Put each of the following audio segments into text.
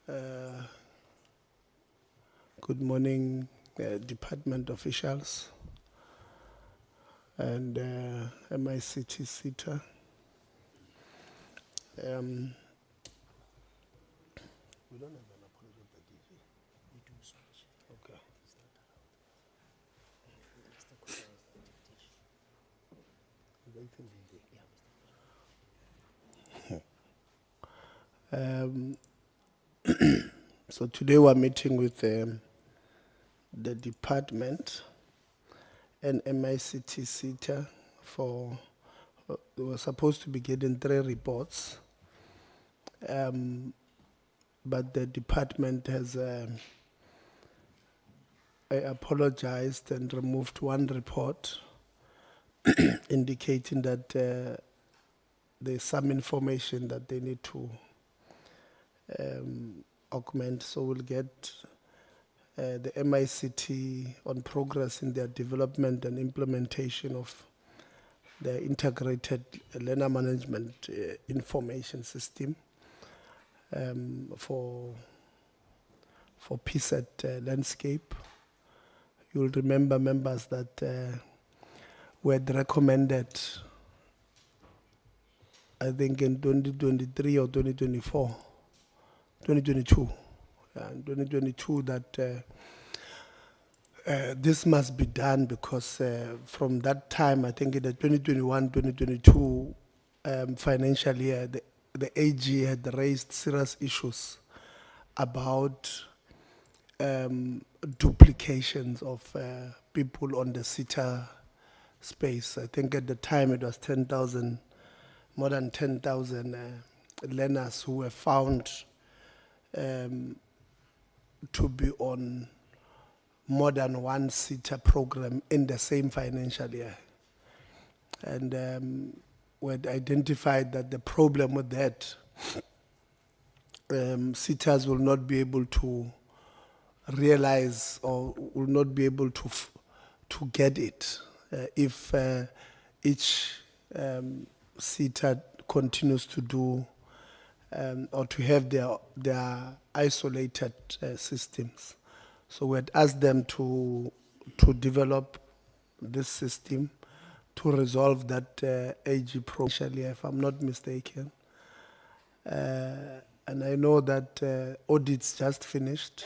Good morning, department officials and MICT SETA. We don't have an apology with the DG. We do switch. Okay. So today we're meeting with the department and MICT SETA for, we were supposed to be getting 3 reports, but the department has apologized and removed 1 report indicating that there's some information that they need to augment. So we'll get the MICT on progress in their development and implementation of the integrated learner management information system for PSET landscape. You'll remember, members, that we had recommended, I think in 2023 or 2022, in 2022, that this must be done because from that time, I think in the 2021-2022 financial year, the AG had raised serious issues about duplications of people on the SETA space. I think at the time it was 10,000, more than 10,000 learners who were found to be on more than 1 SETA program in the same financial year. And we had identified that the problem with that, SETAs will not be able to realize or will not be able to get it if each SETA continues to do or to have their isolated systems. So we had asked them to develop this system to resolve that AG problem, if I'm not mistaken. And I know that audits just finished.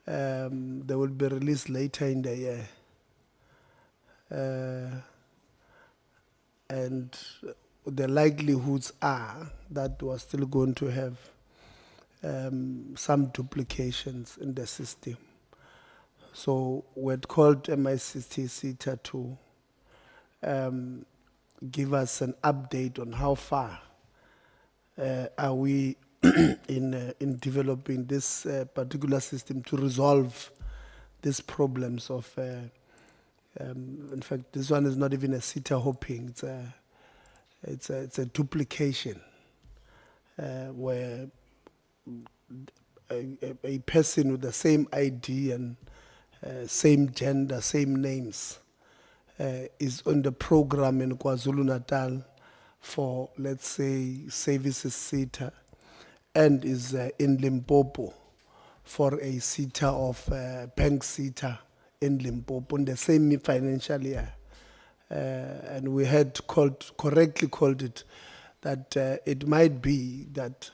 They will be released later in the year. And the likelihoods are that we're still going to have some duplications in the system. So we had called MICT SETA to give us an update on how far are we in developing this particular system to resolve these problems of, in fact, this one is not even a SETA hopping, it's a duplication where a person with the same ID and same gender, same names is on the program in KwaZulu-Natal for, let's say, services SETA, and is in Limpopo for a SETA of bank SETA in Limpopo in the same financial year. And we had correctly called it that it might be that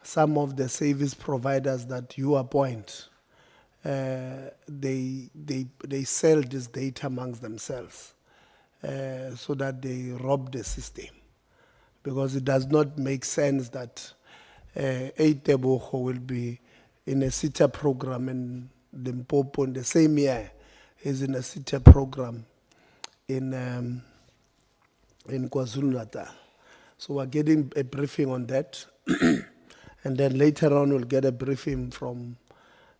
some of the service providers that you appoint, they sell this data amongst themselves so that they rob the system. Because it does not make sense that Tebogo will be in a SETA program in Limpopo in the same year as in a SETA program in KwaZulu-Natal. So we're getting a briefing on that. And then later on we'll get a briefing from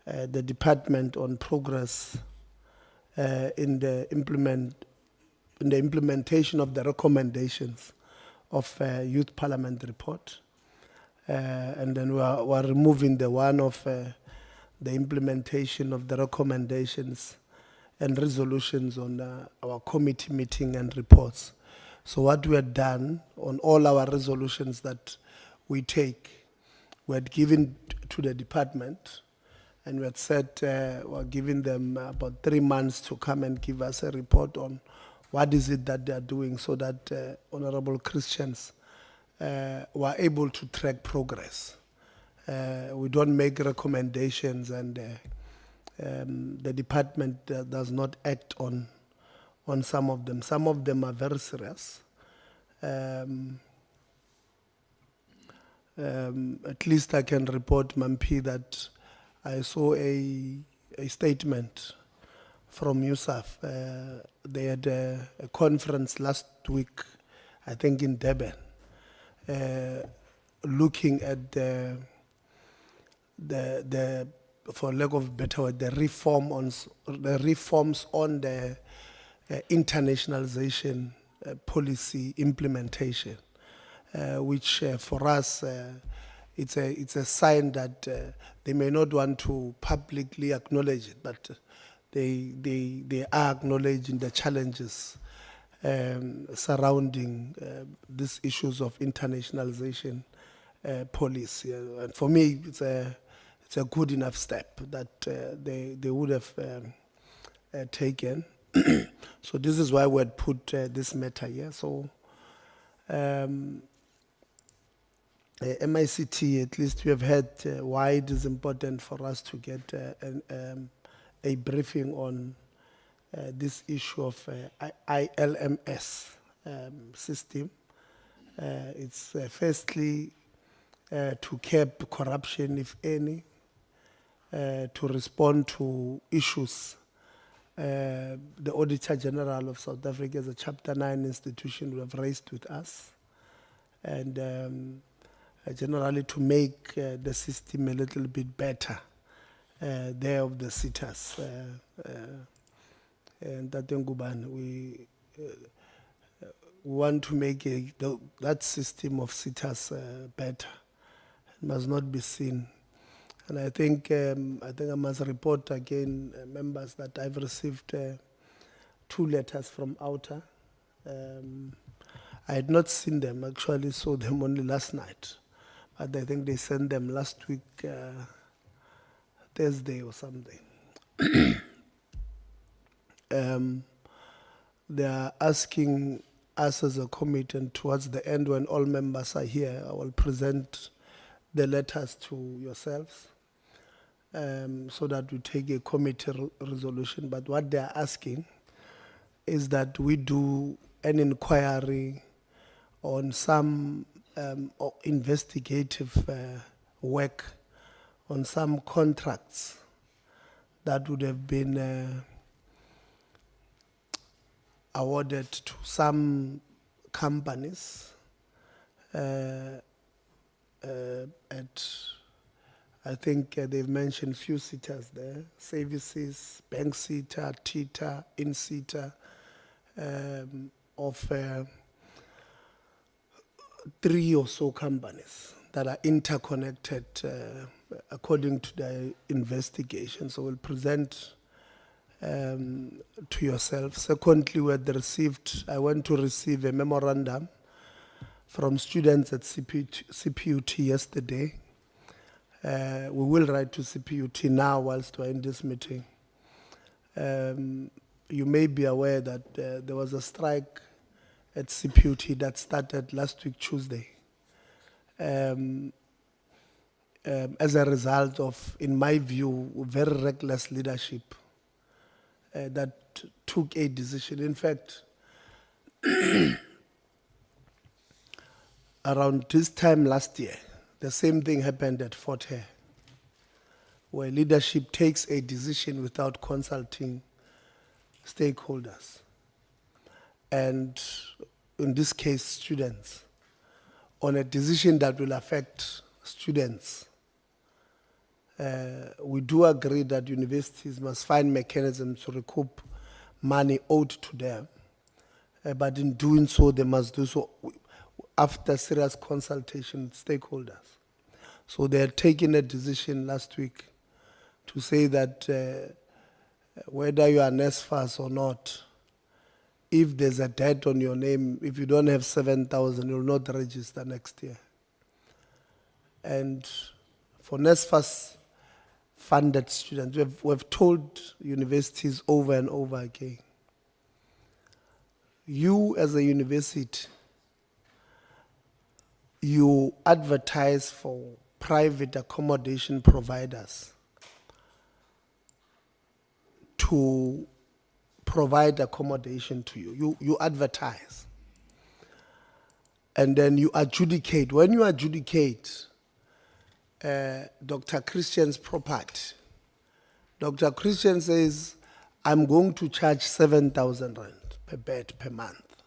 the department on progress in the implementation of the recommendations of Youth Parliament report. And then we're removing the one of the implementation of the recommendations and resolutions on our committee meeting and reports. So what we have done on all our resolutions that we take, we had given to the department, and we had said we're giving them about 3 months to come and give us a report on what is it that they are doing, so that honorable Christians were able to track progress. We don't make recommendations, and the department does not act on some of them. Some of them are very serious. At least I can report, Mampi, that I saw a statement from USAF. They had a conference last week, I think in Durban, looking at the for lack of a better word, the reforms on the internationalization policy implementation, which for us it's a sign that they may not want to publicly acknowledge it, but they are acknowledging the challenges surrounding these issues of internationalization policy. And for me, it's a good enough step that they would have taken. So this is why we had put this matter here. So MICT, at least we have heard why it is important for us to get a briefing on this issue of ILMS system. It's firstly to curb corruption, if any, to respond to issues. The Auditor General of South Africa as a Chapter 9 institution will have raised with us, and generally to make the system a little bit better there of the SETAs. And that we want to make that system of SETAs better. It must not be seen. And I think I must report again, members, that I've received 2 letters from Outer. I had not seen them, actually saw them only last night. But I think they sent them last week, Thursday or something. They are asking us as a committee, and towards the end when all members are here, I will present the letters to yourselves, so that we take a committee resolution. But what they are asking is that we do an inquiry on some investigative work on some contracts that would have been awarded to some companies at, I think they've mentioned few SETAs there: Services, Bank SETA, TETA, In SETA, of 3 or so companies that are interconnected according to the investigation. So we'll present to yourself. Secondly, I went to receive a memorandum from students at CPUT yesterday. We will write to CPUT now whilst we're in this meeting. You may be aware that there was a strike at CPUT that started last week, Tuesday, as a result of, in my view, very reckless leadership that took a decision. In fact, around this time last year, the same thing happened at Fort Hare, where leadership takes a decision without consulting stakeholders, and in this case, students, on a decision that will affect students. We do agree that universities must find mechanisms to recoup money owed to them, but in doing so, they must do so after serious consultation with stakeholders. So they had taken a decision last week to say that whether you are NSFAS or not, if there's a debt on your name, if you don't have 7,000, you'll not register next year. And for NSFAS funded students. We've told universities over and over again, you as a university, you advertise for private accommodation providers to provide accommodation to you. You advertise. And then you adjudicate. When you adjudicate Dr. Christian's property, Dr. Christian says, I'm going to charge 7,000 rand per bed per month.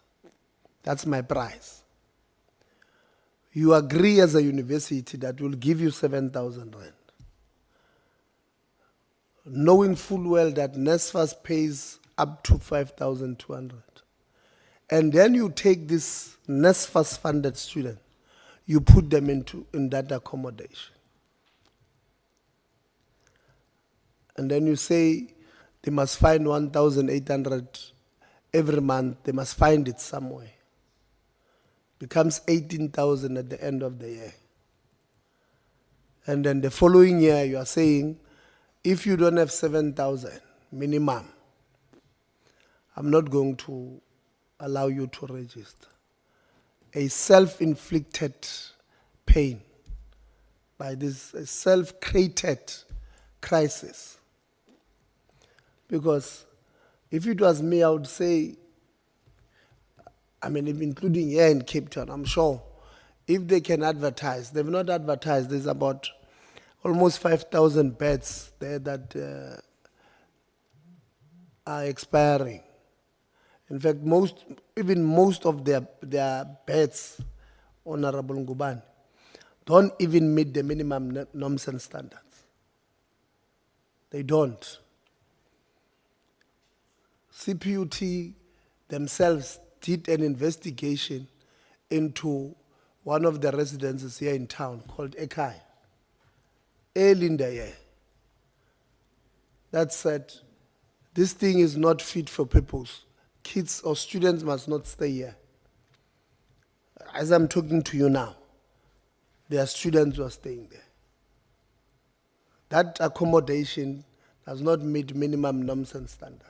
That's my price. You agree as a university that will give you 7,000 rand, knowing full well that NSFAS pays up to 5,200. And then you take this NSFAS funded student, you put them in that accommodation. And then you say they must find 1,800 every month, they must find it somewhere. Becomes 18,000 at the end of the year. And then the following year you are saying, if you don't have 7,000 minimum, I'm not going to allow you to register. A self-inflicted pain by this self-created crisis. Because if it was me, I would say, I mean, including here in Cape Town, I'm sure, if they can advertise, they've not advertised, there's about almost 5,000 beds there that are expiring. In fact, most of their beds, Honorable Ngubane, don't even meet the minimum norms and standards. They don't. CPUT themselves did an investigation into one of the residences here in town called Ekai, early in the year. That said, this thing is not fit for purpose. Kids or students must not stay here. As I'm talking to you now, there are students who are staying there. That accommodation does not meet minimum norms and standards.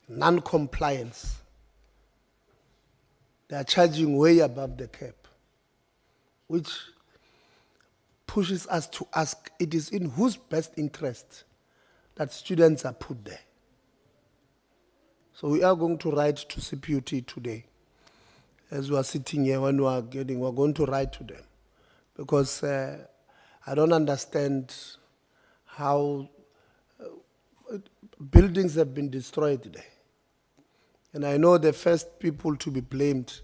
Non-compliance. They are charging way above the cap, which pushes us to ask, it is in whose best interest that students are put there? So we are going to write to CPUT today. As we are sitting here, we're going to write to them. Because I don't understand how buildings have been destroyed there. And I know the first people to be blamed,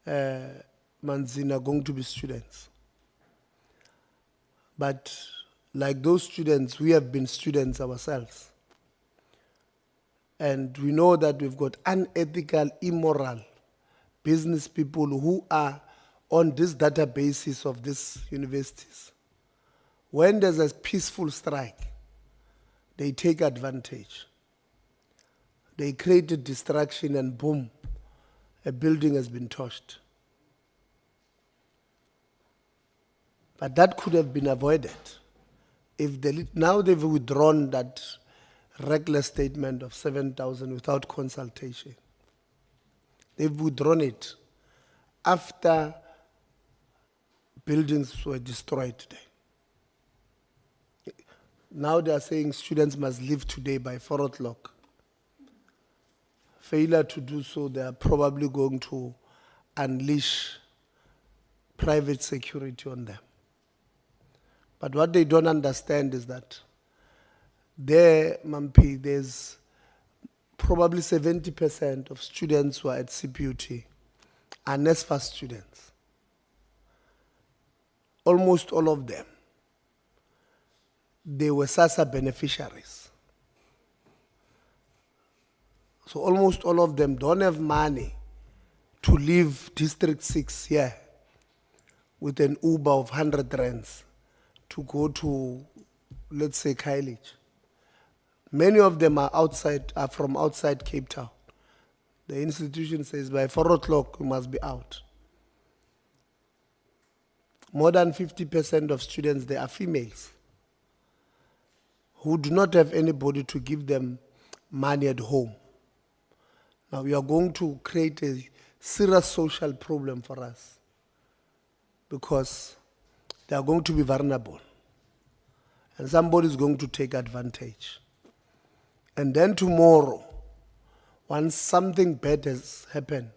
Manzini, are going to be students. But like those students, we have been students ourselves. And we know that we've got unethical, immoral business people who are on this databases of these universities. When there's a peaceful strike, they take advantage. They create a distraction and boom, a building has been torched. But that could have been avoided if now they've withdrawn that reckless statement of 7,000 without consultation. They've withdrawn it after buildings were destroyed today. Now they are saying students must leave today by 4 o'clock. Failure to do so, they are probably going to unleash private security on them. But what they don't understand is that there, Mampi, there's probably 70% of students who are at CPUT are NSFAS students. Almost all of them, they were SASSA beneficiaries. So almost all of them don't have money to leave District 6 here with an Uber of 100 rands to go to, let's say, Khayelitsha. Many of them are from outside Cape Town. The institution says by 4 o'clock you must be out. more than 50% of students, they are females who do not have anybody to give them money at home. Now we are going to create a serious social problem for us because they are going to be vulnerable and somebody is going to take advantage. And then tomorrow, once something bad has happened,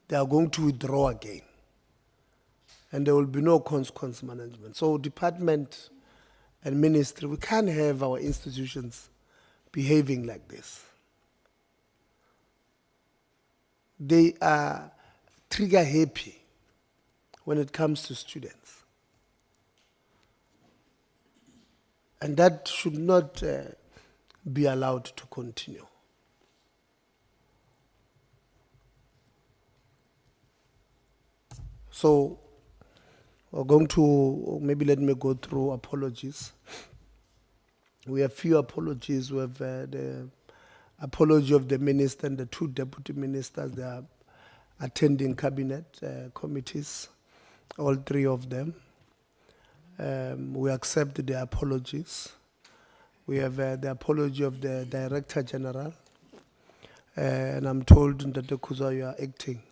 they are going to withdraw again. And there will be no consequence management. So department and ministry, we can't have our institutions behaving like this. They are trigger happy when it comes to students. And that should not be allowed to continue. So we're going to, maybe let me go through apologies. We have few apologies. We have the apology of the minister and the two deputy ministers. They are attending cabinet committees, all three of them. We accept the apologies. We have the apology of the Director General. And I'm told that the Kuza, you are acting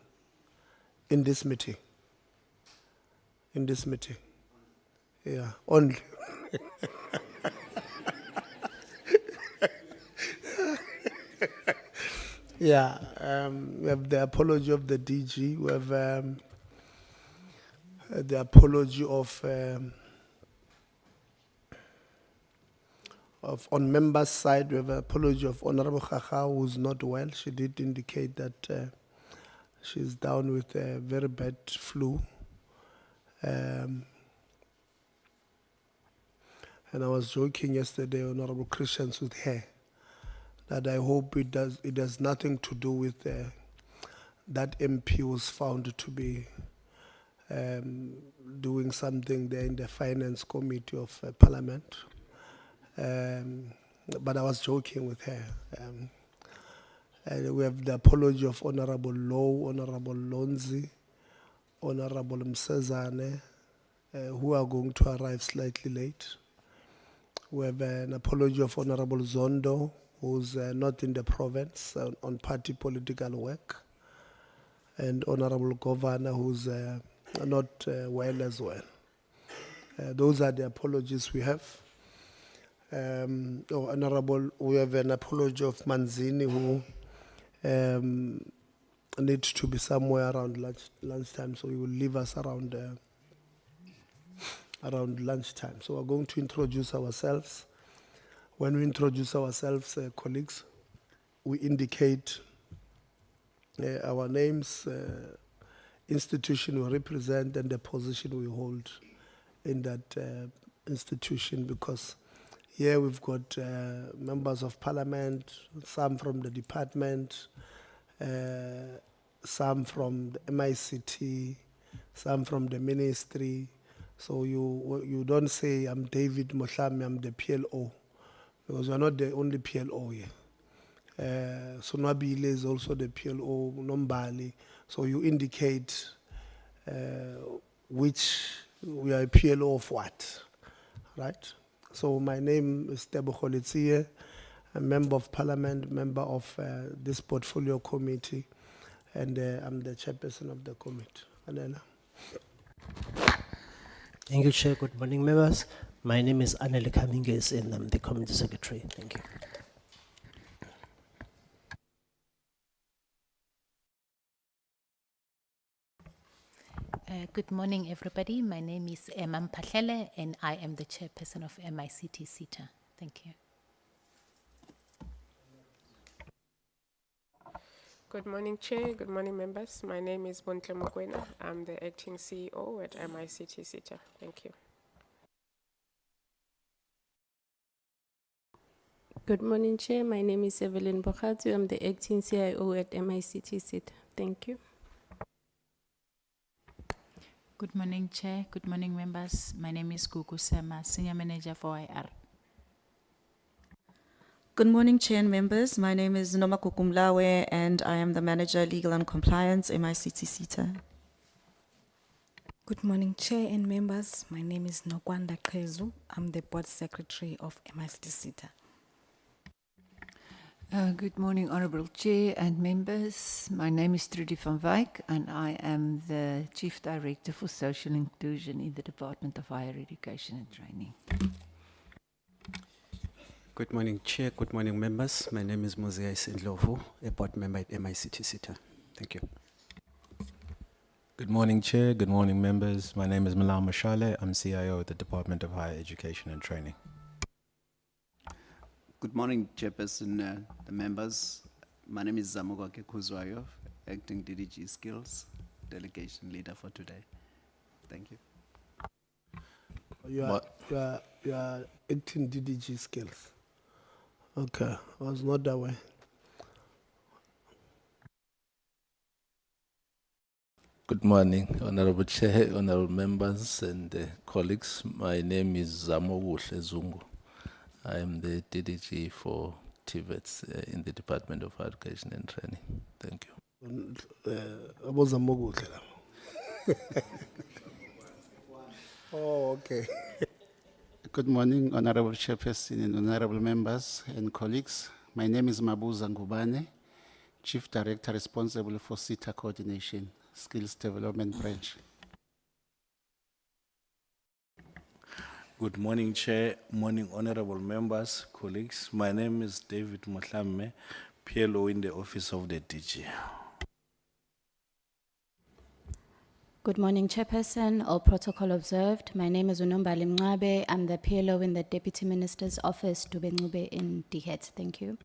in this meeting. In this meeting. Yeah, only. Yeah, we have the apology of the DG. We have the apology of on members' side. We have an apology of Honorable Khaha, who's not well. She did indicate that she's down with a very bad flu. And I was joking yesterday, Honorable Christians, with her, that I hope it has nothing to do with that MP was found to be doing something there in the Finance Committee of Parliament. But I was joking with her. And we have the apology of Honorable Low, Honorable Lonzi, Honorable Msezane, who are going to arrive slightly late. We have an apology of Honorable Zondo, who's not in the province on party political work, and Honorable Governor, who's not well as well. Those are the apologies we have. Honorable, we have an apology of Manzini, who needs to be somewhere around lunchtime, so he will leave us around lunchtime. So we're going to introduce ourselves. When we introduce ourselves, colleagues, we indicate our names, institution we represent, and the position we hold in that institution, because here we've got members of parliament, some from the department, some from the MICT, some from the ministry. So you don't say, I'm David Mohlami, I'm the PLO, because we're not the only PLO here. Sonwabile is also the PLO, Nombali. So you indicate which we are a PLO of what, right? So my name is Tebogo Letsie, a member of parliament, member of this portfolio committee, and I'm the chairperson of the committee. Anela. Thank you, Chair. Good morning, members. My name is Anele Kaminges, and I'm the committee secretary. Thank you. Good morning, everybody. My name is Emma Mpahlele, and I am the chairperson of MICT SETA. Thank you. Good morning, Chair. Good morning, members. My name is Bontle Mokwena. I'm the acting CEO at MICT SETA. Thank you. Good morning, Chair. My name is Evelyn Bokhatu. I'm the acting CIO at MICT SETA. Thank you. Good morning, Chair. Good morning, members. My name is Gugu Sema, Senior Manager for IR. Good morning, Chair and members. My name is Noma Kukumlawe, and I am the Manager, Legal and Compliance, MICT SETA. Good morning, Chair and members. My name is Nokwanda Krezu. I'm the Board Secretary of MICT SETA. Good morning, Honourable Chair and members. My name is Trudy van Wyk and I am the Chief Director for Social Inclusion in the Department of Higher Education and Training. Good morning, Chair. Good morning, members. My name is Moses Ndlovu, a board member at MICT SETA. Thank you. Good morning, Chair. Good morning, members. My name is Milan Mashale. I'm CIO at the Department of Higher Education and Training. Good morning, Chairperson, the members. My name is Zamuga Kekuzwayo, Acting DDG Skills Delegation Leader for today. Thank you. You are acting DDG skills. Okay, I was not that way. Good morning, Honorable Chair, Honorable members and colleagues. My name is Zamogu Zungu. I am the DDG for TVETs in the Department of Education and Training. Thank you. Oh, okay. Good morning, Honorable Chairperson and Honorable members and colleagues. My name is Mabuza Ngubane, Chief Director responsible for SETA Coordination, Skills Development Branch. Good morning, Chair. Morning, honorable members, colleagues. My name is David Mohlamme, PLO in the Office of the DG. Good morning, Chairperson. All protocol observed. My name is Unombali Mngabe. I'm the PLO in the Deputy Minister's Office, Dube Ngube in DHET. Thank you.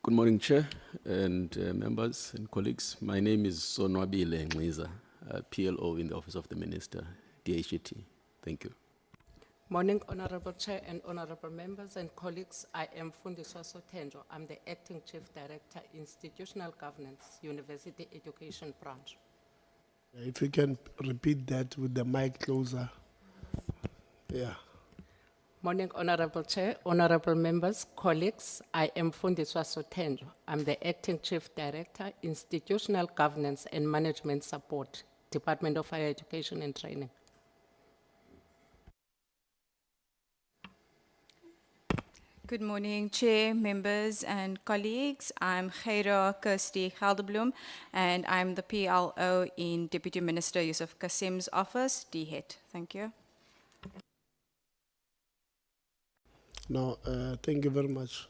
Good morning, Chair and members and colleagues. My name is Sonwabile Ngwiza, PLO in the Office of the Minister, DHET. Thank you. Morning, Honorable Chair and Honorable members and colleagues. I am Fundiswa Sotenjo. I'm the Acting Chief Director, Institutional Governance, University Education Branch. If you can repeat that with the mic closer. Yeah. Morning, Honorable Chair, Honorable members, colleagues. I am Fundiswa Sotenjo. I'm the Acting Chief Director, Institutional Governance and Management Support, Department of Higher Education and Training. Good morning, Chair, members, and colleagues. I'm Khaira Kirsty Gelderbloem, and I'm the PLO in Deputy Minister Yusuf Kasim's office, DHET. Thank you. No, thank you very much.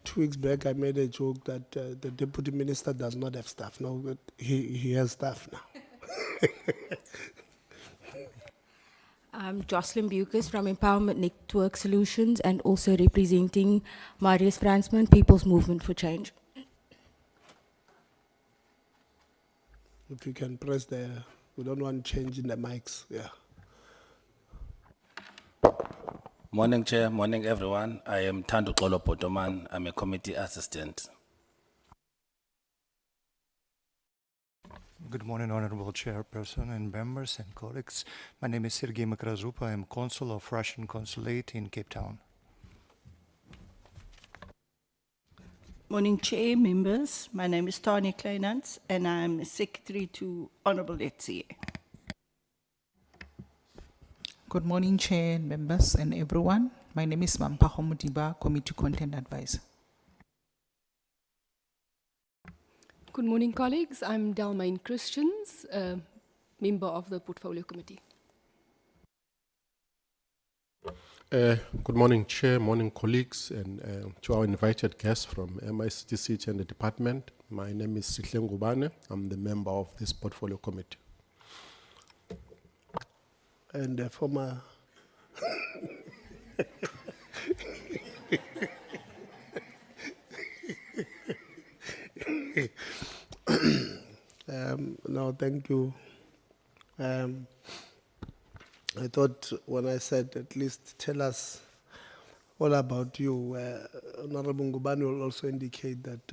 2 weeks back, I made a joke that the Deputy Minister does not have staff. No, but he has staff now. I'm Jocelyn Bucas from Empowerment Network Solutions and also representing Marius Fransman, People's Movement for Change. If you can press there, we don't want change in the mics. Yeah. Morning, Chair. Morning, everyone. I am Tando Kolo Potoman. I'm a committee assistant. Good morning, Honorable Chairperson and members and colleagues. My name is Sergei Makrazupa. I am Consul of Russian Consulate in Cape Town. Morning, Chair, members. My name is Tanya Kleinans, and I'm Secretary to Honorable HCA. Good morning, Chair, members, and everyone. My name is Mampaho Mudiba, Committee Content Advisor. Good morning, colleagues. I'm Dalmain Christians, member of the Portfolio Committee. Good morning, Chair, morning, colleagues, and to our invited guests from MICT SETA and the department. My name is Sihle Ngubane. I'm the member of this Portfolio Committee. And the former... no, thank you. I thought when I said at least tell us all about you, Honorable Ngubane will also indicate that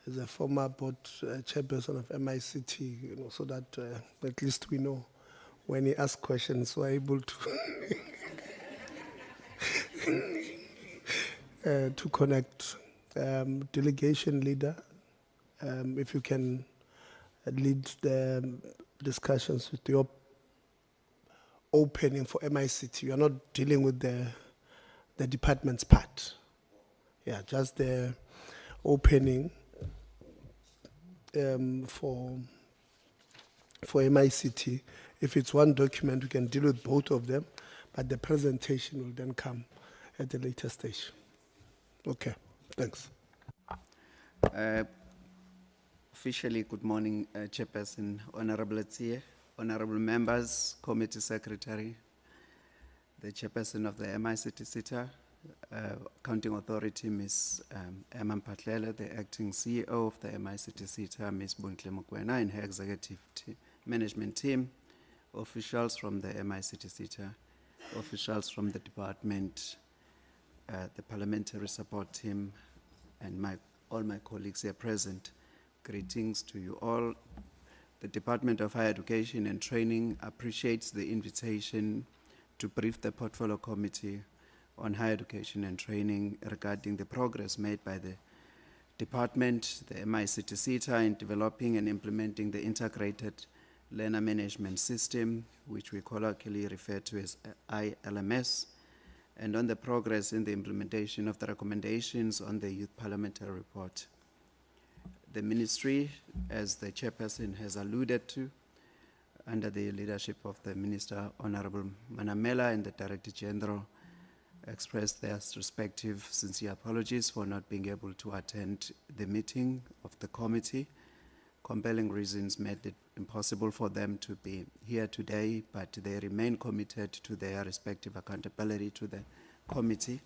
as a former board chairperson of MICT, you know, so that at least we know when he asks questions, we're able to connect. Delegation leader, if you can lead the discussions with your opening for MICT. You are not dealing with the department's part. Yeah, just the opening for MICT. If it's one document, we can deal with both of them, but the presentation will then come at a later stage. Okay, thanks. Officially, good morning, Chairperson, Honorable Etie, Honorable Members, Committee Secretary, the Chairperson of the MICT SETA, Accounting Authority, Ms. Emma Mpatlele, the Acting CEO of the MICT SETA, Ms. Bontle Mokoena, and her Executive Management Team, officials from the MICT SETA, officials from the department, the Parliamentary Support Team, and all my colleagues here present. Greetings to you all. The Department of Higher Education and Training appreciates the invitation to brief the Portfolio Committee on Higher Education and Training regarding the progress made by the department, the MICT SETA, in developing and implementing the Integrated Learner Management System, which we colloquially refer to as ILMS, and on the progress in the implementation of the recommendations on the Youth Parliamentary Report. The Ministry, as the Chairperson has alluded to, under the leadership of the Minister, Honorable Manamela, and the Director General, expressed their respective sincere apologies for not being able to attend the meeting of the committee. Compelling reasons made it impossible for them to be here today, but they remain committed to their respective accountability to the committee.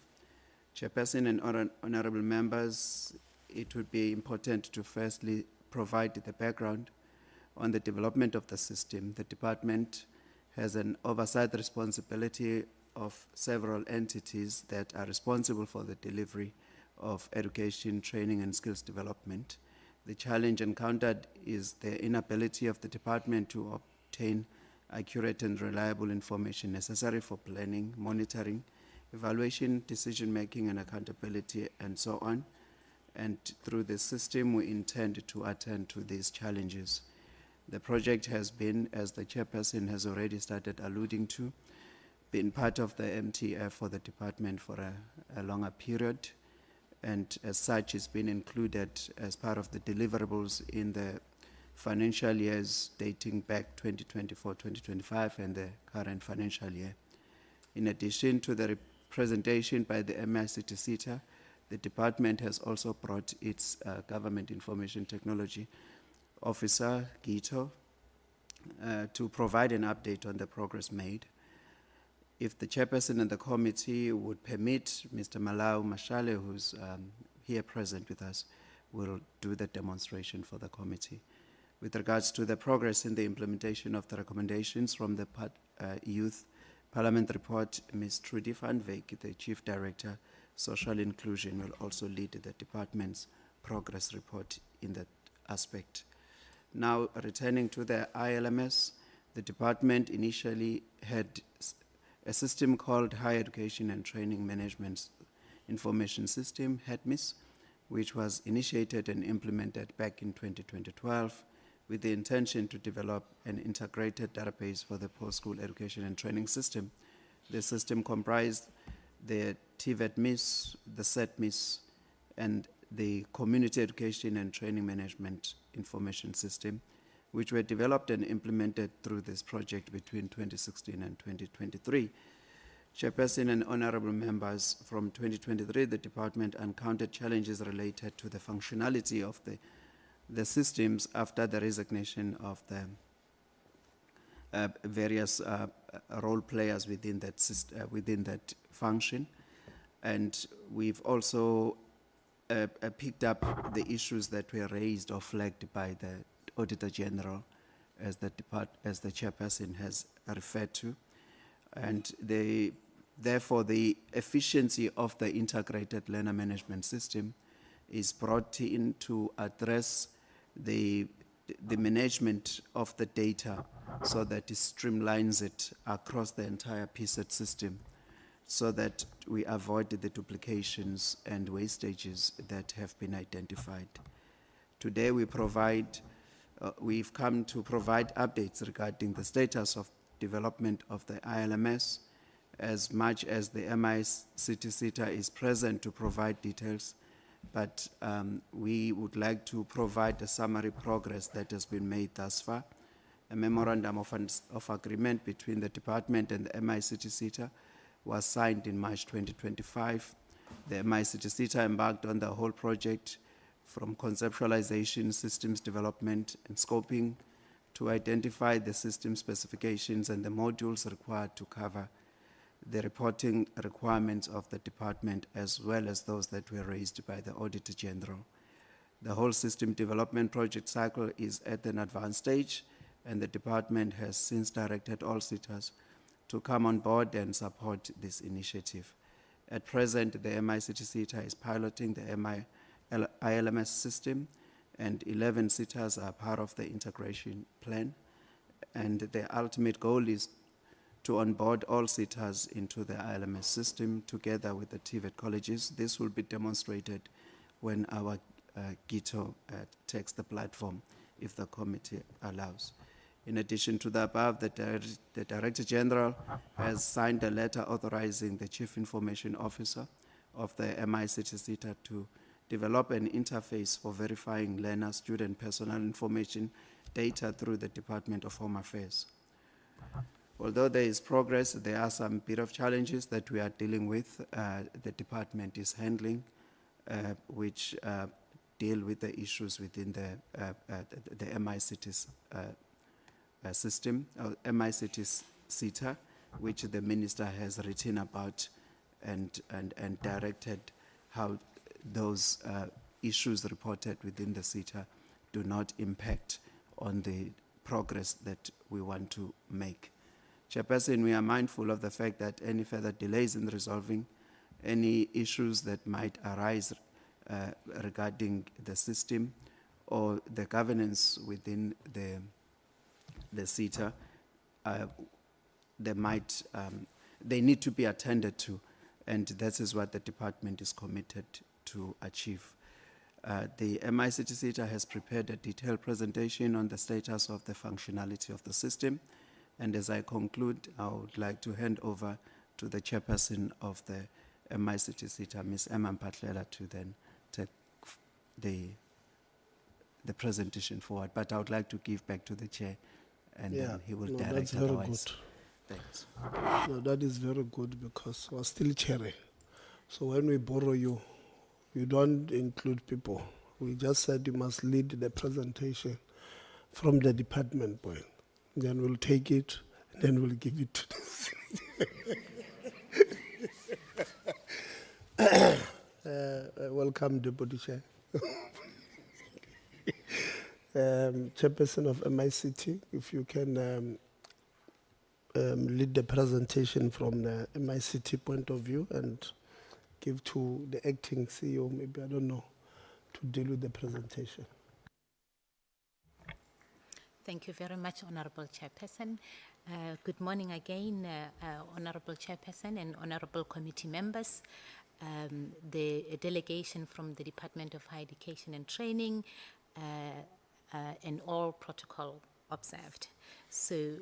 Chairperson and honorable members, it would be important to firstly provide the background on the development of the system. The department has an oversight responsibility of several entities that are responsible for the delivery of education, training, and skills development. The challenge encountered is the inability of the department to obtain accurate and reliable information necessary for planning, monitoring, evaluation, decision-making, and accountability, and so on. And through this system, we intend to attend to these challenges. The project has been, as the Chairperson has already started alluding to, been part of the MTF for the department for a longer period, and as such it's been included as part of the deliverables in the financial years dating back 2024-2025 and the current financial year. In addition to the presentation by the MICT SETA, the department has also brought its Government Information Technology Officer, Gito, to provide an update on the progress made. If the Chairperson and the committee would permit, Mr. Malau Mashale, who's here present with us, will do the demonstration for the committee. With regards to the progress in the implementation of the recommendations from the Youth Parliament report, Ms. Trudy van Wyk, the Chief Director, Social Inclusion, will also lead the department's progress report in that aspect. Now, returning to the ILMS, the department initially had a system called Higher Education and Training Management Information System, HETMIS, which was initiated and implemented back in 2012 with the intention to develop an integrated database for the post-school education and training system. The system comprised the TVET-MIS, the SET-MIS, and the Community Education and Training Management Information System, which were developed and implemented through this project between 2016 and 2023. Chairperson and honorable members, from 2023, the department encountered challenges related to the functionality of the systems after the resignation of the various role players within that function. And we've also picked up the issues that were raised or flagged by the Auditor General, as the Chairperson has referred to. And therefore, the efficiency of the integrated learner management system is brought in to address the management of the data so that it streamlines it across the entire PSET system, so that we avoid the duplications and wastages that have been identified. Today we provide we've come to provide updates regarding the status of development of the ILMS, as much as the MICT SETA is present to provide details, but we would like to provide a summary progress that has been made thus far. A memorandum of agreement between the department and the MICT SETA was signed in March 2025. The MICT SETA embarked on the whole project from conceptualization, systems development, and scoping to identify the system specifications and the modules required to cover the reporting requirements of the department, as well as those that were raised by the Auditor General. The whole system development project cycle is at an advanced stage, and the department has since directed all SETAs to come on board and support this initiative. At present, the MICT SETA is piloting the ILMS system, and 11 SETAs are part of the integration plan. And the ultimate goal is to onboard all SETAs into the ILMS system together with the TVET colleges. This will be demonstrated when our GITO takes the platform, if the committee allows. In addition to the above, the Director General has signed a letter authorizing the Chief Information Officer of the MICT SETA to develop an interface for verifying learner, student, personal information data through the Department of Home Affairs. Although there is progress, there are some bit of challenges that we are dealing with. The department is handling, which deal with the issues within the MICT system, MICT SETA, which the minister has written about and directed how those issues reported within the SETA do not impact on the progress that we want to make. Chairperson, we are mindful of the fact that any further delays in resolving any issues that might arise regarding the system or the governance within the SETA, they need to be attended to, and that is what the department is committed to achieve. The MICT SETA has prepared a detailed presentation on the status of the functionality of the system, and as I conclude, I would like to hand over to the chairperson of the MICT SETA, Ms. Emma Mpatlela, to then take the presentation forward. But I would like to give back to the chair, and then he will direct that's very otherwise. good. Thanks. No, that is very good because we're still chairing. So when we borrow you, you don't include people. We just said you must lead the presentation from the department point. Then we'll take it, then we'll give it to the welcome, Deputy Chair. Chairperson of MICT, if you can lead the presentation from the MICT point of view and give to the acting CEO, maybe, I don't know, to deal with the presentation. Thank you very much, Honorable Chairperson. Good morning again, Honorable Chairperson and Honorable Committee members. The delegation from the Department of Higher Education and Training, and all protocol observed. So,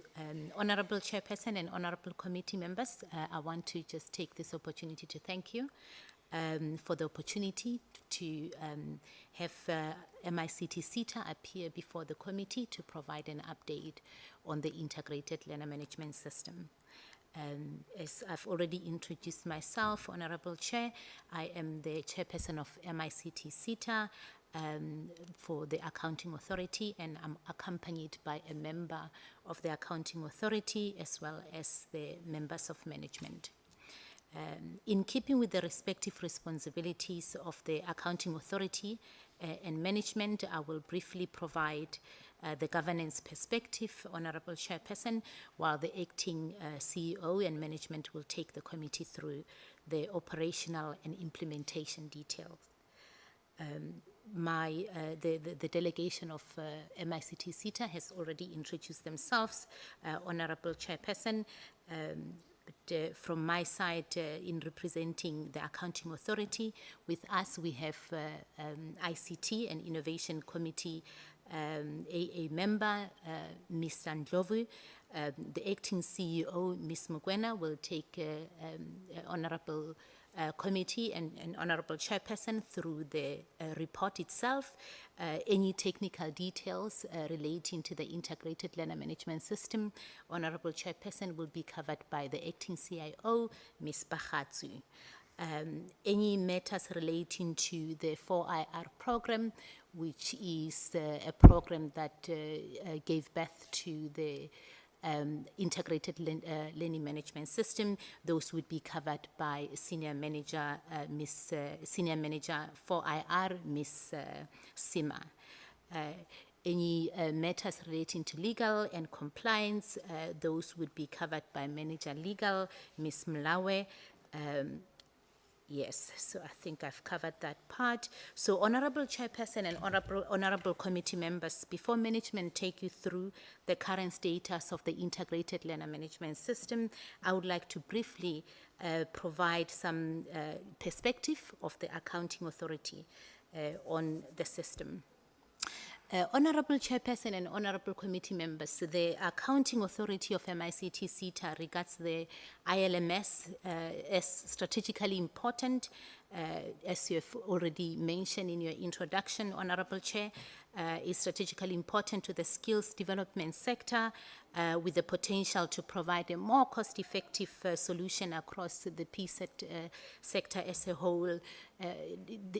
Honorable Chairperson and Honorable Committee members, I want to just take this opportunity to thank you for the opportunity to have MICT SETA appear before the committee to provide an update on the integrated learner management system. As I've already introduced myself, Honorable Chair, I am the chairperson of MICT SETA for the Accounting Authority, and I'm accompanied by a member of the Accounting Authority as well as the members of management. In keeping with the respective responsibilities of the Accounting Authority and management, I will briefly provide the governance perspective, Honorable Chairperson, while the acting CEO and management will take the committee through the operational and implementation details. The delegation of MICT SETA has already introduced themselves, Honorable Chairperson. But from my side, in representing the Accounting Authority, with us we have ICT and Innovation Committee a member, Ms. Ndlovu. The acting CEO, Ms. Mokoena, will take honorable committee and honorable chairperson through the report itself. Any technical details relating to the integrated learner management system, honorable chairperson, will be covered by the acting CIO, Ms. Bahatsu. Any matters relating to the 4IR program, which is a program that gave birth to the integrated learning management system, those would be covered by senior manager, senior manager 4IR, Ms. Sima. Any matters relating to legal and compliance, those would be covered by manager legal, Ms. Mlawe. Yes, so I think I've covered that part. So honorable chairperson and honorable committee members, before management take you through the current status of the integrated learner management system, I would like to briefly provide some perspective of the accounting authority on the system. Honorable Chairperson and Honorable Committee members, the Accounting Authority of MICT SETA regards the ILMS as strategically important, as you have already mentioned in your introduction, Honorable Chair, is strategically important to the skills development sector with the potential to provide a more cost-effective solution across the PSET sector as a whole,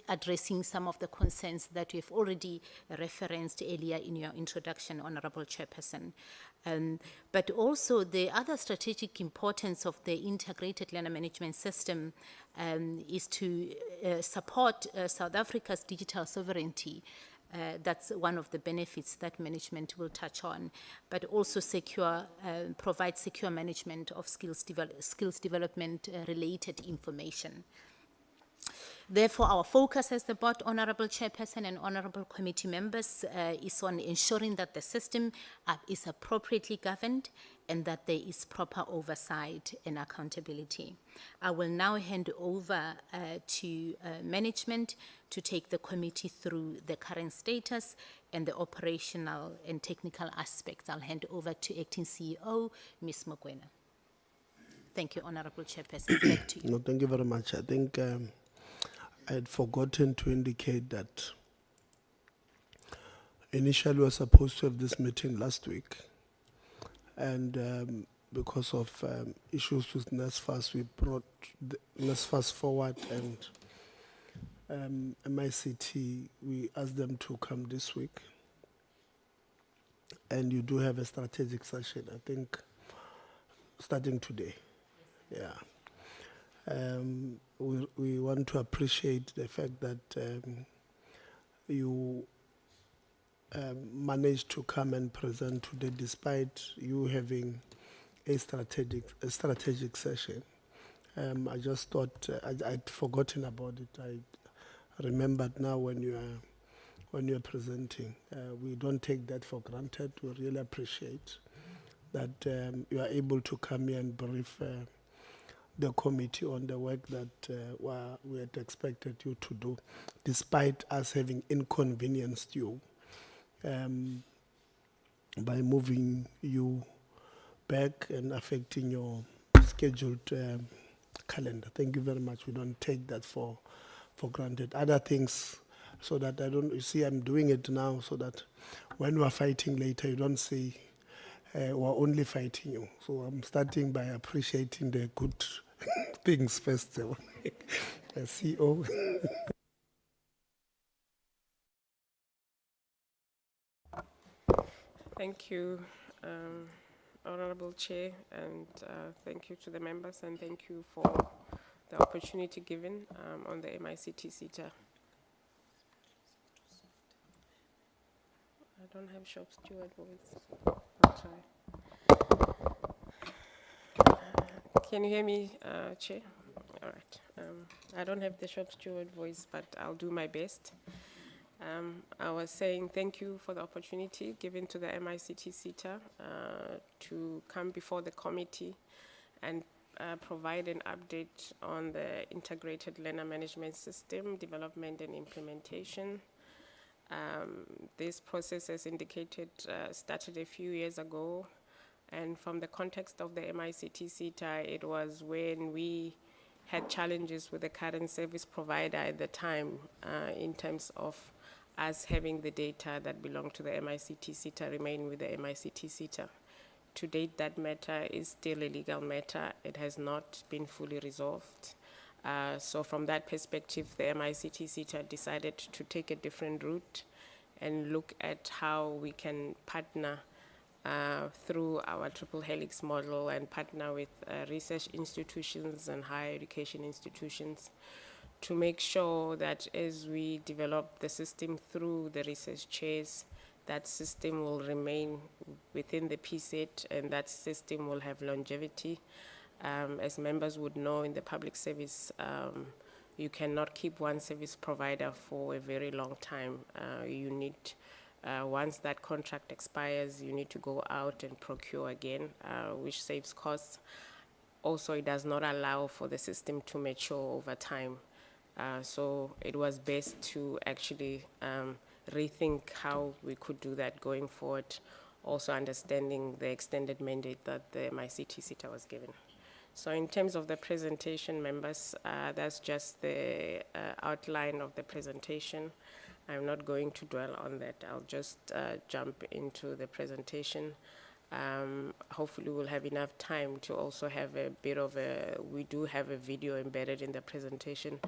addressing some of the concerns that you've already referenced earlier in your introduction, Honorable Chairperson. But also the other strategic importance of the integrated learner management system is to support South Africa's digital sovereignty. That's one of the benefits that management will touch on, but also provide secure management of skills development related information. Therefore, our focus as the board, Honorable Chairperson and Honorable Committee members, is on ensuring that the system is appropriately governed and that there is proper oversight and accountability. I will now hand over to management to take the committee through the current status and the operational and technical aspects. I'll hand over to Acting CEO, Ms. Mokoena. Thank you, Honorable Chairperson. Back to you. No, thank you very much. I think I had forgotten to indicate that initially we were supposed to have this meeting last week, and because of issues with NSFAS, we brought the NSFAS forward, and MICT, we asked them to come this week. And you do have a strategic session, I think, starting today. Yeah. We want to appreciate the fact that you managed to come and present today despite you having a strategic session. I just thought I'd forgotten about it. I remembered now when you are presenting. We don't take that for granted. We really appreciate that you are able to come here and brief the committee on the work that we had expected you to do, despite us having inconvenienced you by moving you back and affecting your scheduled calendar. Thank you very much. We don't take that for granted. Other things, so that you see, I'm doing it now so that when we are fighting later, you don't say we're only fighting you. So I'm starting by appreciating the good things first. CEO. Thank you, Honorable Chair, and thank you to the members, and thank you for the opportunity given on the MICT SETA. I don't have shop steward voice. I'll try. Can you hear me, Chair? All right. I don't have the shop steward voice, but I'll do my best. I was saying thank you for the opportunity given to the MICT SETA to come before the committee and provide an update on the integrated learner management system development and implementation. This process, as indicated, started a few years ago. And from the context of the MICT SETA, it was when we had challenges with the current service provider at the time in terms of us having the data that belonged to the MICT SETA remain with the MICT SETA. To date, that matter is still a legal matter. It has not been fully resolved. So from that perspective, the MICT SETA decided to take a different route and look at how we can partner through our triple helix model and partner with research institutions and higher education institutions to make sure that as we develop the system through the research chairs, that system will remain within the PSET and that system will have longevity. As members would know, in the public service, you cannot keep one service provider for a very long time. You need, once that contract expires, you need to go out and procure again, which saves costs. Also, it does not allow for the system to mature over time. So it was best to actually rethink how we could do that going forward, also understanding the extended mandate that the MICT SETA was given. So in terms of the presentation, members, that's just the outline of the presentation. I'm not going to dwell on that. I'll just jump into the presentation. Hopefully we'll have enough time to also have a bit of we do have a video embedded in the presentation,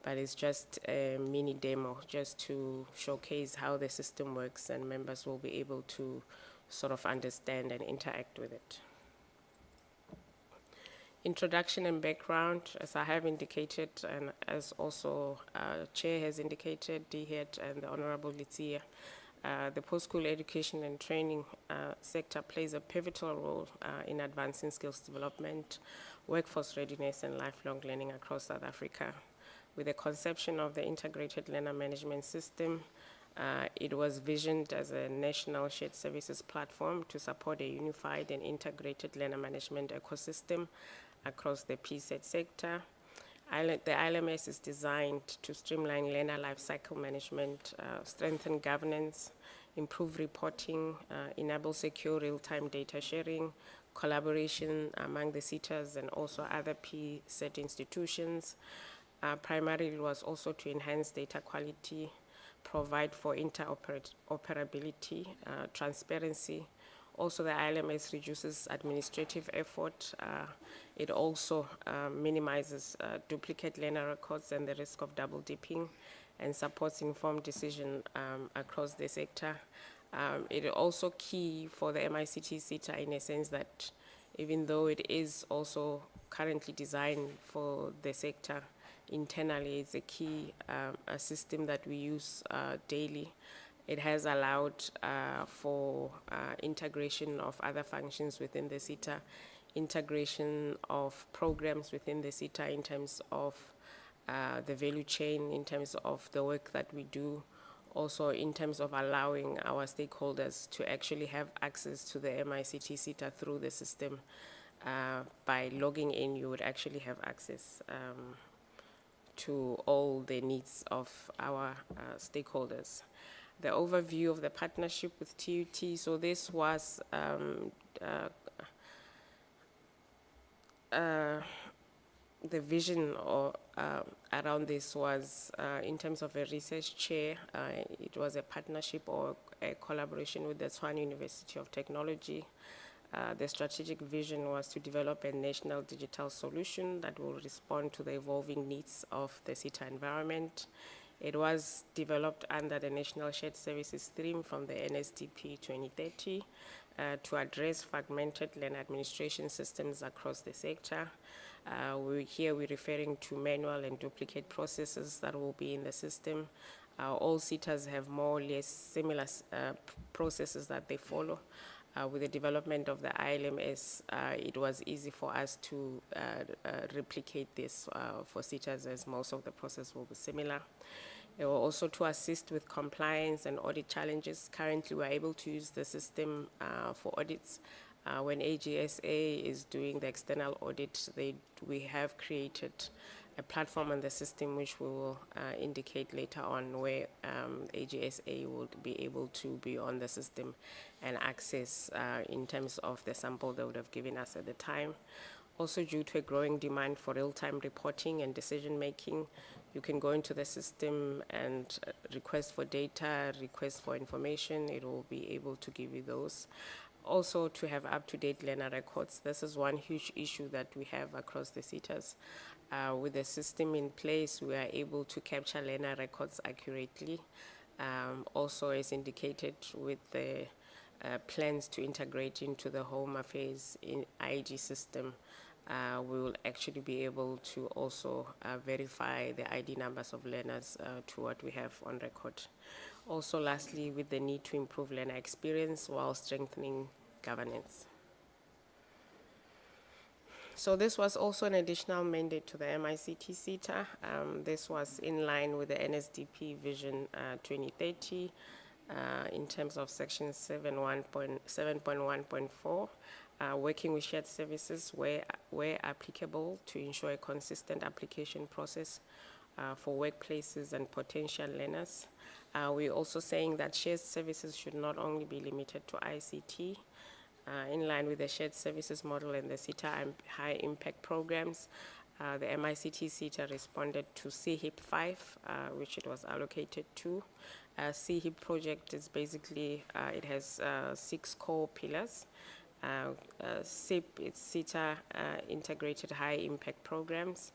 but it's just a mini demo just to showcase how the system works, and members will be able to sort of understand and interact with it. Introduction and background, as I have indicated, and as also Chair has indicated, DHET and the Honorable Litsia, the post-school education and training sector plays a pivotal role in advancing skills development, workforce readiness, and lifelong learning across South Africa. With the conception of the integrated learner management system, it was visioned as a national shared services platform to support a unified and integrated learner management ecosystem across the PSET sector. The ILMS is designed to streamline learner lifecycle management, strengthen governance, improve reporting, enable secure real-time data sharing, collaboration among the SETAs and also other PSET institutions. Primarily, it was also to enhance data quality, provide for interoperability, transparency. Also, the ILMS reduces administrative effort. It also minimizes duplicate learner records and the risk of double dipping, and supports informed decision across the sector. It is also key for the MICT SETA in a sense that even though it is also currently designed for the sector, internally it's a key a system that we use daily. It has allowed for integration of other functions within the SETA, integration of programs within the SETA in terms of the value chain, in terms of the work that we do, also in terms of allowing our stakeholders to actually have access to the MICT SETA through the system. By logging in, you would actually have access to all the needs of our stakeholders. The overview of the partnership with TUT. So this was the vision or around this was in terms of a research chair. It was a partnership or a collaboration with the Tshwane University of Technology. The strategic vision was to develop a national digital solution that will respond to the evolving needs of the SETA environment. It was developed under the National Shared Services Stream from the NSDP 2030 to address fragmented learner administration systems across the sector. Here we're referring to manual and duplicate processes that will be in the system. All SETAs have more or less similar processes that they follow. With the development of the ILMS, it was easy for us to replicate this for SETAs, as most of the process will be similar. They were also to assist with compliance and audit challenges. Currently, we're able to use the system for audits. When AGSA is doing the external audit, we have created a platform on the system which we will indicate later on, where AGSA will be able to be on the system and access in terms of the sample they would have given us at the time. Also, due to a growing demand for real-time reporting and decision-making, you can go into the system and request for data, request for information. It will be able to give you those. Also, to have up-to-date learner records. This is one huge issue that we have across the SETAs. With the system in place, we are able to capture learner records accurately. Also, as indicated with the plans to integrate into the Home Affairs in IG system, we will actually be able to also verify the ID numbers of learners to what we have on record. Also, lastly, with the need to improve learner experience while strengthening governance. So this was also an additional mandate to the MICT SETA. This was in line with the NSDP Vision 2030 in terms of section 7.1.4, working with shared services where applicable to ensure a consistent application process for workplaces and potential learners. We're also saying that shared services should not only be limited to ICT. In line with the shared services model and the SETA high impact programs, the MICT SETA responded to CHIP 5, which it was allocated to. CHIP project is basically, it has 6 core pillars. SIP, it's SETA integrated high impact programs.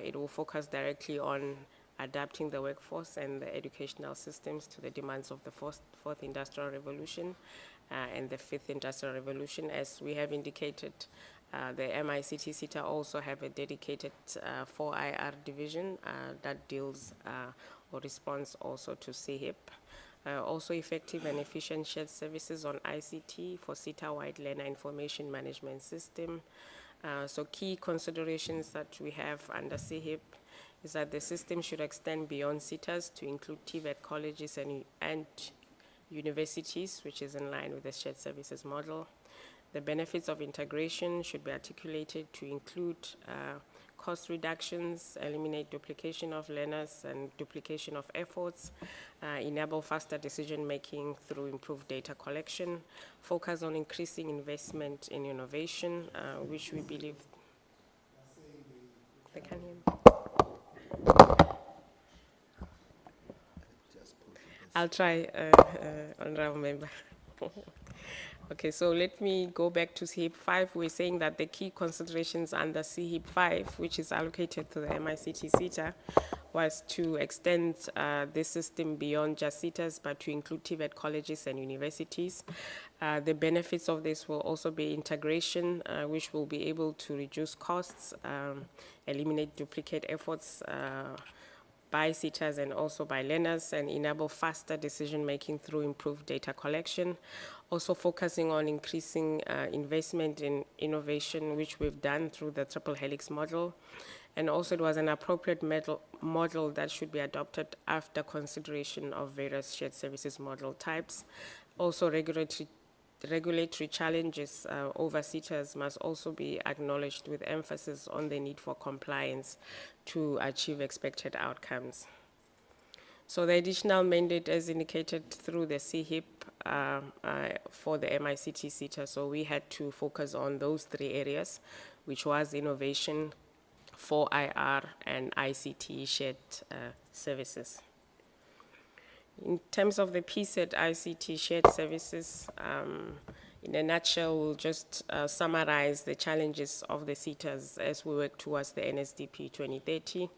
It will focus directly on adapting the workforce and the educational systems to the demands of the fourth industrial revolution and the fifth industrial revolution. As we have indicated, the MICT SETA also have a dedicated 4IR division that deals or responds also to CHIP. Also effective and efficient shared services on ICT for SETA-wide learner information management system. So key considerations that we have under CHIP is that the system should extend beyond SETAs to include TVET colleges and universities, which is in line with the shared services model. The benefits of integration should be articulated to include cost reductions, eliminate duplication of learners and duplication of efforts, enable faster decision-making through improved data collection, focus on increasing investment in innovation, which we believe... They can hear me. I'll try, Honorable Member. Okay, so let me go back to CHIP 5. We're saying that the key considerations under CHIP 5, which is allocated to the MICT SETA, was to extend this system beyond just SETAs, but to include TVET colleges and universities. The benefits of this will also be integration, which will be able to reduce costs, eliminate duplicate efforts by SETAs and also by learners, and enable faster decision-making through improved data collection. Also focusing on increasing investment in innovation, which we've done through the triple helix model. And also it was an appropriate model that should be adopted after consideration of various shared services model types. Also regulatory challenges over SETAs must also be acknowledged with emphasis on the need for compliance to achieve expected outcomes. So the additional mandate as indicated through the CHIP for the MICT SETA, so we had to focus on those 3 areas, which was innovation, 4IR, and ICT shared services. In terms of the PSET ICT shared services, in a nutshell, we'll just summarize the challenges of the SETAs as we work towards the NSDP 2030.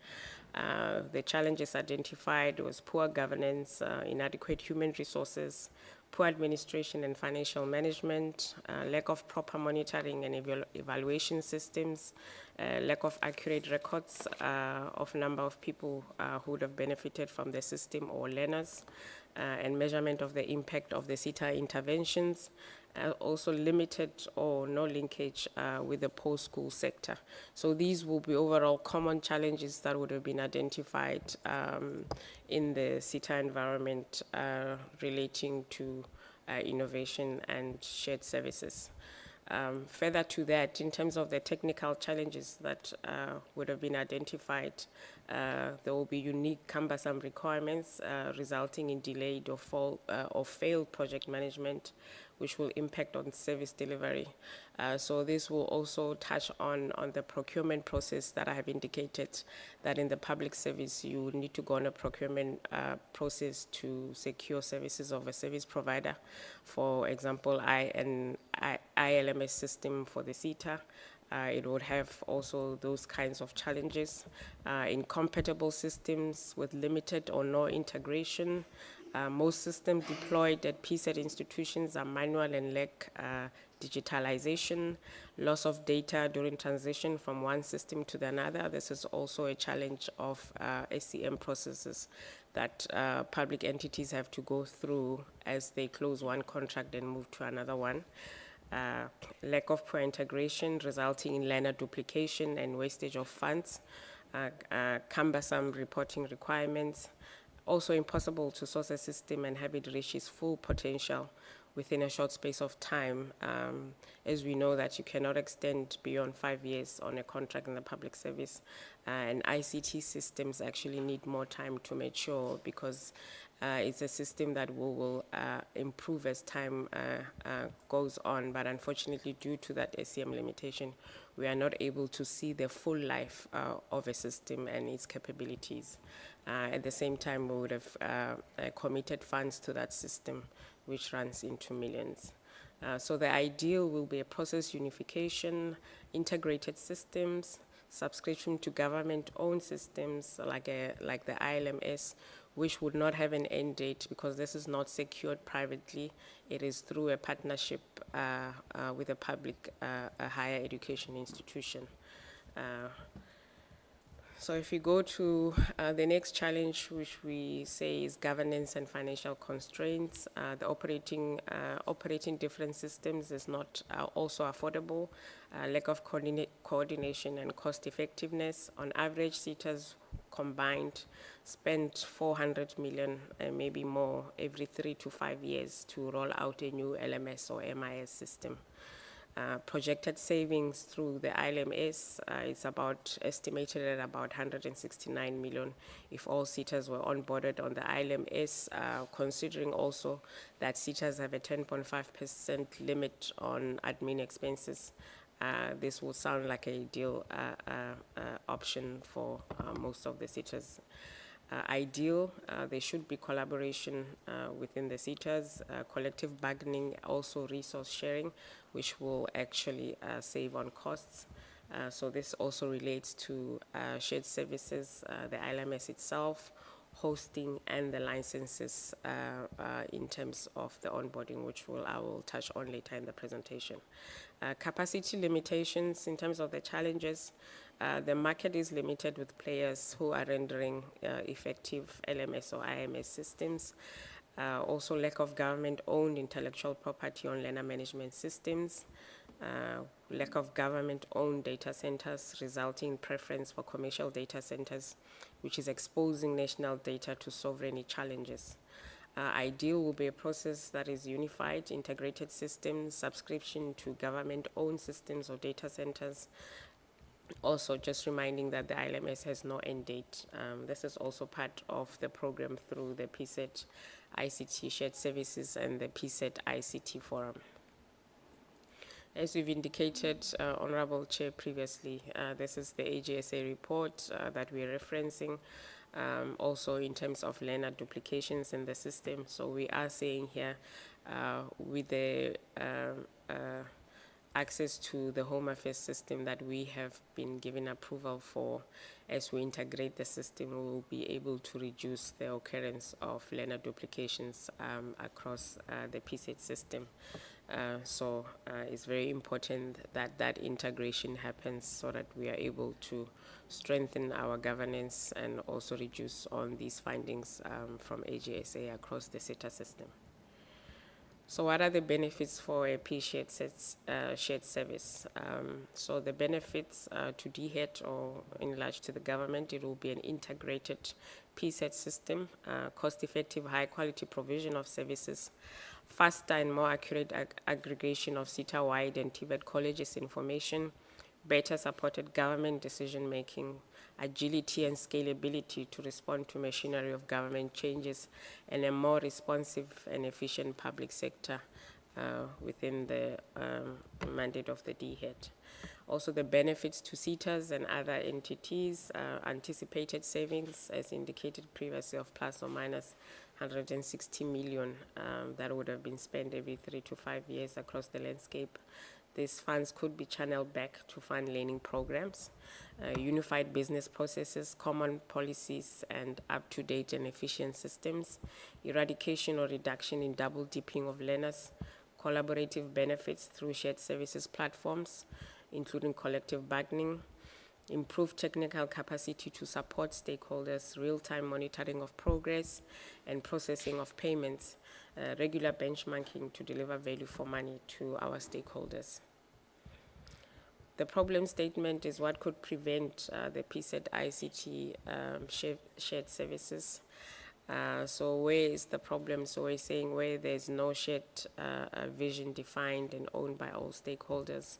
The challenges identified was poor governance, inadequate human resources, poor administration and financial management, lack of proper monitoring and evaluation systems, lack of accurate records of number of people who would have benefited from the system or learners, and measurement of the impact of the SETA interventions, also limited or no linkage with the post-school sector. So these will be overall common challenges that would have been identified in the SETA environment relating to innovation and shared services. Further to that, in terms of the technical challenges that would have been identified, there will be unique cumbersome requirements resulting in delayed or failed project management, which will impact on service delivery. So this will also touch on the procurement process that I have indicated, that in the public service, you need to go on a procurement process to secure services of a service provider. For example, ILMS system for the SETA. It would have also those kinds of challenges. Incompatible systems with limited or no integration. Most systems deployed at PSET institutions are manual and lack digitalization, loss of data during transition from one system to another. This is also a challenge of SCM processes that public entities have to go through as they close one contract and move to another one. Lack of poor integration resulting in learner duplication and wastage of funds, cumbersome reporting requirements, also impossible to source a system and have it reach its full potential within a short space of time, as we know that you cannot extend beyond 5 years on a contract in the public service. And ICT systems actually need more time to mature because it's a system that will improve as time goes on, but unfortunately due to that SCM limitation, we are not able to see the full life of a system and its capabilities. At the same time, we would have committed funds to that system, which runs into millions. So the ideal will be a process unification, integrated systems, subscription to government-owned systems like the ILMS, which would not have an end date because this is not secured privately. It is through a partnership with a public higher education institution. So if we go to the next challenge, which we say is governance and financial constraints, the operating different systems is not also affordable, lack of coordination and cost effectiveness. On average, SETAs combined spend 400 million and maybe more every 3 to 5 years to roll out a new LMS or MIS system. Projected savings through the ILMS, it's estimated at about 169 million if all SETAs were onboarded on the ILMS, considering also that SETAs have a 10.5% limit on admin expenses. This will sound like an ideal option for most of the SETAs. Ideal, there should be collaboration within the SETAs, collective bargaining, also resource sharing, which will actually save on costs. So this also relates to shared services, the ILMS itself, hosting, and the licenses in terms of the onboarding, which I will touch on later in the presentation. Capacity limitations in terms of the challenges. The market is limited with players who are rendering effective LMS or IMS systems. Also lack of government-owned intellectual property on learner management systems. Lack of government-owned data centers resulting in preference for commercial data centers, which is exposing national data to sovereignty challenges. Ideal will be a process that is unified, integrated systems, subscription to government-owned systems or data centers. Also, just reminding that the ILMS has no end date. This is also part of the program through the PSET ICT shared services and the PSET ICT forum. As we've indicated, Honorable Chair, previously, this is the AGSA report that we're referencing, also in terms of learner duplications in the system. So we are saying here, with the access to the Home Affairs system that we have been given approval for, as we integrate the system, we will be able to reduce the occurrence of learner duplications across the PSET system. So it's very important that that integration happens so that we are able to strengthen our governance and also reduce on these findings from AGSA across the SETA system. So what are the benefits for a shared service? So the benefits to DHET or enlarged to the government, it will be an integrated PSET system, cost-effective, high-quality provision of services, faster and more accurate aggregation of SETA-wide and TVET colleges information, better supported government decision-making, agility and scalability to respond to machinery of government changes, and a more responsive and efficient public sector within the mandate of the DHET. Also the benefits to SETAs and other entities, anticipated savings as indicated previously of plus or minus 160 million that would have been spent every 3 to 5 years across the landscape. These funds could be channeled back to fund learning programs, unified business processes, common policies, and up-to-date and efficient systems, eradication or reduction in double dipping of learners, collaborative benefits through shared services platforms, including collective bargaining, improved technical capacity to support stakeholders, real-time monitoring of progress and processing of payments, regular benchmarking to deliver value for money to our stakeholders. The problem statement is what could prevent the PSET ICT shared services. So where is the problem? So we're saying where there's no shared vision defined and owned by all stakeholders,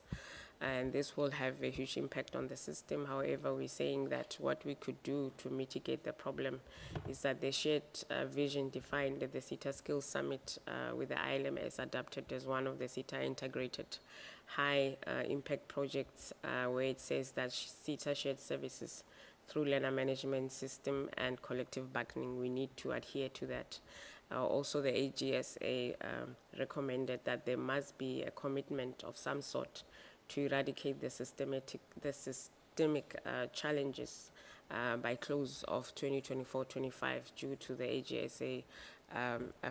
and this will have a huge impact on the system. However, we're saying that what we could do to mitigate the problem is that the shared vision defined at the SETA Skills Summit with the ILM as adopted as one of the SETA integrated high impact projects where it says that SETA shared services through learner management system and collective bargaining, we need to adhere to that. Also, the AGSA recommended that there must be a commitment of some sort to eradicate the systemic challenges by close of 2024-25 due to the AGSA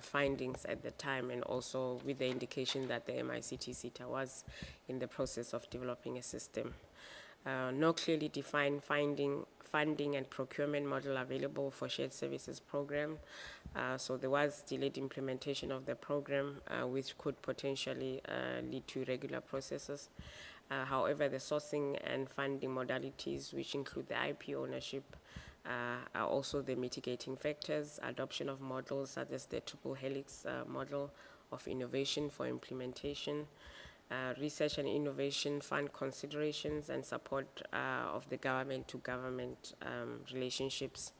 findings at the time, and also with the indication that the MICT SETA was in the process of developing a system. No clearly defined funding and procurement model available for shared services program. So there was delayed implementation of the program, which could potentially lead to irregular processes. However, the sourcing and funding modalities, which include the IP ownership, are also the mitigating factors. Adoption of models such as the triple helix model of innovation for implementation, research and innovation fund considerations, and support of the government to government relationships.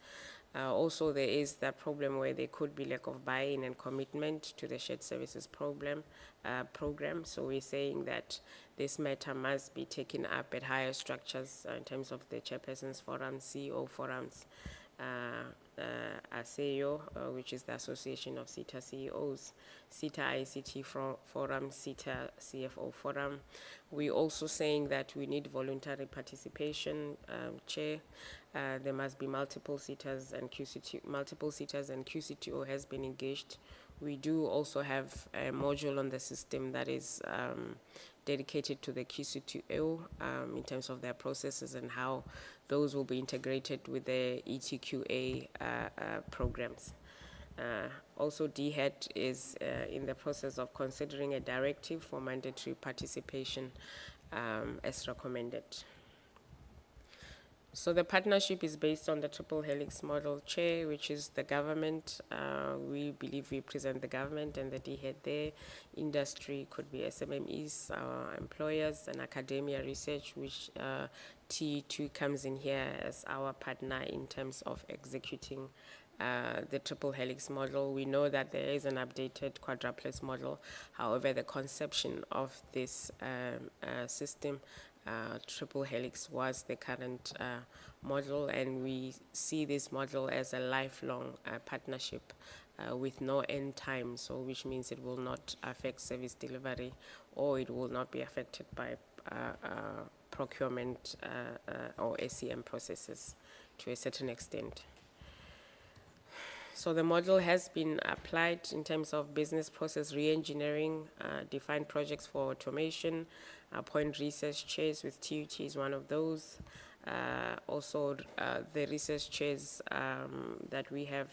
Also, there is that problem where there could be lack of buy-in and commitment to the shared services program. So we're saying that this matter must be taken up at higher structures in terms of the chairpersons forums, CEO forums, ASEO, which is the Association of SETA CEOs, SETA ICT Forum, SETA CFO Forum. We're also saying that we need voluntary participation, Chair. There must be multiple SETAs and QCTO has been engaged. We do also have a module on the system that is dedicated to the QCTO in terms of their processes and how those will be integrated with the ETQA programs. Also, DHET is in the process of considering a directive for mandatory participation as recommended. So the partnership is based on the triple helix model, Chair, which is the government. We believe we present the government and the DHET there. Industry could be SMMEs, employers, and academia research, which T2 comes in here as our partner in terms of executing the triple helix model. We know that there is an updated quadruplex model. However, the conception of this system, triple helix, was the current model, and we see this model as a lifelong partnership with no end time, so which means it will not affect service delivery, or it will not be affected by procurement or SCM processes to a certain extent. So the model has been applied in terms of business process re-engineering, defined projects for automation, appoint research chairs, with TUT is one of those. Also, the research chairs that we have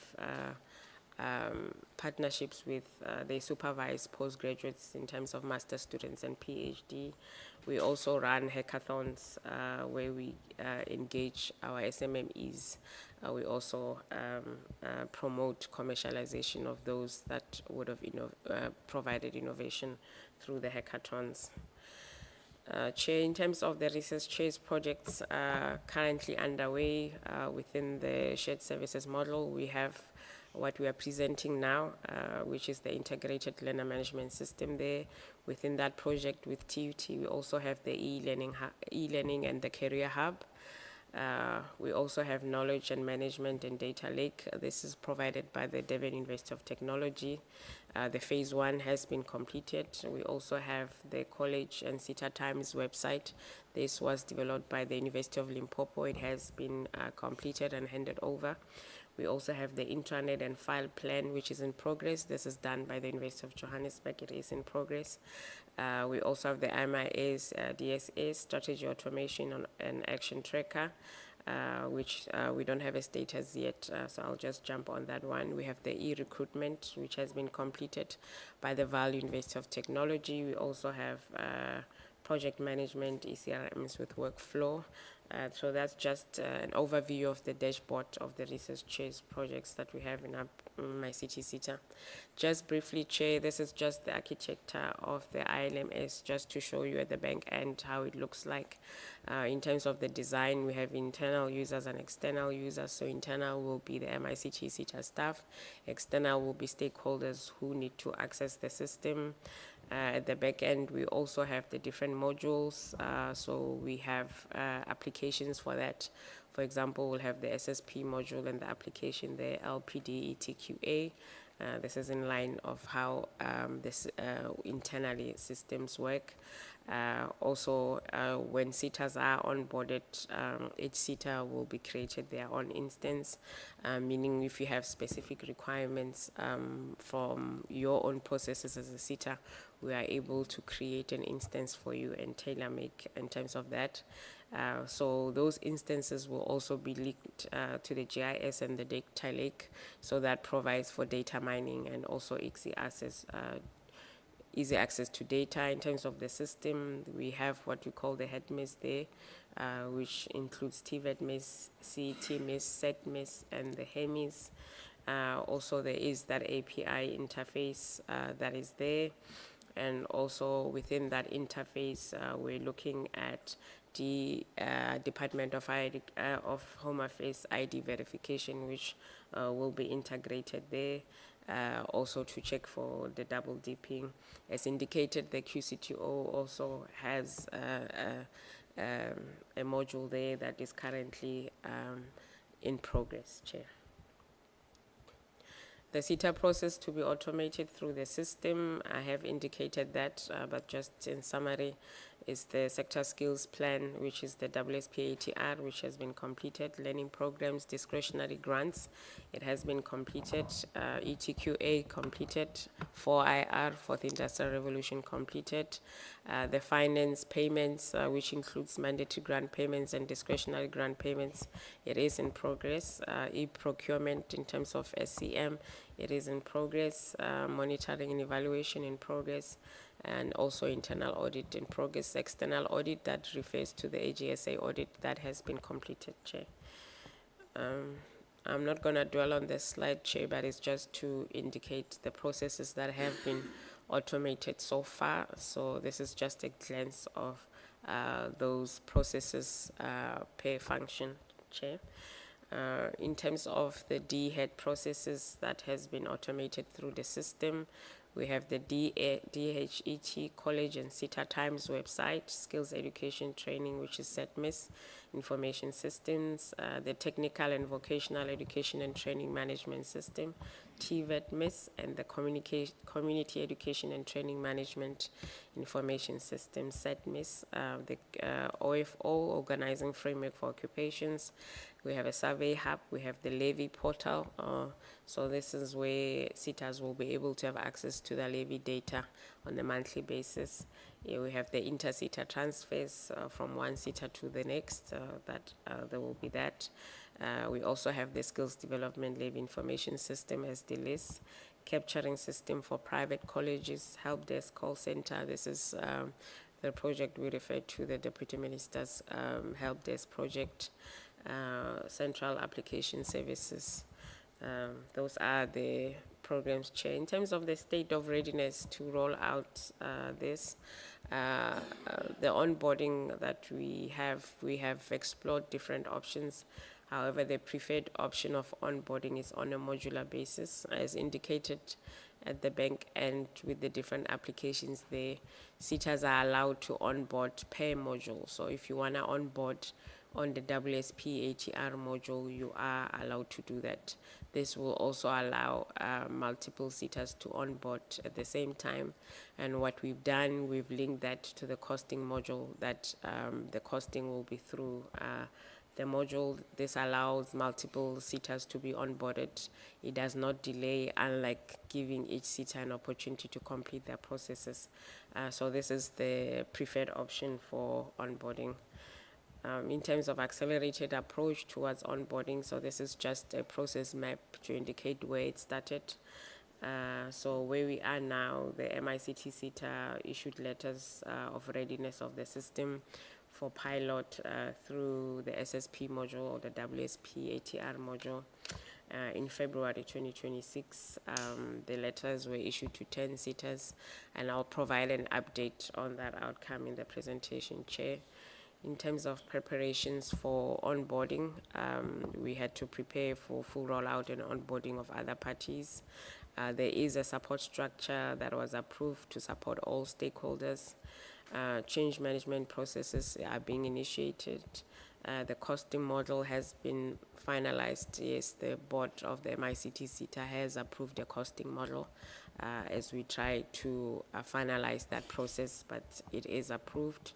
partnerships with they supervise postgraduates in terms of master students and PhD. We also run hackathons where we engage our SMMEs. We also promote commercialization of those that would have provided innovation through the hackathons. Chair, in terms of the research chairs projects currently underway within the shared services model, we have what we are presenting now, which is the integrated learner management system there. Within that project with TUT, we also have the e-learning and the career hub. We also have knowledge and management and data lake. This is provided by the Durban University of Technology. The phase 1 has been completed. We also have the college and SETA Times website. This was developed by the University of Limpopo. It has been completed and handed over. We also have the intranet and file plan, which is in progress. This is done by the University of Johannesburg. It is in progress. We also have the MIS DSS strategy automation and action tracker, which we don't have a status yet, so I'll just jump on that one. We have the e-recruitment, which has been completed by the Vaal University of Technology. We also have project management, ECRMs with workflow. So that's just an overview of the dashboard of the research chairs projects that we have in our MICT SETA. Just briefly, Chair, this is just the architecture of the ILMS, just to show you at the back end how it looks like. In terms of the design, we have internal users and external users. So internal will be the MICT SETA staff. External will be stakeholders who need to access the system. At the back end, we also have the different modules. So we have applications for that. For example, we'll have the SSP module and the application there, LPD ETQA. This is in line of how this internally systems work. Also, when SETAs are onboarded, each SETA will be created their own instance, meaning if you have specific requirements from your own processes as a SETA, we are able to create an instance for you and tailor-make in terms of that. So those instances will also be linked to the GIS and the data lake, so that provides for data mining and also easy access to data. In terms of the system, we have what we call the HETMIS there, which includes TVETMIS, CETMIS, SETMIS, and the HEMIS. Also, there is that API interface that is there. And also within that interface, we're looking at the Department of Home Affairs ID verification, which will be integrated there. Also to check for the double dipping. As indicated, the QCTO also has a module there that is currently in progress, Chair. The SETA process to be automated through the system, I have indicated that, but just in summary, is the sector skills plan, which is the WSPATR, which has been completed, learning programs, discretionary grants, it has been completed, ETQA completed, 4IR, Fourth Industrial Revolution completed, the finance payments, which includes mandatory grant payments and discretionary grant payments, it is in progress, e-procurement in terms of SCM, it is in progress, monitoring and evaluation in progress, and also internal audit in progress, external audit that refers to the AGSA audit that has been completed, Chair. I'm not going to dwell on this slide, Chair, but it's just to indicate the processes that have been automated so far. So this is just a glance of those processes per function, Chair. In terms of the DHET processes that has been automated through the system, we have the DHET College and SETA Times website, Skills Education Training, which is SETMIS, Information Systems, the Technical and Vocational Education and Training Management System, TVETMIS, and the Community Education and Training Management Information System, SETMIS, the OFO, Organizing Framework for Occupations. We have a survey hub, we have the levy portal, so this is where SETAs will be able to have access to the levy data on a monthly basis. We have the inter-SETA transfers from one SETA to the next, there will be that. We also have the skills development levy information system as the list, capturing system for private colleges, help desk call center. This is the project we refer to, the Deputy Minister's help desk project, central application services. Those are the programs, Chair. In terms of the state of readiness to roll out this, the onboarding that we have explored different options. However, the preferred option of onboarding is on a modular basis, as indicated at the bank end with the different applications there. SETAs are allowed to onboard per module. So if you want to onboard on the WSP ATR module, you are allowed to do that. This will also allow multiple SETAs to onboard at the same time. And what we've done, we've linked that to the costing module, that the costing will be through the module. This allows multiple SETAs to be onboarded. It does not delay, unlike giving each SETA an opportunity to complete their processes. So this is the preferred option for onboarding. In terms of accelerated approach towards onboarding, so this is just a process map to indicate where it started. So where we are now, the MICT SETA issued letters of readiness of the system for pilot through the SSP module or the WSP ATR module. In February 2026, the letters were issued to 10 SETAs, and I'll provide an update on that outcome in the presentation, Chair. In terms of preparations for onboarding, we had to prepare for full rollout and onboarding of other parties. There is a support structure that was approved to support all stakeholders. Change management processes are being initiated. The costing model has been finalized. Yes, the board of the MICT SETA has approved the costing model as we try to finalize that process, but it is approved.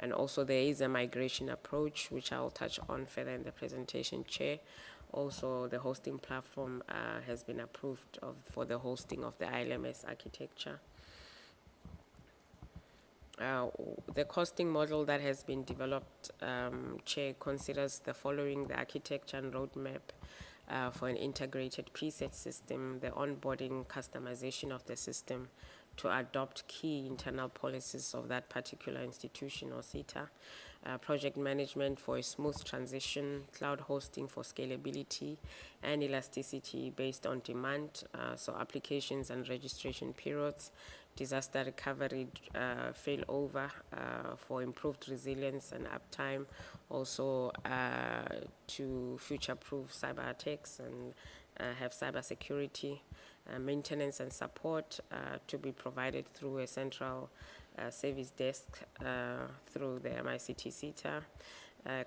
And also there is a migration approach, which I'll touch on further in the presentation, Chair. Also, the hosting platform has been approved for the hosting of the ILMS architecture. The costing model that has been developed, Chair, considers the following: the architecture and roadmap for an integrated preset system, the onboarding customization of the system to adopt key internal policies of that particular institution or SETA, project management for a smooth transition, cloud hosting for scalability and elasticity based on demand, so applications and registration periods, disaster recovery failover for improved resilience and uptime, also to future-proof cyber attacks and have cyber security, maintenance and support to be provided through a central service desk through the MICT SETA,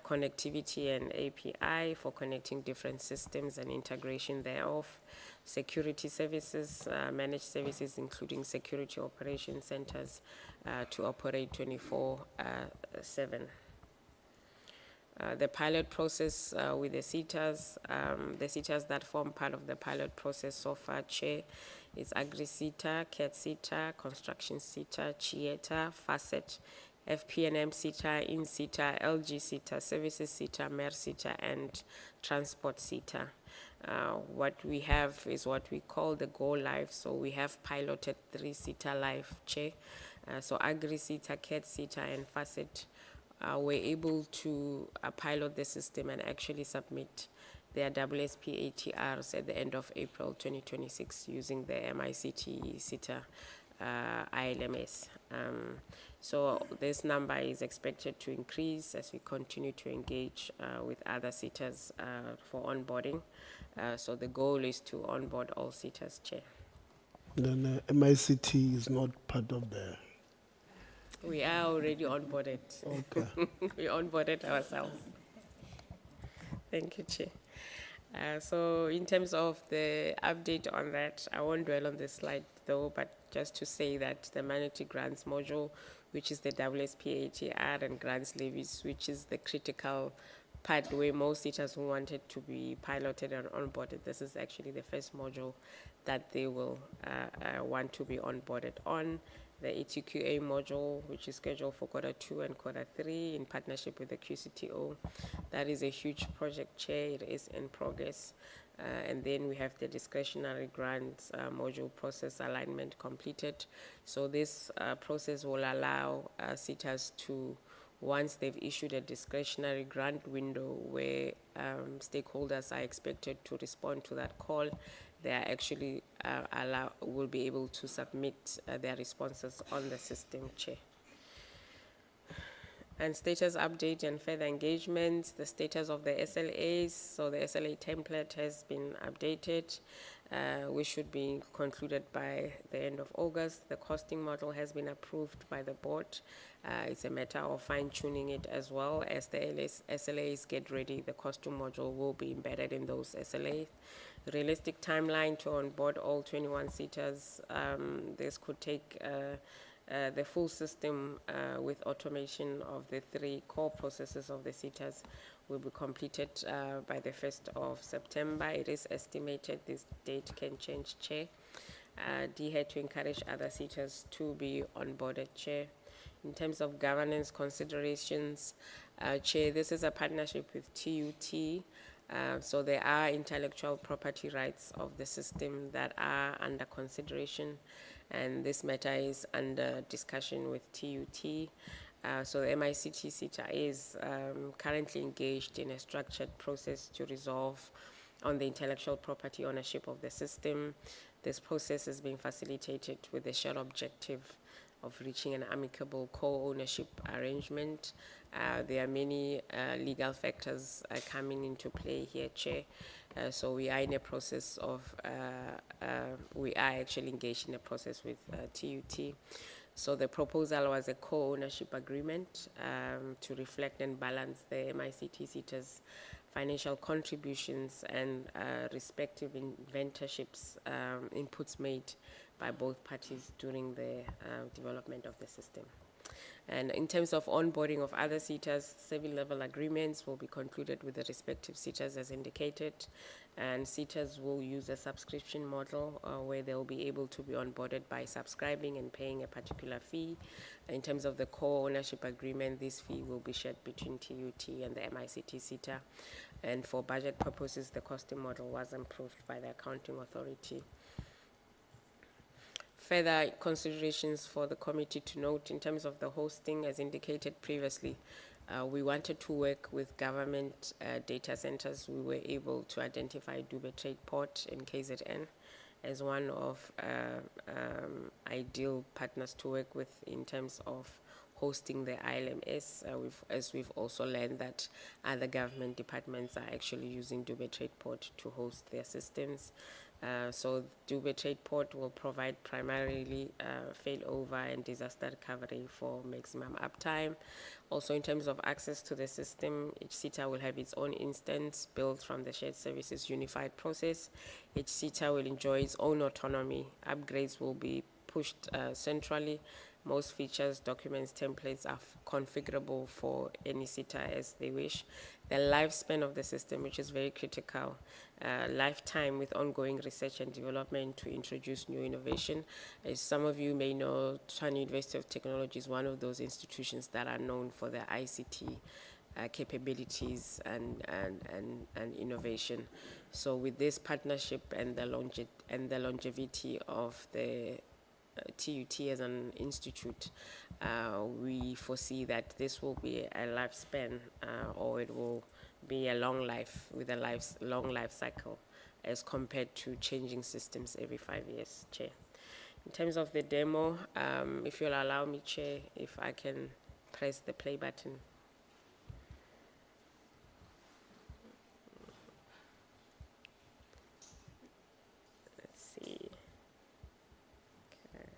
connectivity and API for connecting different systems and integration thereof, security services, managed services including security operation centers to operate 24/7. The pilot process with the SETAs that form part of the pilot process so far, Chair, is Agri-SETA, CAT SETA, Construction SETA, CHETA, FACET, FPNM SETA, IN SETA, LG SETA, Services SETA, MER SETA, and Transport SETA. What we have is what we call the go live. So we have piloted 3 SETA live, Chair. So Agri-SETA, CAT SETA, and FACET were able to pilot the system and actually submit their WSP ATRs at the end of April 2026 using the MICT SETA ILMS. So this number is expected to increase as we continue to engage with other SETAs for onboarding. So the goal is to onboard all SETAs, Chair. Then MICT is not part of the... We are already onboarded. Okay. We onboarded ourselves. Thank you, Chair. So in terms of the update on that, I won't dwell on this slide though, but just to say that the mandatory grants module, which is the WSP ATR, and grants levies, which is the critical part where most teachers who wanted to be piloted and onboarded, this is actually the first module that they will want to be onboarded on. the ETQA module, which is scheduled for Q2 and Q3 in partnership with the QCTO. That is a huge project, Chair. It is in progress. And then we have the discretionary grants module process alignment completed. So this process will allow SETAs to, once they've issued a discretionary grant window where stakeholders are expected to respond to that call, they are actually will be able to submit their responses on the system, Chair. And status update and further engagements, the status of the SLAs. So the SLA template has been updated. We should be concluded by the end of August. The costing model has been approved by the board. It's a matter of fine-tuning it as well. As the SLAs get ready, the costing module will be embedded in those SLAs. Realistic timeline to onboard all 21 seaters. This could take the full system with automation of the 3 core processes of the seaters will be completed by the 1st of September. It is estimated this date can change, Chair. DHET to encourage other seaters to be onboarded, Chair. In terms of governance considerations, Chair, this is a partnership with TUT. So there are intellectual property rights of the system that are under consideration, and this matter is under discussion with TUT. So the MICT SETA is currently engaged in a structured process to resolve on the intellectual property ownership of the system. This process is being facilitated with the shared objective of reaching an amicable co-ownership arrangement. There are many legal factors coming into play here, Chair. So we are in a process of, we are actually engaged in a process with TUT. So the proposal was a co-ownership agreement to reflect and balance the MICT SETA's financial contributions and respective inventorships, inputs made by both parties during the development of the system. And in terms of onboarding of other SETAs, 7-level agreements will be concluded with the respective SETAs as indicated, and SETAs will use a subscription model where they'll be able to be onboarded by subscribing and paying a particular fee. In terms of the co-ownership agreement, this fee will be shared between TUT and the MICT SETA. And for budget purposes, the costing model was approved by the accounting authority. Further considerations for the committee to note in terms of the hosting, as indicated previously, we wanted to work with government data centers. We were able to identify DHET Port in KZN as one of ideal partners to work with in terms of hosting the ILMS, as we've also learned that other government departments are actually using DHET Port to host their systems. So DHET Port will provide primarily failover and disaster recovery for maximum uptime. Also, in terms of access to the system, each SETA will have its own instance built from the shared services unified process. Each SETA will enjoy its own autonomy. Upgrades will be pushed centrally. Most features, documents, templates are configurable for any SETA as they wish. The lifespan of the system, which is very critical, lifetime with ongoing research and development to introduce new innovation. As some of you may know, Tshwane University of Technology is one of those institutions that are known for their ICT capabilities and innovation. So with this partnership and the longevity of the TUT as an institute, we foresee that this will be a lifespan or it will be a long life with a long life cycle as compared to changing systems every 5 years, Chair. In terms of the demo, if you'll allow me, Chair, if I can press the play button. Let's see. Okay.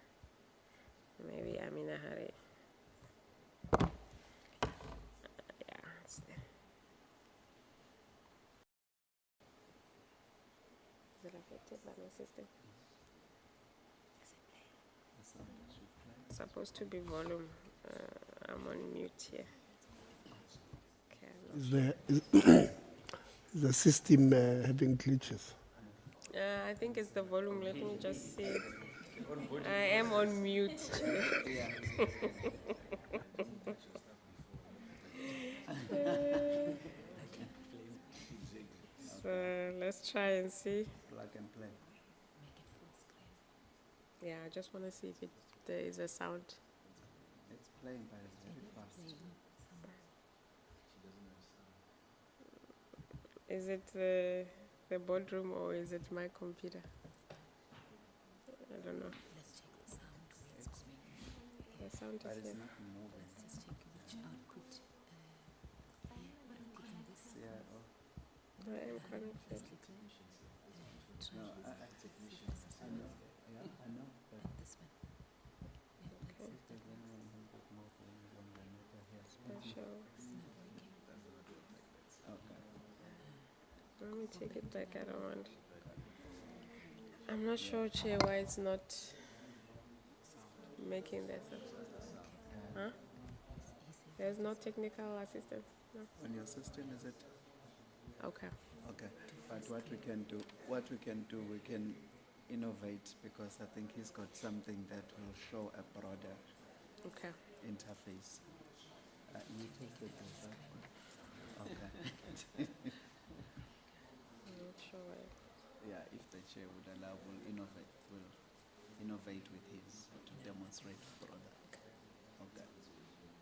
Maybe I'm in a hurry. Yeah, it's there. Is it affected by my system? It's supposed to be volume. I'm on mute here. Okay, Is the system having glitches? I think it's the volume. Let me just see. I am on mute. So let's try and see. Plug and play. Yeah, I just want to see if there is a sound. It's playing, but it's very fast. Is it the boardroom or is it my computer? I don't know. The sound But is it's here. not moving. I am connected. No, I know. Yeah, I know. But if there's anyone who got more things on the meter here. Special. Okay. Let me take it back. I don't want. I'm not sure, Chair, why it's not making that. Huh? There's no technical assistance. No. On your system, is it? Okay. Okay. But what we can do, we can innovate, because I think he's got something that will show a broader Okay. interface. You take it as well. Okay. I'm not sure why. Yeah, if the chair would allow, we'll innovate with his to demonstrate broader. Okay.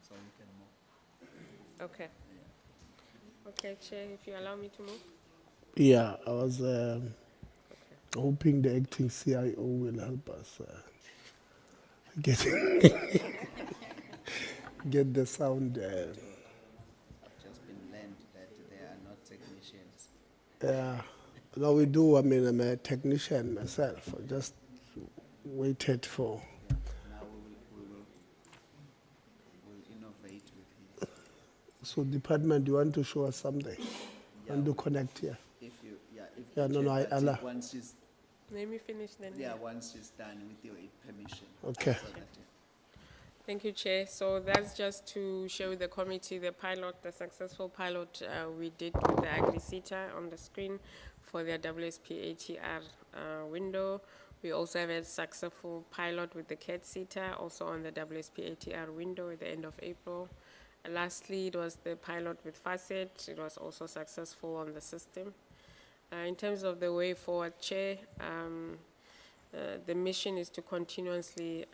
So you can move. Okay. Okay, Chair, if you allow me to move. Yeah, I was hoping the acting CIO will help us get get the sound. I've just been learned that they are not technicians. Yeah, no, we do. I mean, I'm a technician myself. I just waited for. Now we'll innovate with his. So, department, you want to show us something? Yeah, Want to connect here? If you, yeah, if Yeah, the no, no, chair- I allow. once she's, Let me finish then. yeah, once she's done with your permission. Okay. So that, Thank you, Chair. So that's just to show the committee the pilot, the successful pilot we did with the Agri-SETA on the screen for their WSP ATR window. We also have a successful pilot with the CAT SETA, also on the WSP ATR window at the end of April. Lastly, it was the pilot with FACET. It was also successful on the system. In terms of the way forward, Chair, the mission is to continuously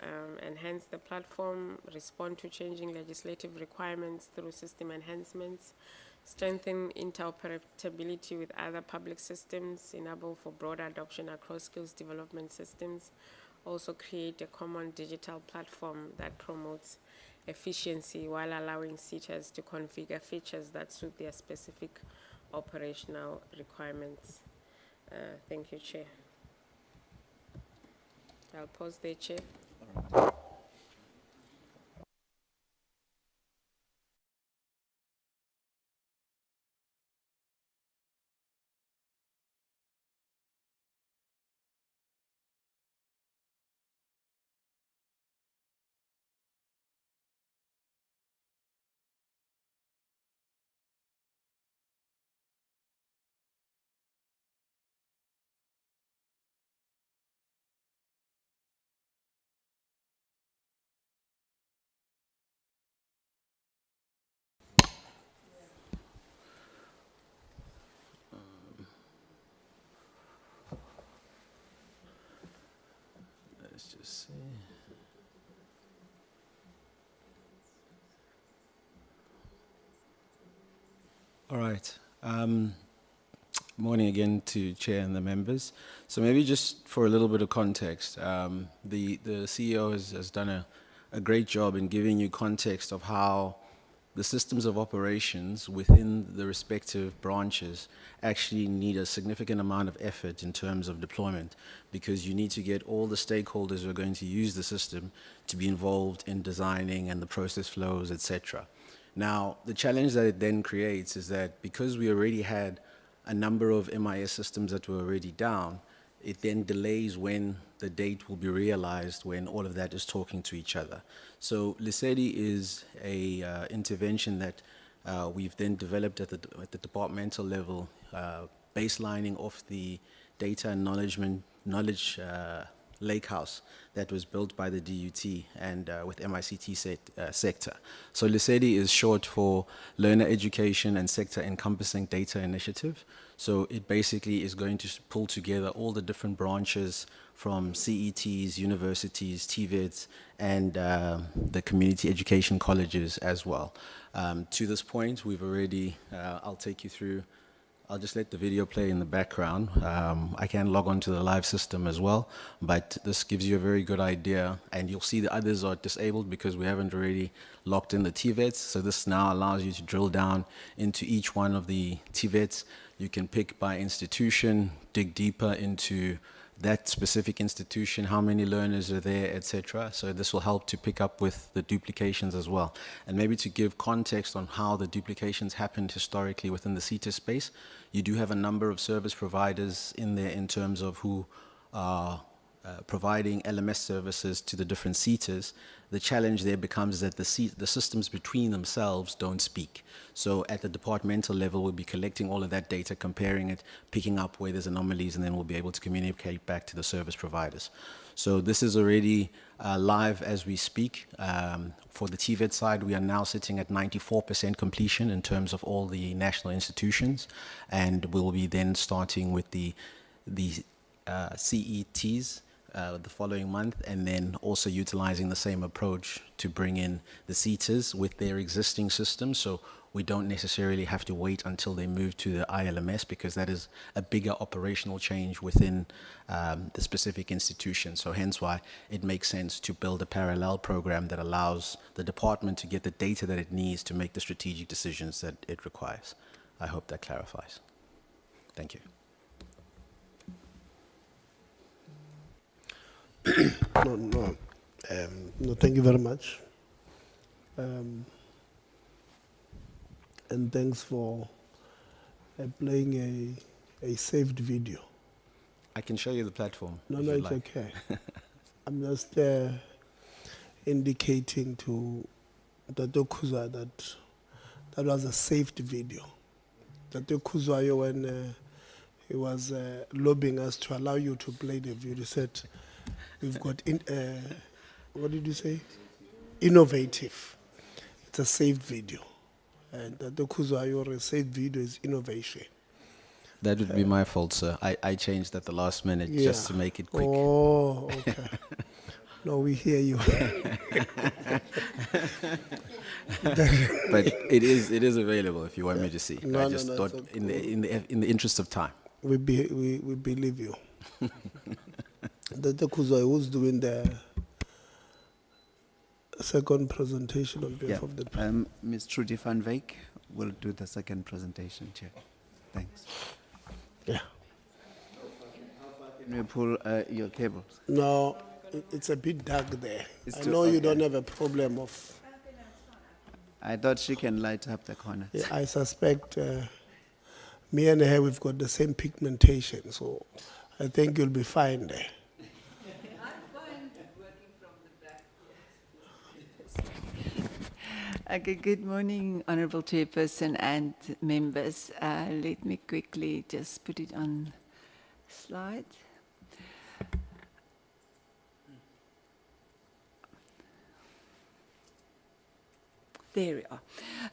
enhance the platform, respond to changing legislative requirements through system enhancements, strengthen interoperability with other public systems, enable for broader adoption across skills development systems, also create a common digital platform that promotes efficiency while allowing SETAs to configure features that suit their specific operational requirements. Thank you, Chair. I'll pause there, Chair. Let's just see. All right. Morning again to Chair and the members. So maybe just for a little bit of context, the CEO has done a great job in giving you context of how the systems of operations within the respective branches actually need a significant amount of effort in terms of deployment, because you need to get all the stakeholders who are going to use the system to be involved in designing and the process flows, etc. Now, the challenge that it then creates is that because we already had a number of MIS systems that were already down, it then delays when the date will be realized when all of that is talking to each other. So Lesedi is a intervention that we've then developed at the departmental level, baselining off the data and knowledge lake house that was built by the DUT and with MICT SETA. So Lesedi is short for Learner Education and Sector Encompassing Data Initiative. So it basically is going to pull together all the different branches from CETs, universities, TVETs, and the community education colleges as well. To this point, we've already, I'll take you through. I'll just let the video play in the background. I can log on to the live system as well, but this gives you a very good idea, and you'll see the others are disabled because we haven't already locked in the TVETs. So this now allows you to drill down into each one of the TVETs. You can pick by institution, dig deeper into that specific institution, how many learners are there, etc. So this will help to pick up with the duplications as well. And maybe to give context on how the duplications happened historically within the SETA space, you do have a number of service providers in there in terms of who are providing LMS services to the different SETAs. The challenge there becomes that the systems between themselves don't speak. So at the departmental level, we'll be collecting all of that data, comparing it, picking up where there's anomalies, and then we'll be able to communicate back to the service providers. So this is already live as we speak. For the TVET side, we are now sitting at 94% completion in terms of all the national institutions, and we'll be then starting with the CETs the following month, and then also utilizing the same approach to bring in the SETAs with their existing systems. So we don't necessarily have to wait until they move to the ILMS, because that is a bigger operational change within the specific institution. So hence why it makes sense to build a parallel program that allows the department to get the data that it needs to make the strategic decisions that it requires. I hope that clarifies. Thank you. No, thank you very much. And thanks for playing a saved video. I can show you the platform. No, if no, you'd it's like. okay. I'm just indicating to Dr. Kuzwa that that was a saved video. Dr. Kuzwa, when he was lobbying us to allow you to play the video, said, we've got, what did you say? Innovative. It's a saved video. And Dr. Kuzwa, your saved video is innovation. That would be my fault, sir. I changed at the last minute just to make it quick. Oh, okay. No, we hear you. But it is available if you want me to see. No, I just no, thought it's in the interest of time. We believe you. Dr. Kuzwa, who's doing the second presentation on behalf of the Ms. Trudy van Wyk will do the second presentation, Chair. Thanks. Yeah. Can we pull your cables? No, it's a bit dark there. It's I too- know you okay. don't have a problem of. I thought she can light up the corner. Yeah, I suspect me and her, we've got the same pigmentation, so I think you'll be fine there. Okay, good morning, Honourable Chairperson and members. Let me quickly just put it on slide. There we are.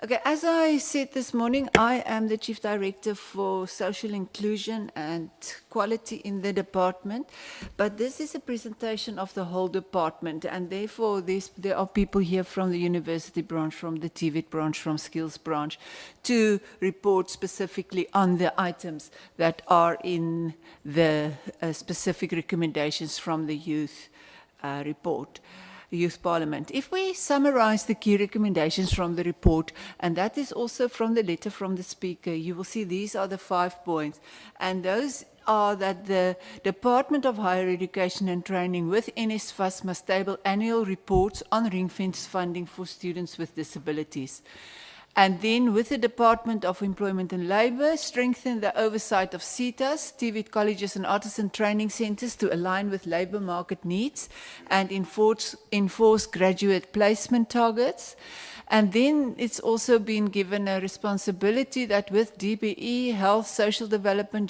Okay, as I said this morning, I am the Chief Director for Social Inclusion and Quality in the department, but this is a presentation of the whole department, and therefore there are people here from the university branch, from the TVET branch, from skills branch, to report specifically on the items that are in the specific recommendations from the youth report. Youth Parliament. If we summarize the key recommendations from the report, and that is also from the letter from the Speaker, you will see these are the 5 points. And those are that the Department of Higher Education and Training with NSFAS must table annual reports on ring-fenced funding for students with disabilities. And then with the Department of Employment and Labour, strengthen the oversight of SETAs, TVET colleges and artisan training centres to align with labour market needs and enforce graduate placement targets. And then it's also been given a responsibility that with DBE, health, social development,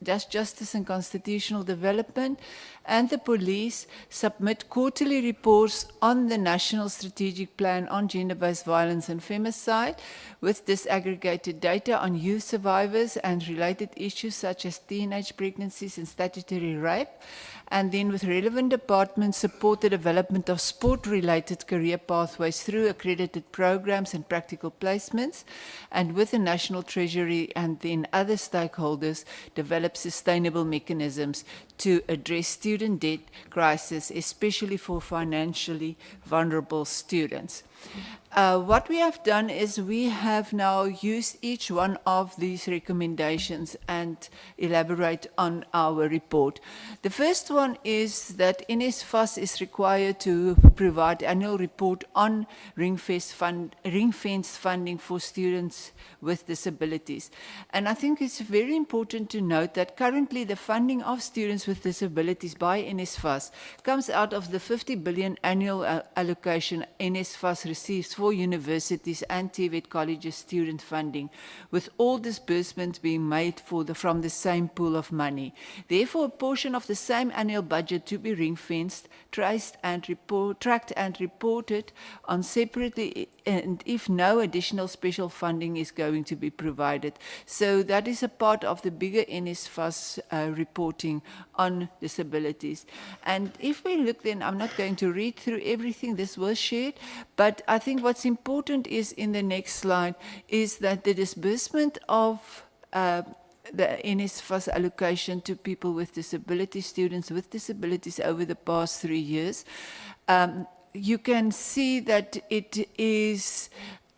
Justice and Constitutional Development, and the police submit quarterly reports on the National Strategic Plan on Gender-Based Violence and Femicide with disaggregated data on youth survivors and related issues such as teenage pregnancies and statutory rape. And then with relevant departments support the development of sport-related career pathways through accredited programs and practical placements, and with the National Treasury and then other stakeholders develop sustainable mechanisms to address student debt crisis, especially for financially vulnerable students. What we have done is we have now used each one of these recommendations and elaborate on our report. The first one is that NSFAS is required to provide annual report on ring-fenced funding for students with disabilities. And I think it's very important to note that currently the funding of students with disabilities by NSFAS comes out of the 50 billion annual allocation NSFAS receives for universities and TVET colleges student funding, with all disbursements being made from the same pool of money. Therefore, a portion of the same annual budget to be ring-fenced, tracked and reported on separately, and if no additional special funding is going to be provided. So that is a part of the bigger NSFAS reporting on disabilities. And if we look then, I'm not going to read through everything, this was shared, but I think what's important is in the next slide is that the disbursement of the NSFAS allocation to people with disabilities, students with disabilities over the past 3 years, you can see that it is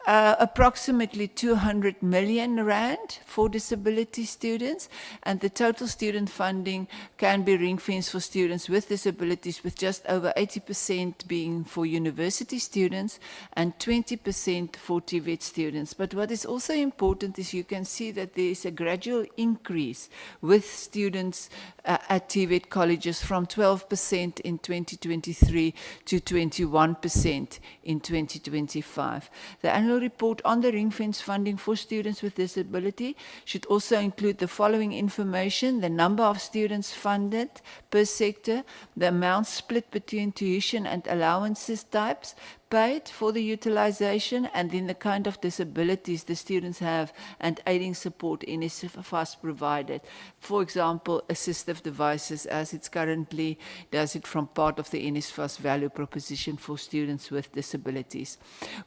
approximately 200 million rand for disability students, and the total student funding can be ring-fenced for students with disabilities, with just over 80% being for university students and 20% for TVET students. But what is also important is you can see that there is a gradual increase with students at TVET colleges from 12% in 2023 to 21% in 2025. The annual report on the ring-fence funding for students with disability should also include the following information: the number of students funded per sector, the amount split between tuition and allowances types paid for the utilization, and then the kind of disabilities the students have and aiding support NSFAS provided. For example, assistive devices, as it's currently does it from part of the NSFAS value proposition for students with disabilities.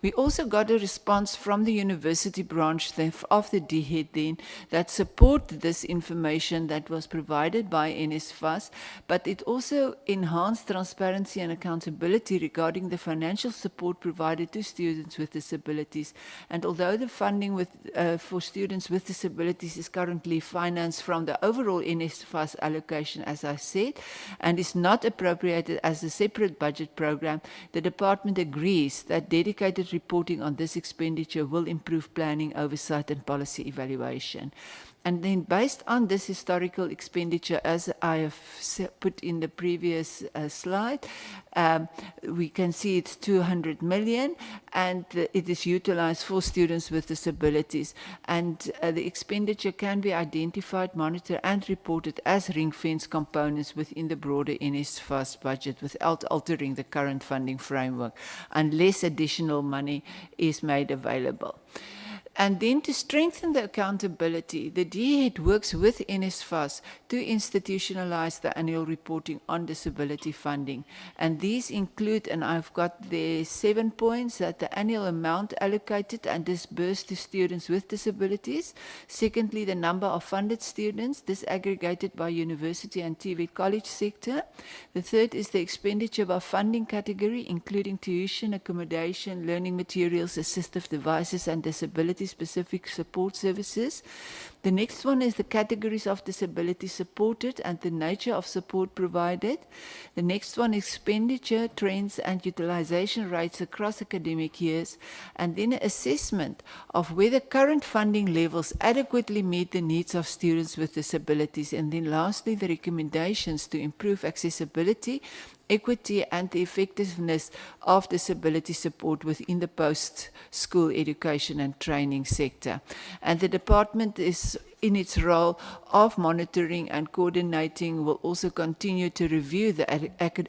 We also got a response from the university branch of the DHET then that support this information that was provided by NSFAS, but it also enhanced transparency and accountability regarding the financial support provided to students with disabilities. And although the funding for students with disabilities is currently financed from the overall NSFAS allocation, as I said, and is not appropriated as a separate budget program, the department agrees that dedicated reporting on this expenditure will improve planning, oversight, and policy evaluation. And then based on this historical expenditure, as I have put in the previous slide, we can see it's 200 million and it is utilized for students with disabilities. And the expenditure can be identified, monitored and reported as ring-fence components within the broader NSFAS budget without altering the current funding framework, unless additional money is made available. And then to strengthen the accountability, the DHET works with NSFAS to institutionalize the annual reporting on disability funding. And these include, and I've got the 7 points, that the annual amount allocated and disbursed to students with disabilities. Secondly, the number of funded students disaggregated by university and TVET college sector. The third is the expenditure by funding category, including tuition, accommodation, learning materials, assistive devices, and disability-specific support services. The next one is the categories of disability supported and the nature of support provided. The next one is expenditure, trends, and utilization rates across academic years. And then an assessment of whether current funding levels adequately meet the needs of students with disabilities. And then lastly, the recommendations to improve accessibility, equity, and the effectiveness of disability support within the post-school education and training sector. And the department is in its role of monitoring and coordinating, will also continue to review the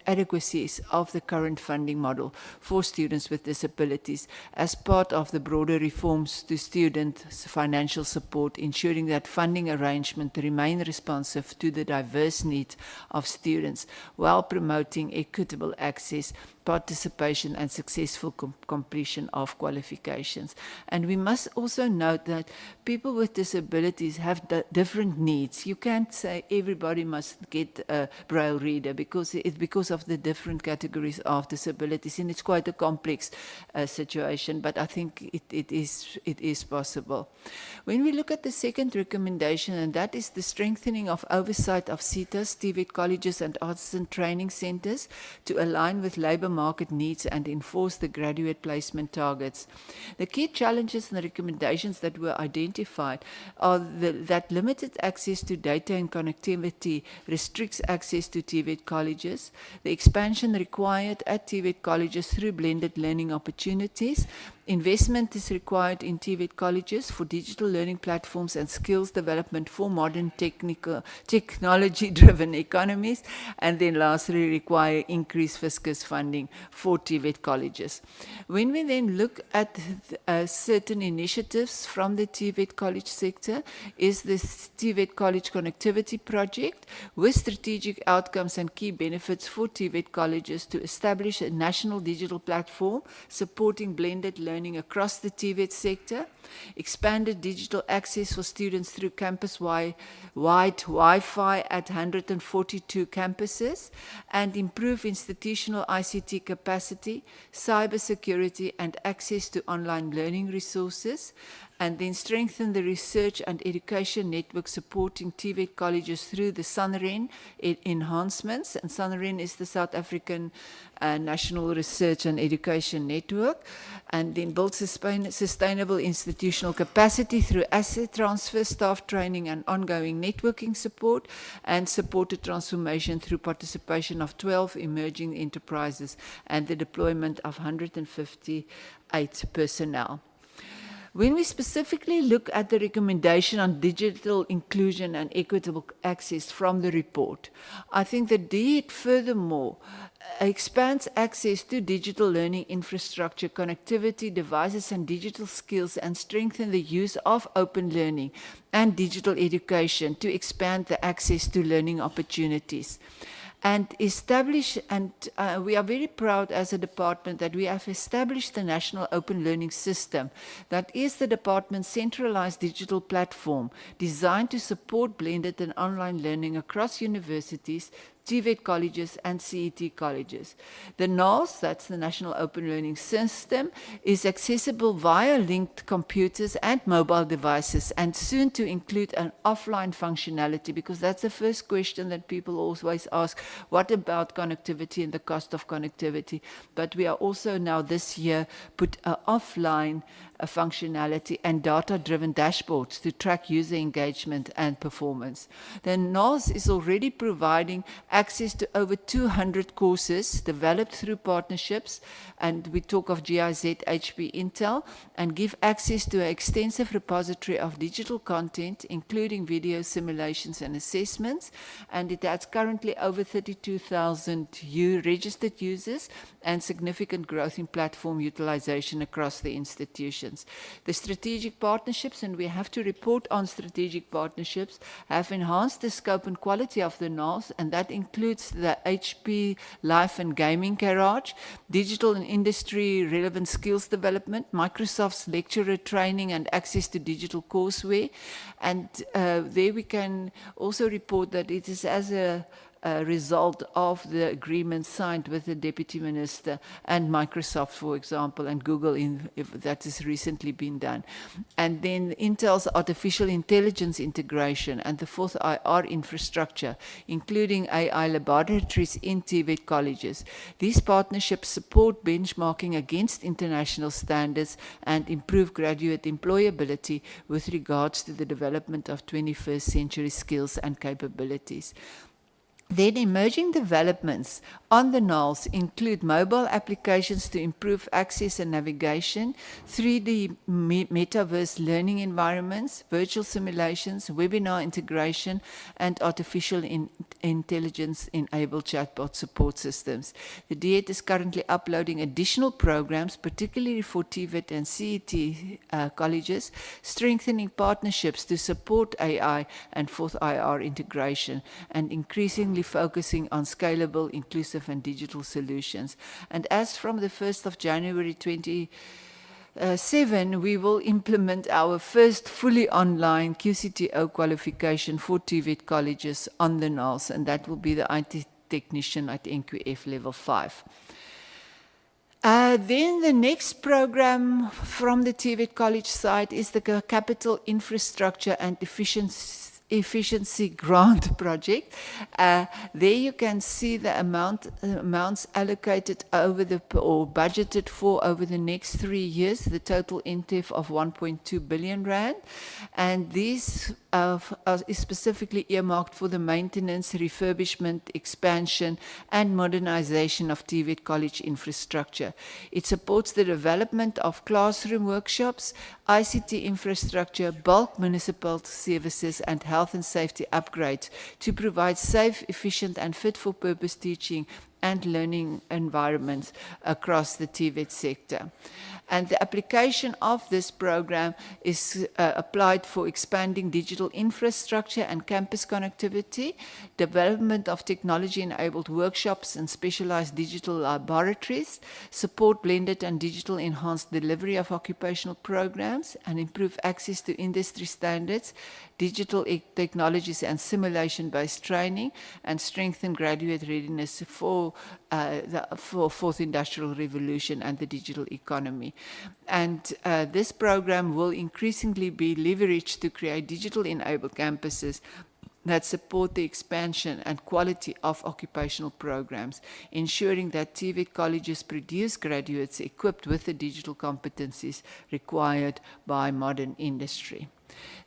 adequacies of the current funding model for students with disabilities as part of the broader reforms to student financial support, ensuring that funding arrangements remain responsive to the diverse needs of students while promoting equitable access, participation and successful completion of qualifications. And we must also note that people with disabilities have different needs. You can't say everybody must get a braille reader because of the different categories of disabilities, and it's quite a complex situation, but I think it is possible. When we look at the second recommendation, and that is the strengthening of oversight of SETAs, TVET colleges and artisan training centers to align with labour market needs and enforce the graduate placement targets. The key challenges and recommendations that were identified are that limited access to data and connectivity restricts access to TVET colleges, the expansion required at TVET colleges through blended learning opportunities. Investment is required in TVET colleges for digital learning platforms and skills development for modern technology-driven economies. And then lastly, require increased fiscus funding for TVET colleges. When we then look at certain initiatives from the TVET college sector, is this TVET College Connectivity Project with strategic outcomes and key benefits for TVET colleges to establish a national digital platform supporting blended learning across the TVET sector, expanded digital access for students through campus-wide Wi-Fi at 142 campuses, and improve institutional ICT capacity, cybersecurity, and access to online learning resources, and then strengthen the research and education network supporting TVET colleges through the SANREN enhancements. And SANREN is the South African National Research and Education Network. And then build sustainable institutional capacity through asset transfer, staff training, and ongoing networking support, and supported transformation through participation of 12 emerging enterprises and the deployment of 158 personnel. When we specifically look at the recommendation on digital inclusion and equitable access from the report, I think that DHET furthermore expands access to digital learning infrastructure, connectivity, devices and digital skills, and strengthen the use of open learning and digital education to expand the access to learning opportunities. And we are very proud as a department that we have established the National Open Learning System, that is the department's centralized digital platform designed to support blended and online learning across universities, TVET colleges and CET colleges. The NOLS, that's the National Open Learning System, is accessible via linked computers and mobile devices, and soon to include an offline functionality, because that's the first question that people always ask, what about connectivity and the cost of connectivity? But we are also now this year put an offline functionality and data-driven dashboards to track user engagement and performance. Then NOLS is already providing access to over 200 courses developed through partnerships, and we talk of GIZ, HP, Intel, and give access to an extensive repository of digital content, including video simulations and assessments, and it has currently over 32,000 registered users and significant growth in platform utilization across the institutions. The strategic partnerships, and we have to report on strategic partnerships, have enhanced the scope and quality of the NOLS, and that includes the HP Life and Gaming Garage, digital and industry relevant skills development, Microsoft's lecturer training and access to digital courseware. And there we can also report that it is as a result of the agreement signed with the Deputy Minister and Microsoft, for example, and Google, if that has recently been done. And then Intel's artificial intelligence integration and the fourth IR infrastructure, including AI laboratories in TVET colleges. These partnerships support benchmarking against international standards and improve graduate employability with regards to the development of 21st century skills and capabilities. Then emerging developments on the NALS include mobile applications to improve access and navigation, 3D metaverse learning environments, virtual simulations, webinar integration, and artificial intelligence-enabled chatbot support systems. The DHET is currently uploading additional programs, particularly for TVET and CET colleges, strengthening partnerships to support AI and fourth IR integration, and increasingly focusing on scalable, inclusive, and digital solutions. And as from the 1st of January 2027, we will implement our first fully online QCTO qualification for TVET colleges on the NALS, and that will be the IT technician at NQF level 5. Then the next program from the TVET college side is the Capital Infrastructure and Efficiency Grant Project. There you can see the amounts allocated over or budgeted for over the next 3 years, the total INTEF of 1.2 billion rand. And these is specifically earmarked for the maintenance, refurbishment, expansion, and modernization of TVET college infrastructure. It supports the development of classroom workshops, ICT infrastructure, bulk municipal services, and health and safety upgrades to provide safe, efficient, and fit-for-purpose teaching and learning environments across the TVET sector. And the application of this program is applied for expanding digital infrastructure and campus connectivity, development of technology-enabled workshops and specialized digital laboratories, support blended and digital enhanced delivery of occupational programs, and improve access to industry standards, digital technologies and simulation-based training, and strengthen graduate readiness for the fourth industrial revolution and the digital economy. And this program will increasingly be leveraged to create digital-enabled campuses that support the expansion and quality of occupational programs, ensuring that TVET colleges produce graduates equipped with the digital competencies required by modern industry.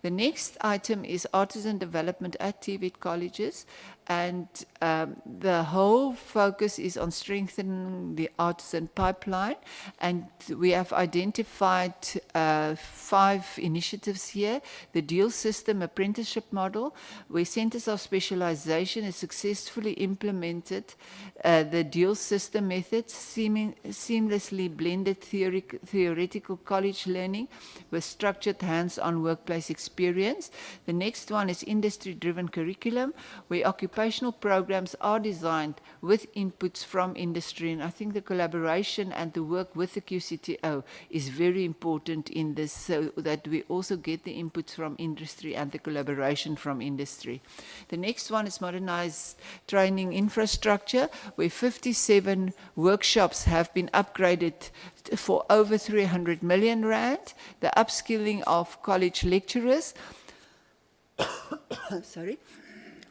The next item is artisan development at TVET colleges, and the whole focus is on strengthening the artisan pipeline, and we have identified 5 initiatives here. The dual system apprenticeship model, where centers of specialization is successfully implemented the dual system method, seamlessly blended theoretical college learning with structured hands-on workplace experience. The next one is industry-driven curriculum, where occupational programs are designed with inputs from industry, and I think the collaboration and the work with the QCTO is very important in this, so that we also get the inputs from industry and the collaboration from industry. The next one is modernized training infrastructure, where 57 workshops have been upgraded for over 300 million rand, the upskilling of college lecturers,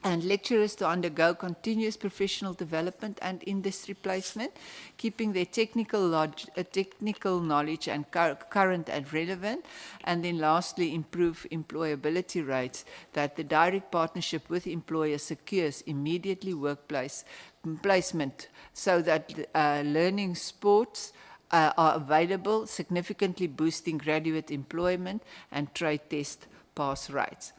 and lecturers to undergo continuous professional development and industry placement, keeping their technical knowledge and current and relevant, and then lastly, improve employability rates, that the direct partnership with employers secures immediately workplace placement, so that learning sports are available, significantly boosting graduate employment and trade test pass rates.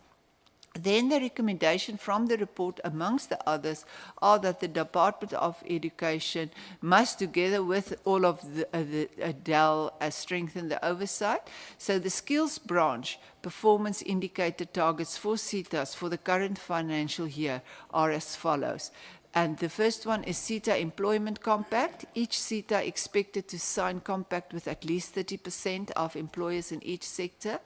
Then the recommendation from the report, amongst the others, are that the Department of Education must, together with all of the DEL, strengthen the oversight. So the skills branch performance indicator targets for SETAs for the current financial year are as follows. And the first one is SETA Employment Compact. Each SETA expected to sign compact with at least 30% of employers in each sector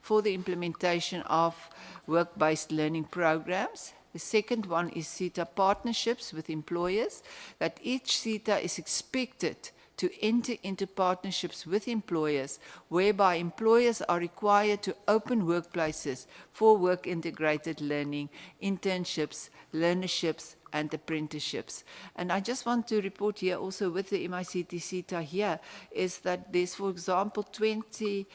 for the implementation of work-based learning programs. The second one is SETA partnerships with employers, that each SETA is expected to enter into partnerships with employers, whereby employers are required to open workplaces for work-integrated learning, internships, learnerships, and apprenticeships. And I just want to report here also with the MICT SETA here is that there's, for example, 20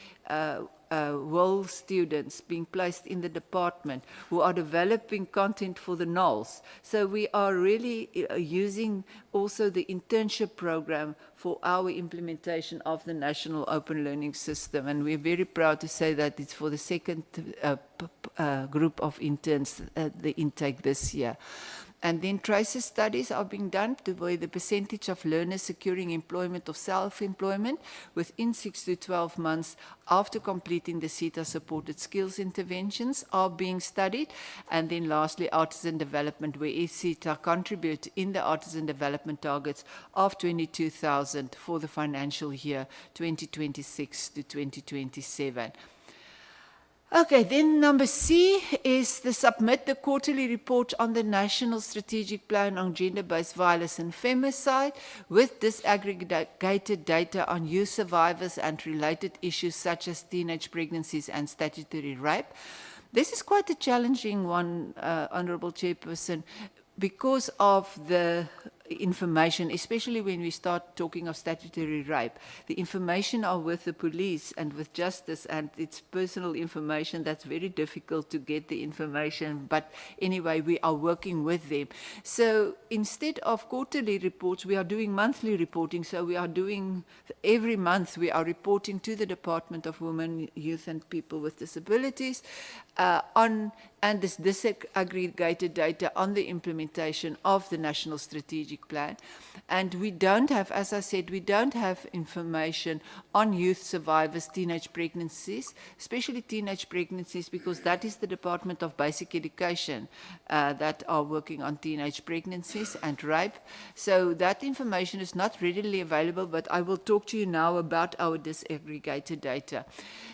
WIL students being placed in the department who are developing content for the NOLs. So we are really using also the internship program for our implementation of the National Open Learning System. And we're very proud to say that it's for the second group of interns, the intake this year. And then tracer studies are being done to where the percentage of learners securing employment or self-employment within 6 to 12 months after completing the SETA-supported skills interventions are being studied. And then lastly, artisan development, where SETA contribute in the artisan development targets of 22,000 for the financial year 2026 to 2027. Okay, then number C is to submit the quarterly report on the National Strategic Plan on Gender-Based Violence and Femicide with disaggregated data on youth survivors and related issues such as teenage pregnancies and statutory rape. This is quite a challenging one, Honourable Chairperson, because of the information, especially when we start talking of statutory rape. The information are with the police and with justice, and it's personal information that's very difficult to get the information. But anyway, we are working with them. So instead of quarterly reports, we are doing monthly reporting. So we are doing, every month we are reporting to the Department of Women, Youth and People with Disabilities and this disaggregated data on the implementation of the National Strategic Plan. And we don't have, as I said, we don't have information on youth survivors, teenage pregnancies, especially teenage pregnancies, because that is the Department of Basic Education that are working on teenage pregnancies and rape. So that information is not readily available, but I will talk to you now about our disaggregated data.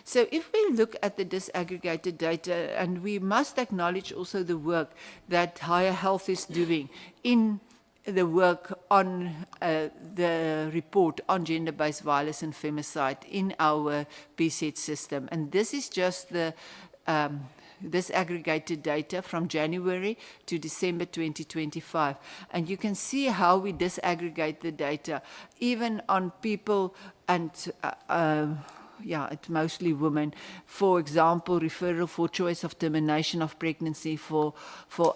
So if we look at the disaggregated data, and we must acknowledge also the work that Higher Health is doing in the work on the report on gender-based violence and femicide in our PSET system. And this is just the disaggregated data from January to December 2025. And you can see how we disaggregate the data, even on people and it's mostly women. For example, referral for choice of termination of pregnancy, for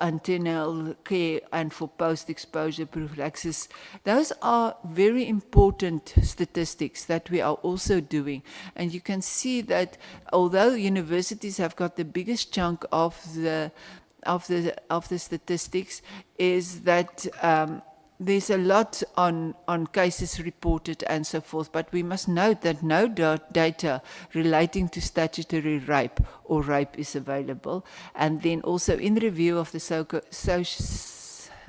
antenatal care, and for post-exposure prophylaxis. Those are very important statistics that we are also doing. And you can see that although universities have got the biggest chunk of the statistics, is that there's a lot on cases reported and so forth, but we must note that no data relating to statutory rape or rape is available. And then also in review of the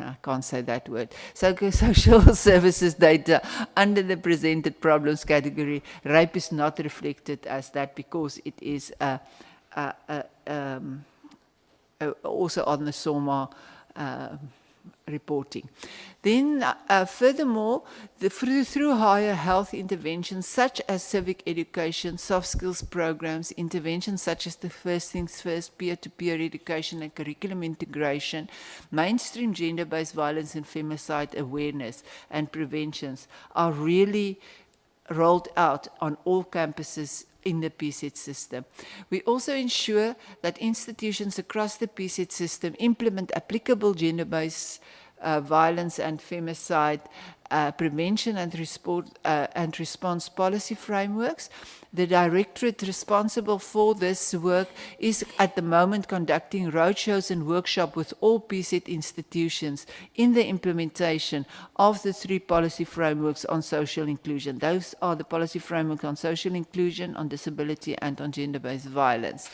I can't say that word, social services data under the presented problems category, rape is not reflected as that because it is also on the SOMA reporting. Then furthermore, through higher health interventions such as civic education, soft skills programs, interventions such as the First Things First, peer-to-peer education and curriculum integration, mainstream gender-based violence and femicide awareness and preventions are really rolled out on all campuses in the PSET system. We also ensure that institutions across the PSET system implement applicable gender-based violence and femicide prevention and response policy frameworks. The directorate responsible for this work is at the moment conducting roadshows and workshops with all PSET institutions in the implementation of the 3 policy frameworks on social inclusion. Those are the policy frameworks on social inclusion, on disability, and on gender-based violence.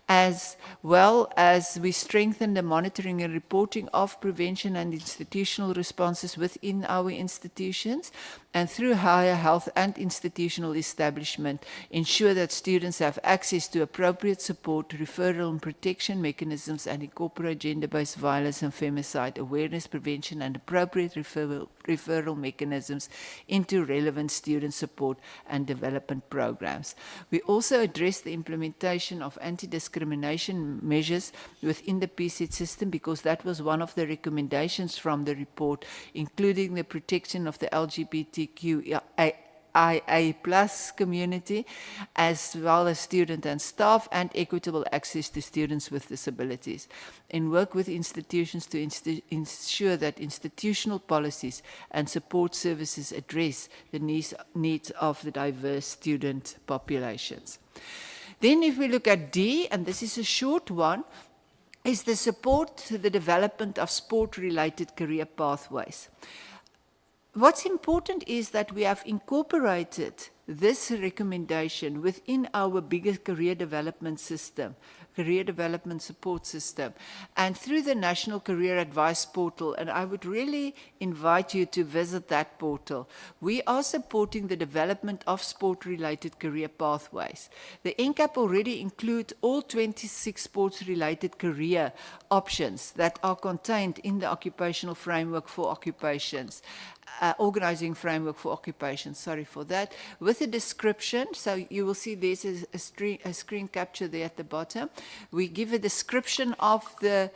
As well as we strengthen the monitoring and reporting of prevention and institutional responses within our institutions, and through higher health and institutional establishment, ensure that students have access to appropriate support, referral and protection mechanisms, and incorporate gender-based violence and femicide awareness, prevention, and appropriate referral referral mechanisms into relevant student support and development programs. We also address the implementation of anti-discrimination measures within the PSET system, because that was one of the recommendations from the report, including the protection of the LGBTQIA plus community, as well as student and staff, and equitable access to students with disabilities, and work with institutions to ensure that institutional policies and support services address the needs of the diverse student populations. Then if we look at D, and this is a short one, is the support to the development of sport-related career pathways. What's important is that we have incorporated this recommendation within our bigger career development system, career development support system, and through the National Career Advice Portal, and I would really invite you to visit that portal. We are supporting the development of sport-related career pathways. The NCAP already includes all 26 sports-related career options that are contained in the occupational framework for occupations. Organizing framework for occupations, sorry for that, with a description. So you will see there's a screen capture there at the bottom. We give a description of the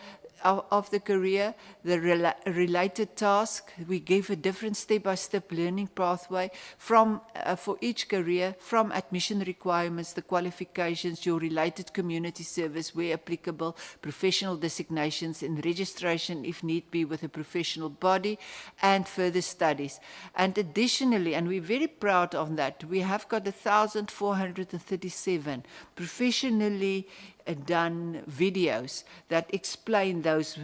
career, the related task. We give a different step-by-step learning pathway from for each career, from admission requirements, the qualifications, your related community service where applicable, professional designations, and registration if need be with a professional body, and further studies. And additionally, and we're very proud of that, we have got 1,437 professionally done videos that explain those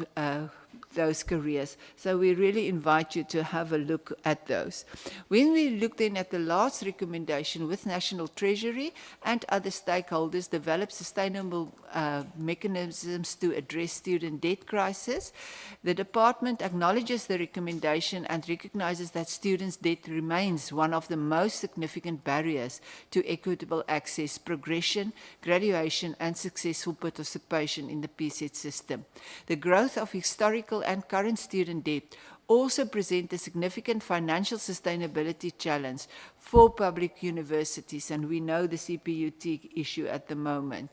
careers. So we really invite you to have a look at those. When we look then at the last recommendation with National Treasury and other stakeholders, develop sustainable mechanisms to address student debt crisis, the department acknowledges the recommendation and recognizes that students' debt remains one of the most significant barriers to equitable access, progression, graduation, and successful participation in the PSET system. The growth of historical and current student debt also present a significant financial sustainability challenge for public universities, and we know the CPUT issue at the moment.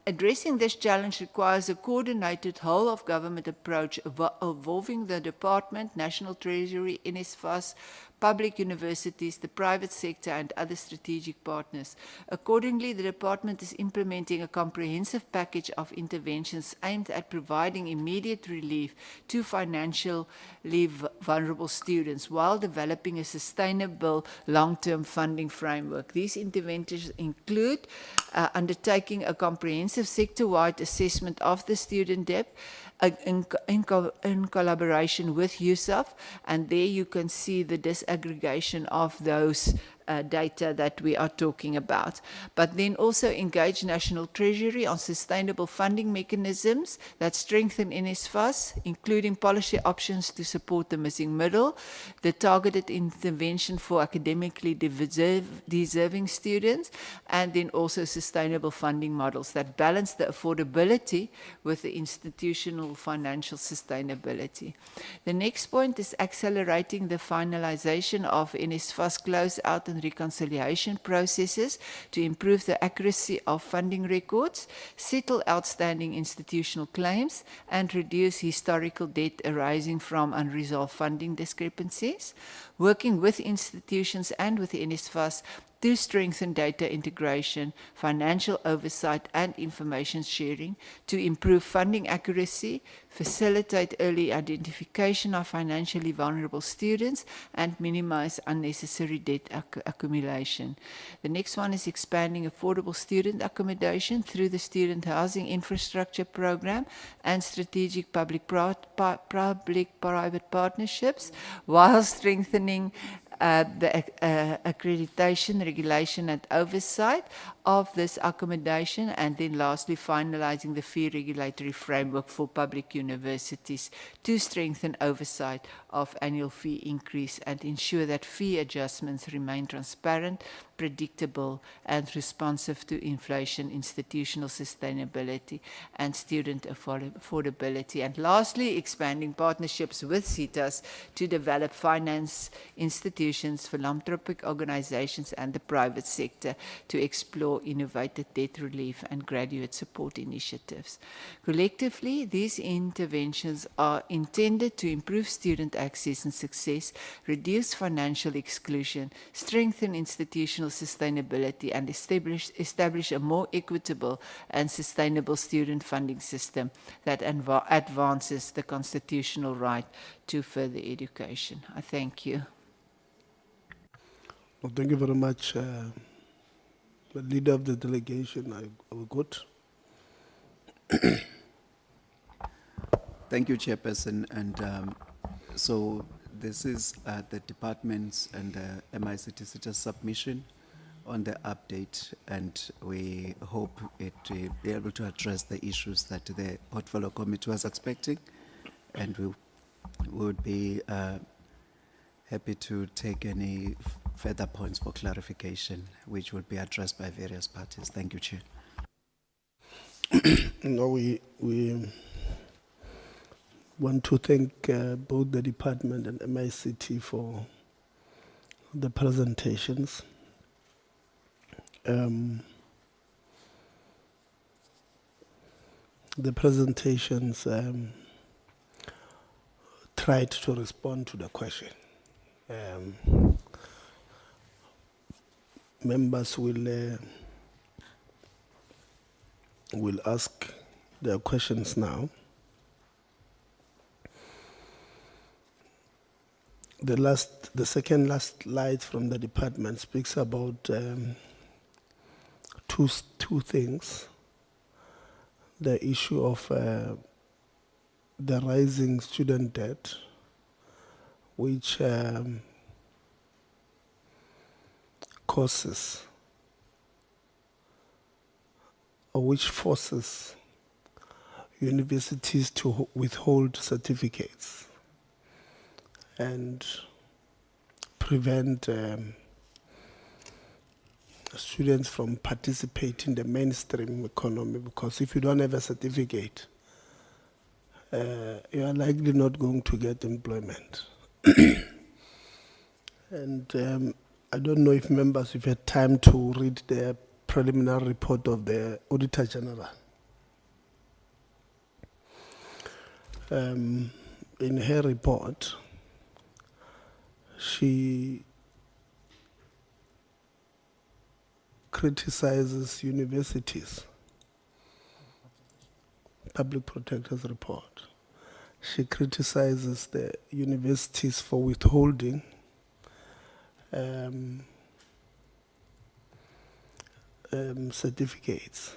Addressing this challenge requires a coordinated whole-of-government approach involving the department, National Treasury, NSFAS, public universities, the private sector, and other strategic partners. Accordingly, the department is implementing a comprehensive package of interventions aimed at providing immediate relief to financially vulnerable students while developing a sustainable long-term funding framework. These interventions include undertaking a comprehensive sector-wide assessment of the student debt, in collaboration with USAF, and there you can see the disaggregation of those data that we are talking about. But then also engage National Treasury on sustainable funding mechanisms that strengthen NSFAS, including policy options to support the missing middle, the targeted intervention for academically deserving students, and then also sustainable funding models that balance the affordability with the institutional financial sustainability. The next point is accelerating the finalization of NSFAS closeout and reconciliation processes to improve the accuracy of funding records, settle outstanding institutional claims, and reduce historical debt arising from unresolved funding discrepancies. Working with institutions and with NSFAS to strengthen data integration, financial oversight, and information sharing to improve funding accuracy, facilitate early identification of financially vulnerable students, and minimize unnecessary debt accumulation. The next one is expanding affordable student accommodation through the Student Housing Infrastructure Program and strategic public-private partnerships, while strengthening the accreditation, regulation, and oversight of this accommodation, and then lastly finalizing the fee regulatory framework for public universities to strengthen oversight of annual fee increase and ensure that fee adjustments remain transparent predictable, and responsive to inflation, institutional sustainability, and student affordability. And lastly, expanding partnerships with SETAs to develop finance institutions, philanthropic organizations, and the private sector to explore innovative debt relief and graduate support initiatives. Collectively, these interventions are intended to improve student access and success, reduce financial exclusion, strengthen institutional sustainability, and establish a more equitable and sustainable student funding system that advances the constitutional right to further education. I thank you. Well, thank you very much, the leader of the delegation. Are good? Thank you, Chairperson. And so this is the department's and the MICT SETA submission on the update, and we hope it will be able to address the issues that the portfolio committee was expecting, and we would be happy to take any further points for clarification, which will be addressed by various parties. Thank you, Chair. No, we want to thank both the department and MICT for the presentations. The presentations tried to respond to the question. Members will ask their questions now. The second last slide from the department speaks about two things. The issue of the rising student debt, which causes or which forces universities to withhold certificates and prevent students from participating in the mainstream economy, because if you don't have a certificate, you are likely not going to get employment. And I don't know if members have had time to read the preliminary report of the Auditor General. In her report, she criticizes universities. Public Protector's report. She criticizes the universities for withholding certificates.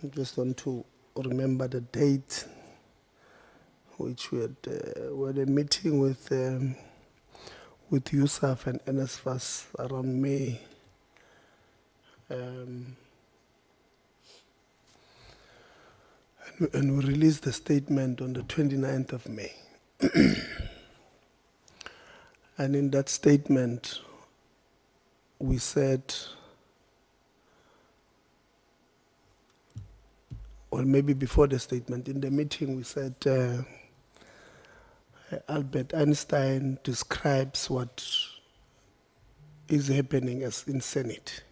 I just want to remember the date which we had a meeting with USAF and NSFAS around May. And we released the statement on the 29th of May. And in that statement, we said, or maybe before the statement, in the meeting we said, Albert Einstein describes what is happening as insanity.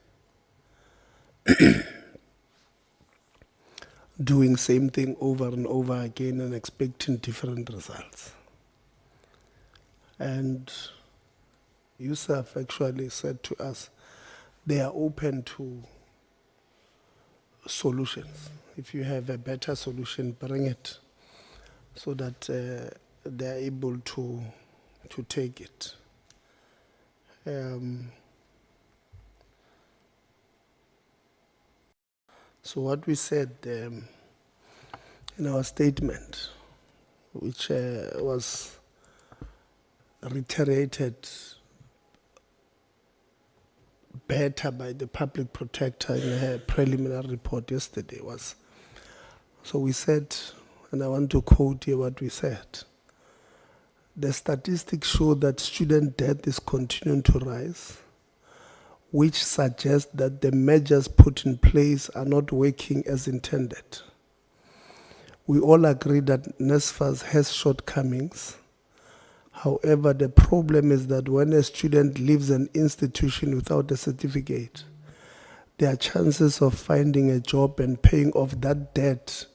Doing same thing over and over again and expecting different results. And USAF actually said to us, they are open to solutions. If you have a better solution, bring it, so that they are able to take it. So what we said in our statement, which was reiterated better by the Public Protector in her preliminary report yesterday, was, so we said, and I want to quote here what we said, the statistics show that student death is continuing to rise, which suggests that the measures put in place are not working as intended. We all agree that NSFAS has shortcomings. However, the problem is that when a student leaves an institution without a certificate, their chances of finding a job and paying off that debt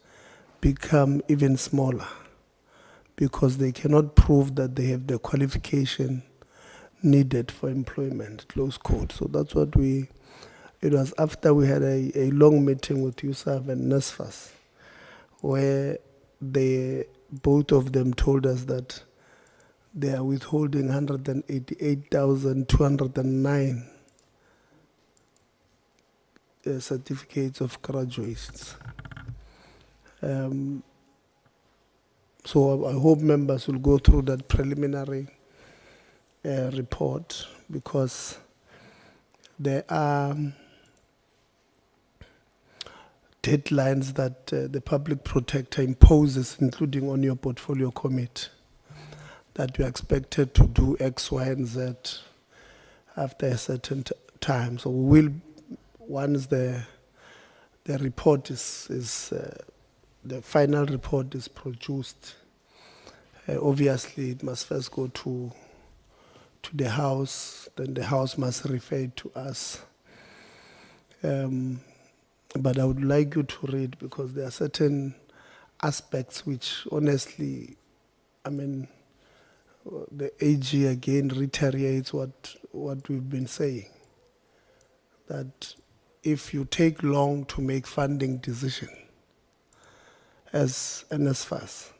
become even smaller because they cannot prove that they have the qualification needed for employment, close quote. So that's what it was after we had a long meeting with USAF and NSFAS, where both of them told us that they are withholding 188,209 certificates of graduates. So I hope members will go through that preliminary report, because there are deadlines that the public protector imposes, including on your portfolio committee, that you are expected to do X, Y, and Z after a certain time. So we will, once the report is the final report is produced, obviously it must first go to the House, then the House must refer it to us. But I would like you to read, because there are certain aspects which honestly, I mean, the AG again reiterates what we've been saying, that if you take long to make funding decision as NSFAS,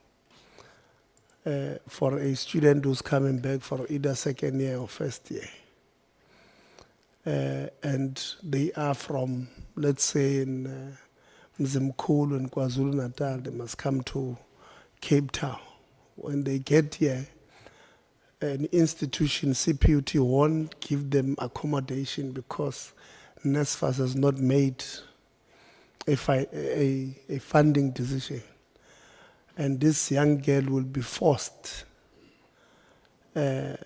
for a student who's coming back for either second year or first year, and they are from, let's say, in Mzimkhulu and KwaZulu-Natal, they must come to Cape Town. When they get here, an institution, CPUT, won't give them accommodation because NSFAS has not made a funding decision. And this young girl will be forced to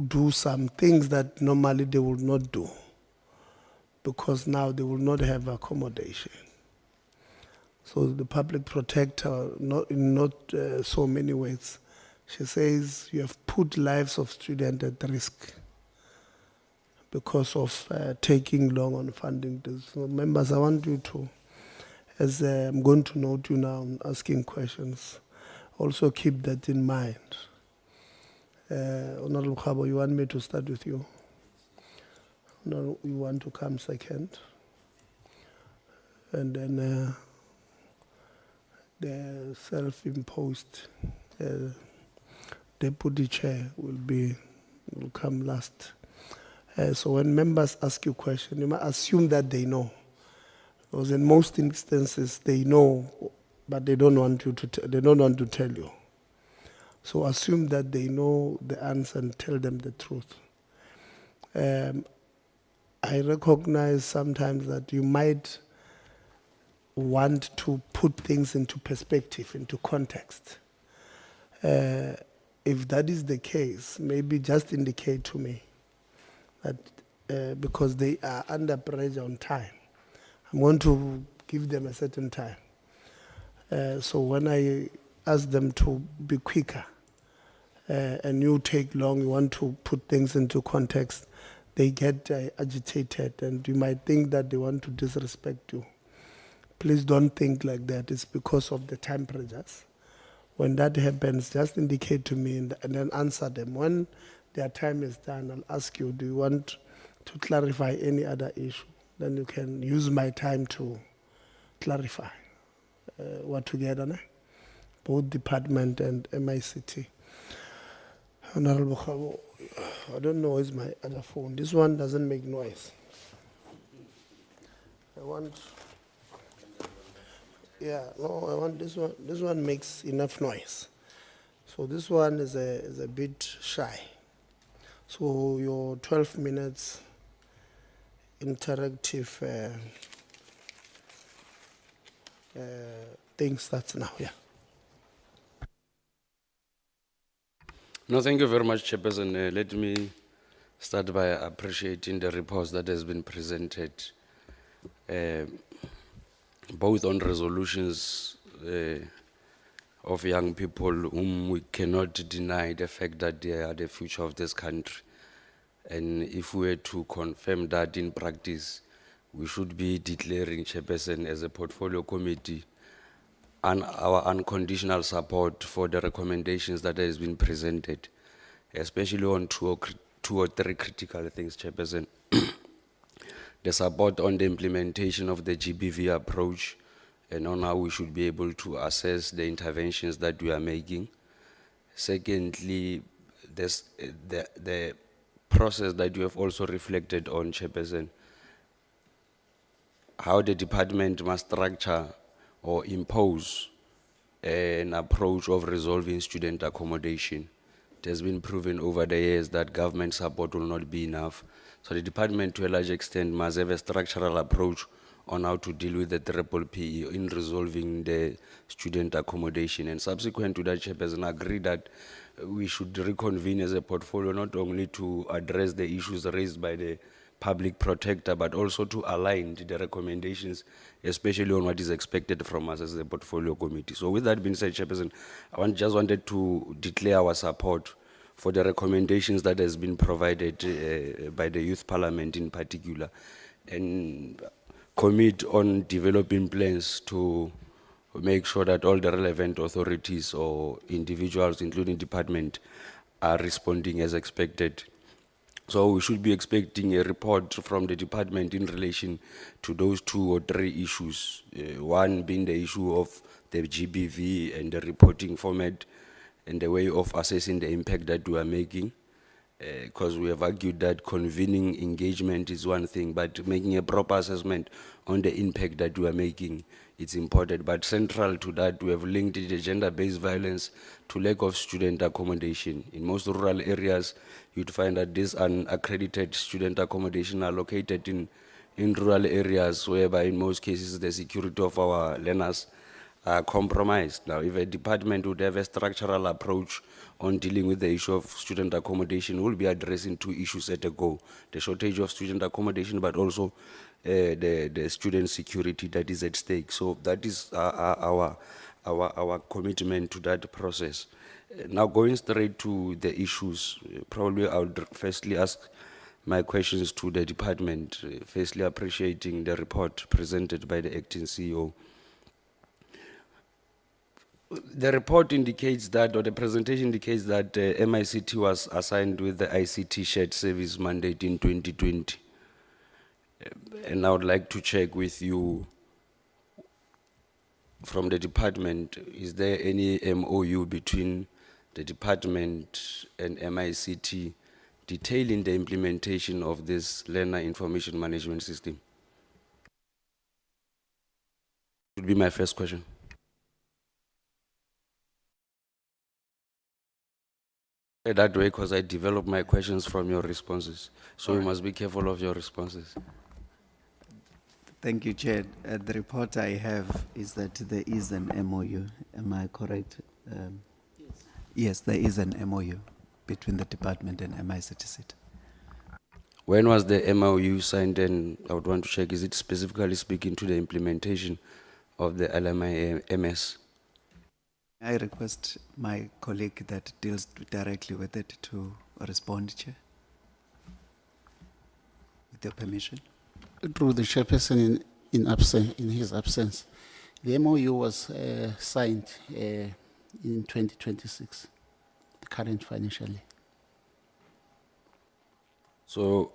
do some things that normally they would not do, because now they will not have accommodation. So the public protector, in not so many ways, she says you have put lives of students at risk because of taking long on funding this. So members, I want you to, as I'm going to note you now, asking questions, also keep that in mind. Honorable Khabo, you want me to start with you? No, you want to come second? And then the self-imposed deputy chair will come last. So when members ask you questions, you must assume that they know. Because in most instances they know, but they don't want you to. They don't want to tell you. So assume that they know the answer and tell them the truth. I recognize sometimes that you might want to put things into perspective, into context. If that is the case, maybe just indicate to me that because they are under pressure on time, I'm going to give them a certain time. So when I ask them to be quicker and you take long, you want to put things into context, they get agitated and you might think that they want to disrespect you. Please don't think like that. It's because of the time pressures. When that happens, just indicate to me and then answer them. When their time is done, I'll ask you, do you want to clarify any other issue? Then you can use my time to clarify what together, ne? Both department and MICT. Honorable Khabo, I don't know, is my other phone. This one doesn't make noise. I want this one. This one makes enough noise. So this one is a bit shy. So your 12 minutes interactive thing starts now. Yeah. No, thank you very much, Chairperson. Let me start by appreciating the reports that has been presented, both on resolutions of young people whom we cannot deny the fact that they are the future of this country. And if we were to confirm that in practice, we should be declaring Chairperson as a portfolio committee and our unconditional support for the recommendations that has been presented, especially on two or three critical things, Chairperson. The support on the implementation of the GBV approach and on how we should be able to assess the interventions that we are making. Secondly, the process that you have also reflected on, Chairperson, how the department must structure or impose an approach of resolving student accommodation. It has been proven over the years that government support will not be enough. So the department, to a large extent, must have a structural approach on how to deal with the triple PE in resolving the student accommodation. And subsequent to that, Chairperson, I agree that we should reconvene as a portfolio, not only to address the issues raised by the public protector, but also to align the recommendations, especially on what is expected from us as a portfolio committee. So with that being said, Chairperson, just wanted to declare our support for the recommendations that has been provided by the Youth Parliament in particular, and commit on developing plans to make sure that all the relevant authorities or individuals, including department, are responding as expected. So we should be expecting a report from the department in relation to those 2 or 3 issues. One being the issue of the GBV and the reporting format and the way of assessing the impact that we are making. Because we have argued that convening engagement is one thing, but making a proper assessment on the impact that we are making, it's important. But central to that, we have linked the gender-based violence to lack of student accommodation. In most rural areas, you'd find that these unaccredited student accommodation are located in rural areas, whereby in most cases the security of our learners are compromised. Now, if a department would have a structural approach on dealing with the issue of student accommodation, we'll be addressing 2 issues at a go: the shortage of student accommodation, but also the student security that is at stake. So that is our commitment to that process. Now, going straight to the issues, probably I would firstly ask my questions to the department, firstly appreciating the report presented by the acting CEO. The report indicates that, or the presentation indicates that MICT was assigned with the ICT shared service mandate in 2020. And I would like to check with you from the department, is there any MOU between the department and MICT detailing the implementation of this learner information management system? Would be my first question. That way, because I develop my questions from your responses. So you must be careful of your responses. Thank you, Chair. The report I have is that there is an MOU. Am I correct? Yes, there is an MOU between the department and MICT SETA. When was the MOU signed? And I would want to check, is it specifically speaking to the implementation of the LMIMS? I request my colleague that deals directly with it to respond, Chair. With your permission. Through the chairperson in his absence, the MOU was signed in 2026, the current financial year. So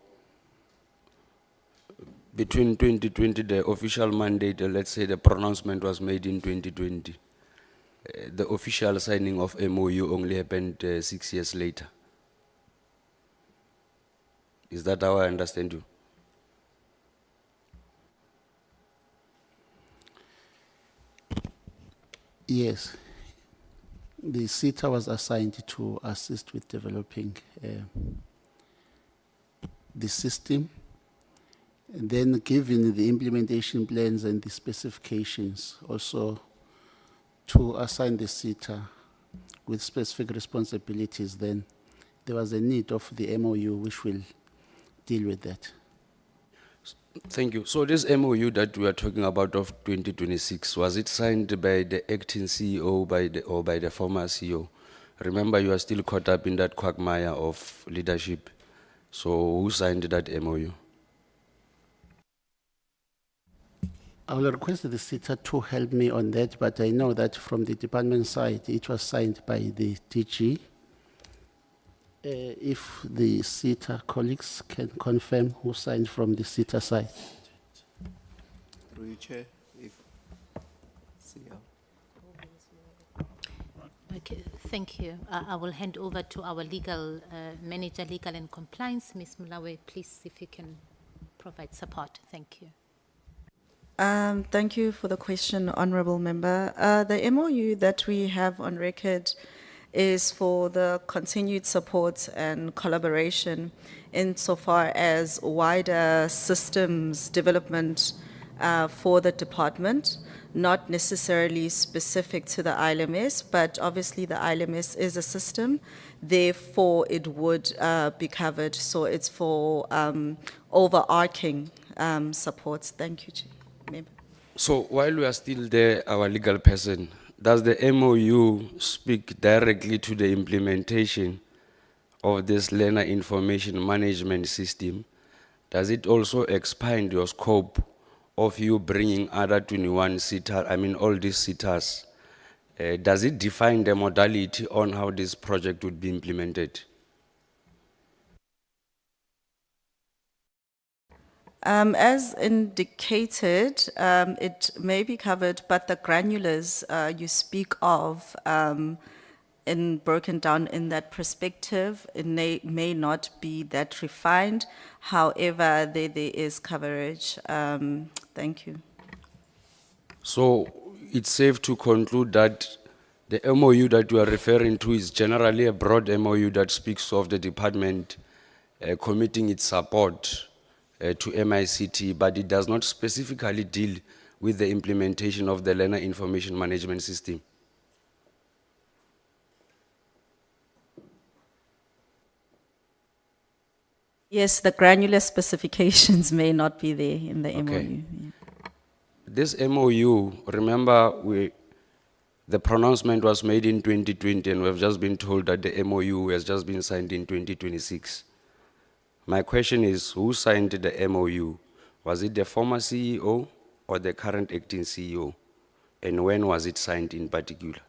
between 2020, the official mandate, let's say the pronouncement was made in 2020. The official signing of MOU only happened 6 years later. Is that how I understand you? Yes. The SETA was assigned to assist with developing the system. And then given the implementation plans and the specifications, also to assign the SETA with specific responsibilities, then there was a need of the MOU which will deal with that. Thank you. So this MOU that we are talking about of 2026, was it signed by the acting CEO or by the former CEO? Remember, you are still caught up in that quagmire of leadership. So who signed that MOU? I will request the SETA to help me on that, but I know that from the department side, it was signed by the DG. If the SETA colleagues can confirm who signed from the SETA side. Through you, Chair, if CEO. Okay, thank you. I will hand over to our legal manager, legal and compliance, Ms. Mulawe. Please, if you can provide support. Thank you. Thank you for the question, Honourable Member. The MOU that we have on record is for the continued support and collaboration insofar as wider systems development for the department, not necessarily specific to the ILMS, but obviously the ILMS is a system, therefore it would be covered. So it's for overarching supports. Thank you, Chair. Member. So while we are still there, our legal person, does the MOU speak directly to the implementation of this learner information management system? Does it also expand your scope of you bringing other 21 SETA, all these SETAs? Does it define the modality on how this project would be implemented? As indicated, it may be covered, but the granulars you speak of broken down in that perspective, it may not be that refined. However, there is coverage. Thank you. So it's safe to conclude that the MOU that you are referring to is generally a broad MOU that speaks of the department committing its support to MICT, but it does not specifically deal with the implementation of the learner information management system. Yes, the granular specifications may not be there in the MOU. Yeah. This MOU, remember, the pronouncement was made in 2020, and we've just been told that the MOU has just been signed in 2026. My question is, who signed the MOU? Was it the former CEO or the current acting CEO? And when was it signed in particular?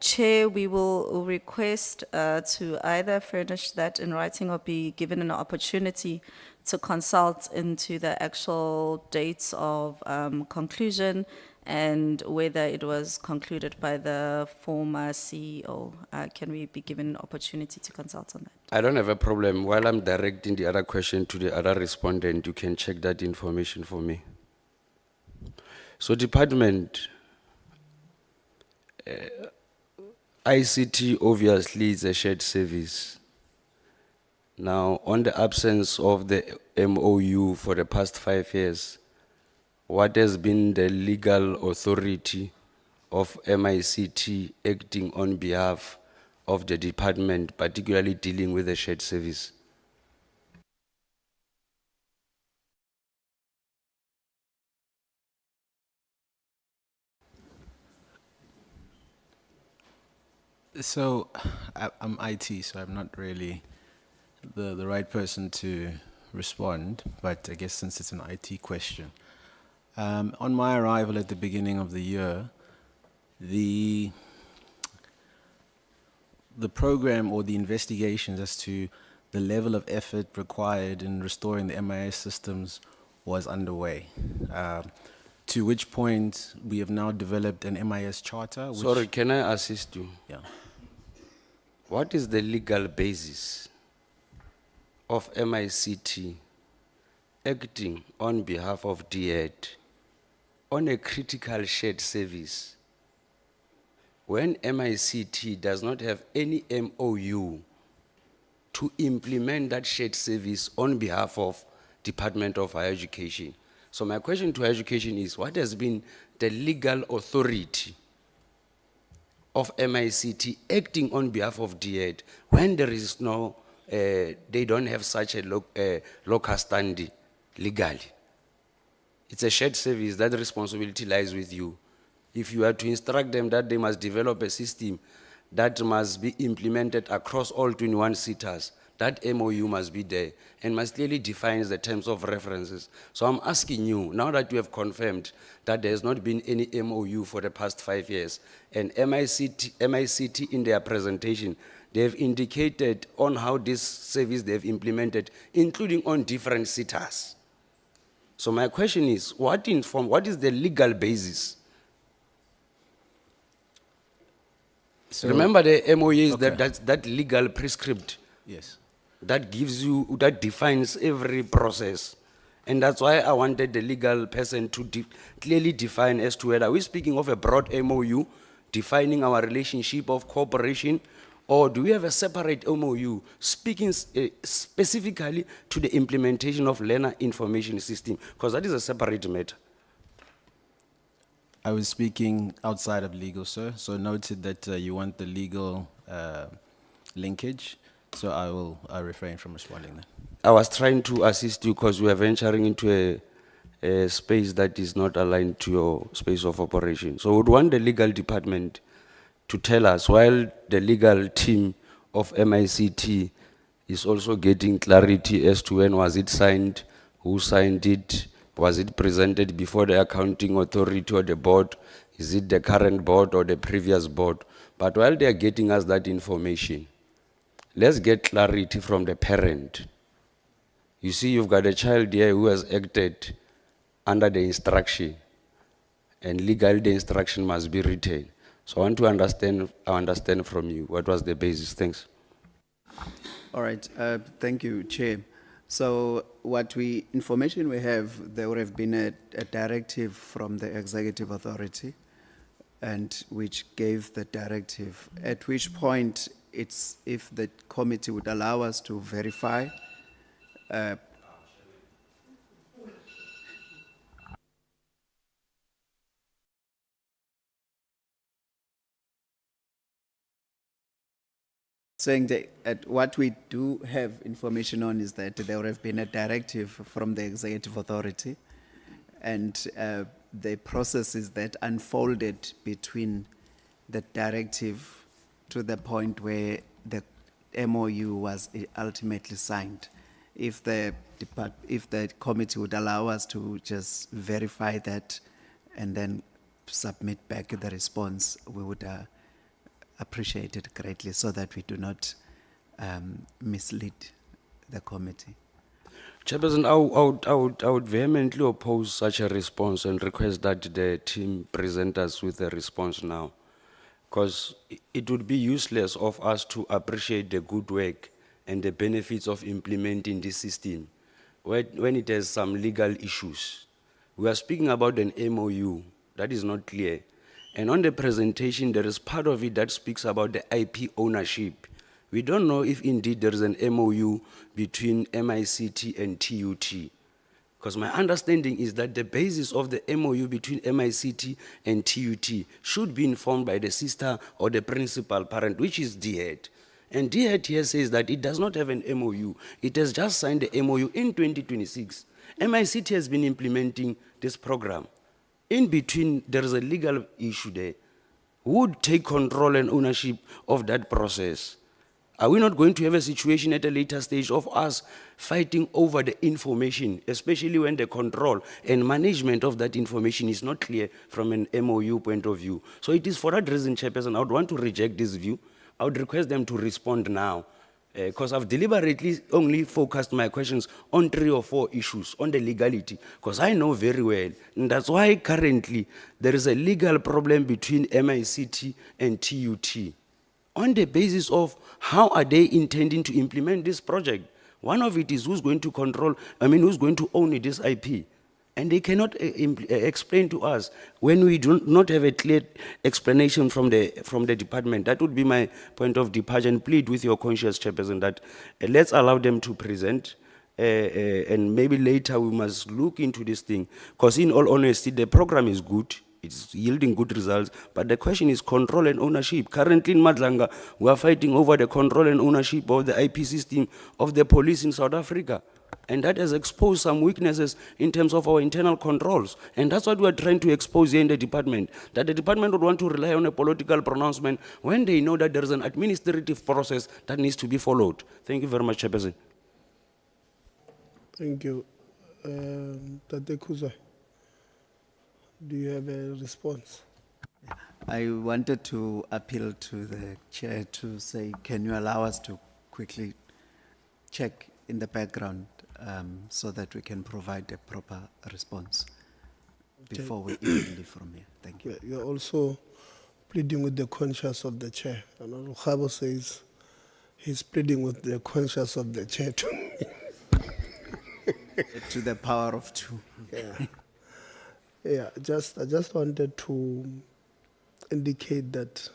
Chair, we will request to either furnish that in writing or be given an opportunity to consult into the actual dates of conclusion and whether it was concluded by the former CEO. Can we be given an opportunity to consult on that? I don't have a problem. While I'm directing the other question to the other respondent, you can check that information for me. So department, ICT obviously is a shared service. Now, on the absence of the MOU for the past 5 years, what has been the legal authority of MICT acting on behalf of the department, particularly dealing with the shared service? So, I'm IT, so I'm not really the right person to respond, but I guess since it's an IT question. On my arrival at the beginning of the year, the program or the investigations as to the level of effort required in restoring the MIS systems was underway. To which point we have now developed an MIS charter. Which, Sorry, can I assist you? Yeah. What is the legal basis of MICT acting on behalf of DHET on a critical shared service when MICT does not have any MOU to implement that shared service on behalf of Department of Higher Education? So my question to education is, what has been the legal authority of MICT acting on behalf of DHET when there is no, they don't have such a local standing legally? It's a shared service, that responsibility lies with you. If you are to instruct them that they must develop a system that must be implemented across all 21 SETAs, that MOU must be there and must clearly define the terms of references. So I'm asking you, now that you have confirmed that there has not been any MOU for the past 5 years, and MICT in their presentation, they have indicated on how this service they have implemented, including on different SETAs. So my question is, what is the legal basis? So- Remember the MOU is Okay. that legal prescript Yes. that gives you, that defines every process. And that's why I wanted the legal person to clearly define as to whether we're speaking of a broad MOU defining our relationship of cooperation, or do we have a separate MOU speaking specifically to the implementation of learner information system? Because that is a separate matter. I was speaking outside of legal, sir. So noted that you want the legal linkage. So I'll refrain from responding then. I was trying to assist you because we are venturing into a space that is not aligned to your space of operation. So we would want the legal department to tell us, while the legal team of MICT is also getting clarity as to when was it signed, who signed it, was it presented before the accounting authority or the board, is it the current board or the previous board? But while they are getting us that information, let's get clarity from the parent. You see, you've got a child here who has acted under the instruction, and legally the instruction must be written. So I want to understand from you, what was the basis? Thanks. All right, thank you, Chair. So information we have, there would have been a directive from the executive authority, and which gave the directive, at which point it's, if the committee would allow us to verify, saying that what we do have information on is that there would have been a directive from the executive authority, and the processes that unfolded between the directive to the point where the MOU was ultimately signed. If the committee would allow us to just verify that and then submit back the response, we would appreciate it greatly, so that we do not mislead the committee. Chairperson, I would vehemently oppose such a response and request that the team present us with a response now. Because it would be useless of us to appreciate the good work and the benefits of implementing this system when it has some legal issues. We are speaking about an MOU that is not clear. And on the presentation, there is part of it that speaks about the IP ownership. We don't know if indeed there is an MOU between MICT and TUT. Because my understanding is that the basis of the MOU between MICT and TUT should be informed by the sister or the principal parent, which is DHET. And DHET here says that it does not have an MOU. It has just signed the MOU in 2026. MICT has been implementing this program. In between, there is a legal issue there. Who would take control and ownership of that process? Are we not going to have a situation at a later stage of us fighting over the information, especially when the control and management of that information is not clear from an MOU point of view? So it is for that reason, Chairperson, I would want to reject this view. I would request them to respond now, because I've deliberately only focused my questions on 3 or 4 issues on the legality, because I know very well, and that's why currently there is a legal problem between MICT and TUT. On the basis of how are they intending to implement this project. One of it is who's going to who's going to own this IP. And they cannot explain to us when we do not have a clear explanation from the department. That would be my point of departure, and plead with your conscious, Chairperson, that let's allow them to present and maybe later we must look into this thing. Because in all honesty, the program is good. It's yielding good results, but the question is control and ownership. Currently in Madlanga, we are fighting over the control and ownership of the IP system of the police in South Africa. And that has exposed some weaknesses in terms of our internal controls. And that's what we are trying to expose here in the department, that the department would want to rely on a political pronouncement when they know that there is an administrative process that needs to be followed. Thank you very much, Chairperson. Thank you. Tate Khuzwa, do you have a response? I wanted to appeal to the chair to say, can you allow us to quickly check in the background so that we can provide a proper response before we even leave from here. Thank you. You're also pleading with the conscience of the chair. And Khabo says he's pleading with the conscience of the chair too. To the power of two. Yeah. Yeah, I just wanted to indicate that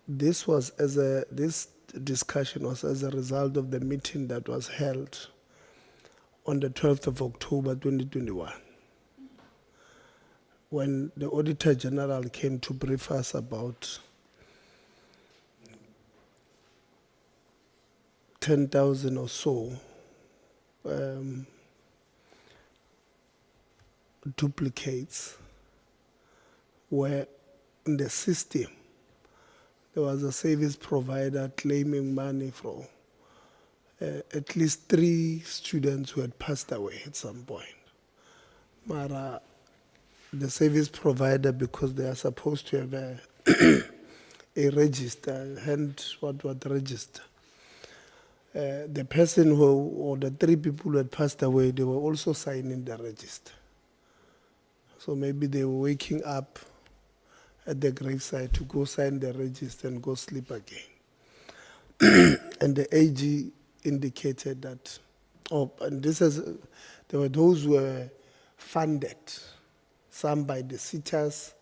this discussion was as a result of the meeting that was held on the 12th of October 2021, when the Auditor General came to brief us about 10,000 or so duplicates where in the system there was a service provider claiming money from at least 3 students who had passed away at some point. Mara, the service provider, because they are supposed to have a register, what register. The person or the 3 people who had passed away, they were also signing the register. So maybe they were waking up at the graveside to go sign the register and go sleep again. And the AG indicated that, there were those who were funded, some by the SETAs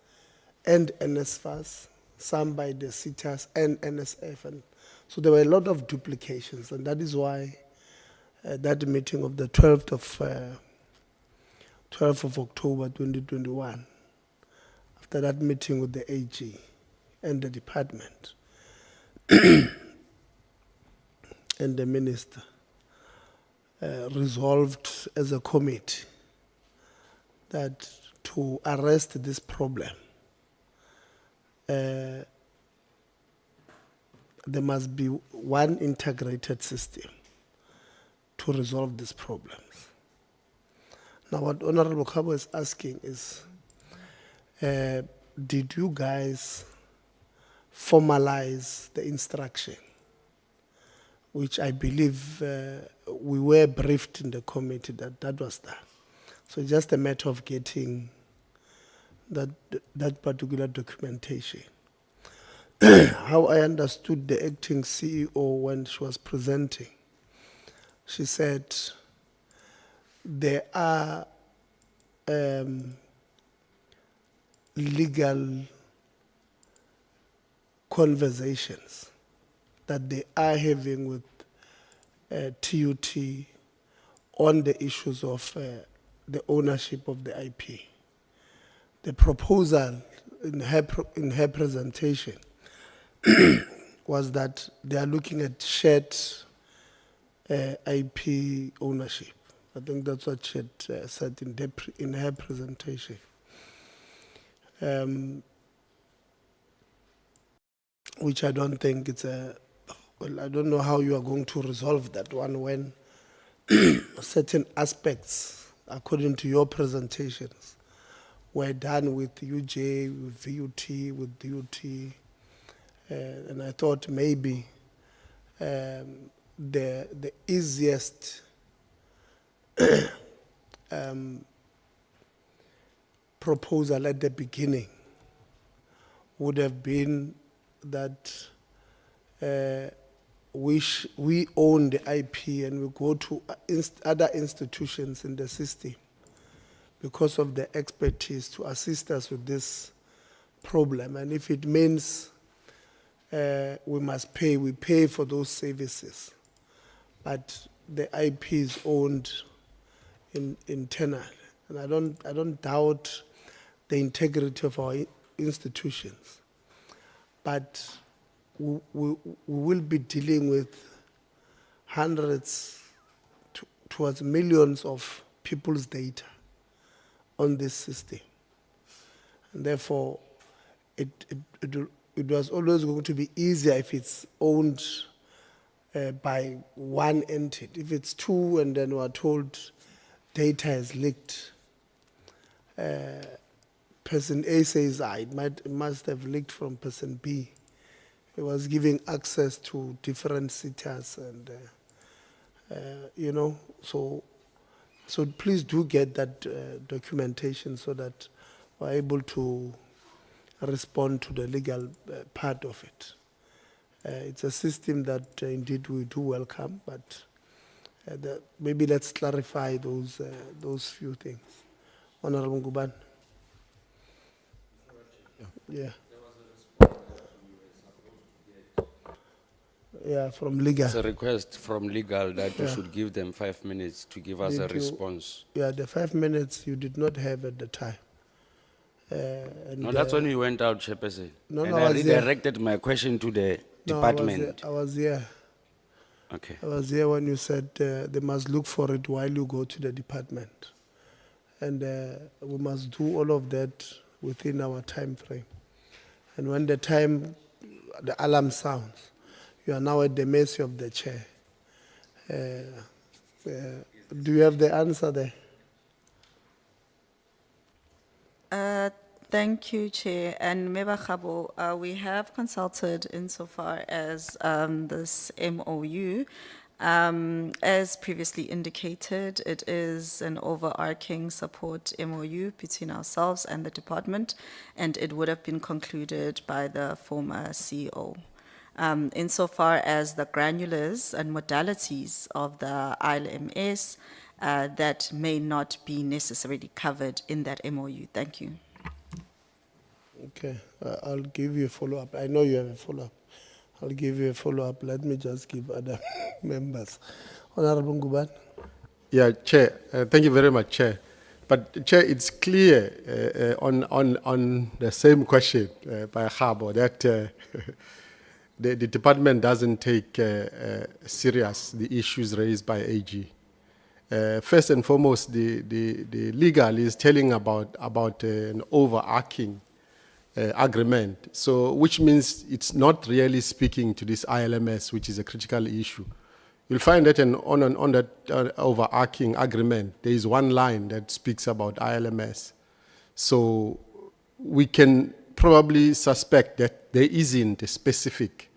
and NSFAS, some by the SETAs and NSF. And so there were a lot of duplications, and that is why that meeting of the 12th of October 2021, after that meeting with the AG and the department and the minister, resolved as a committee that to arrest this problem, there must be one integrated system to resolve these problems. Now, what Honorable Khabo is asking is, did you guys formalize the instruction, which I believe we were briefed in the committee that was done. So it's just a matter of getting that particular documentation. How I understood the acting CEO when she was presenting, she said there are legal conversations that they are having with TUT on the issues of the ownership of the IP. The proposal in her presentation was that they are looking at shared IP ownership. I think that's what she had said in her presentation. Which I don't think it's I don't know how you are going to resolve that one when certain aspects, according to your presentations, were done with UJ, with VUT, with DUT. And I thought maybe the easiest proposal at the beginning would have been that we own the IP and we go to other institutions in the system because of the expertise to assist us with this problem. And if it means we must pay, we pay for those services. but the IP is owned internally. And I don't doubt the integrity of our institutions. But we will be dealing with hundreds towards millions of people's data on this system. And therefore, it was always going to be easier if it's owned by one entity. If it's two and then we're told data is leaked, person A says, it must have leaked from person B. It was giving access to different sitters and, you know, so please do get that documentation so that we're able to respond to the legal part of it. It's a system that indeed we do welcome, but maybe let's clarify those few things. Honorable Nguban. Yeah. Yeah, from legal. It's a request from legal that we Yeah. should give them 5 minutes to give us a Did you- response. Yeah, the 5 minutes you did not have at the time. And, No, that's when we went out, Chairperson. No, And no, I I was there. redirected my question to the No, department. I was here. Okay. I was here when you said they must look for it while you go to the department. And we must do all of that within our time frame. And when the alarm sounds, you are now at the mercy of the chair. Do you have the answer there? Thank you, Chair. And Member Khabo, we have consulted insofar as this MOU. As previously indicated, it is an overarching support MOU between ourselves and the department, and it would have been concluded by the former CEO. Insofar as the granulars and modalities of the ILMS, that may not be necessarily covered in that MOU. Thank you. Okay, I'll give you a follow-up. I know you have a follow-up. I'll give you a follow-up. Let me just give other members. Honorable Nguban. Yeah, Chair. Thank you very much, Chair. But Chair, it's clear on the same question by Khabo that the department doesn't take serious the issues raised by AG. First and foremost, the legal is telling about an overarching agreement, so which means it's not really speaking to this ILMS, which is a critical issue. You'll find that on that overarching agreement, there is one line that speaks about ILMS. So we can probably suspect that there isn't a specific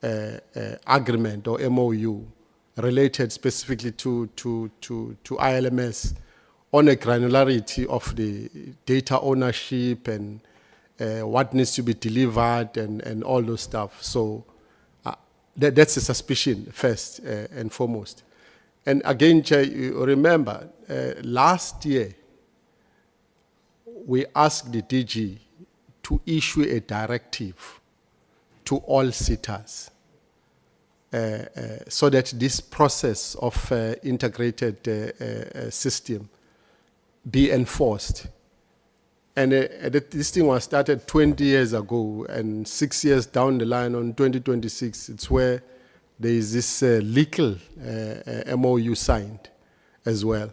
agreement or MOU related specifically to ILMS on a granularity of the data ownership and what needs to be delivered and all those stuff. So that's a suspicion first and foremost. And again, Chair, you remember last year we asked the DG to issue a directive to all sitters so that this process of integrated system be enforced. And this thing was started 20 years ago, and 6 years down the line on 2026, it's where there is this legal MOU signed as well.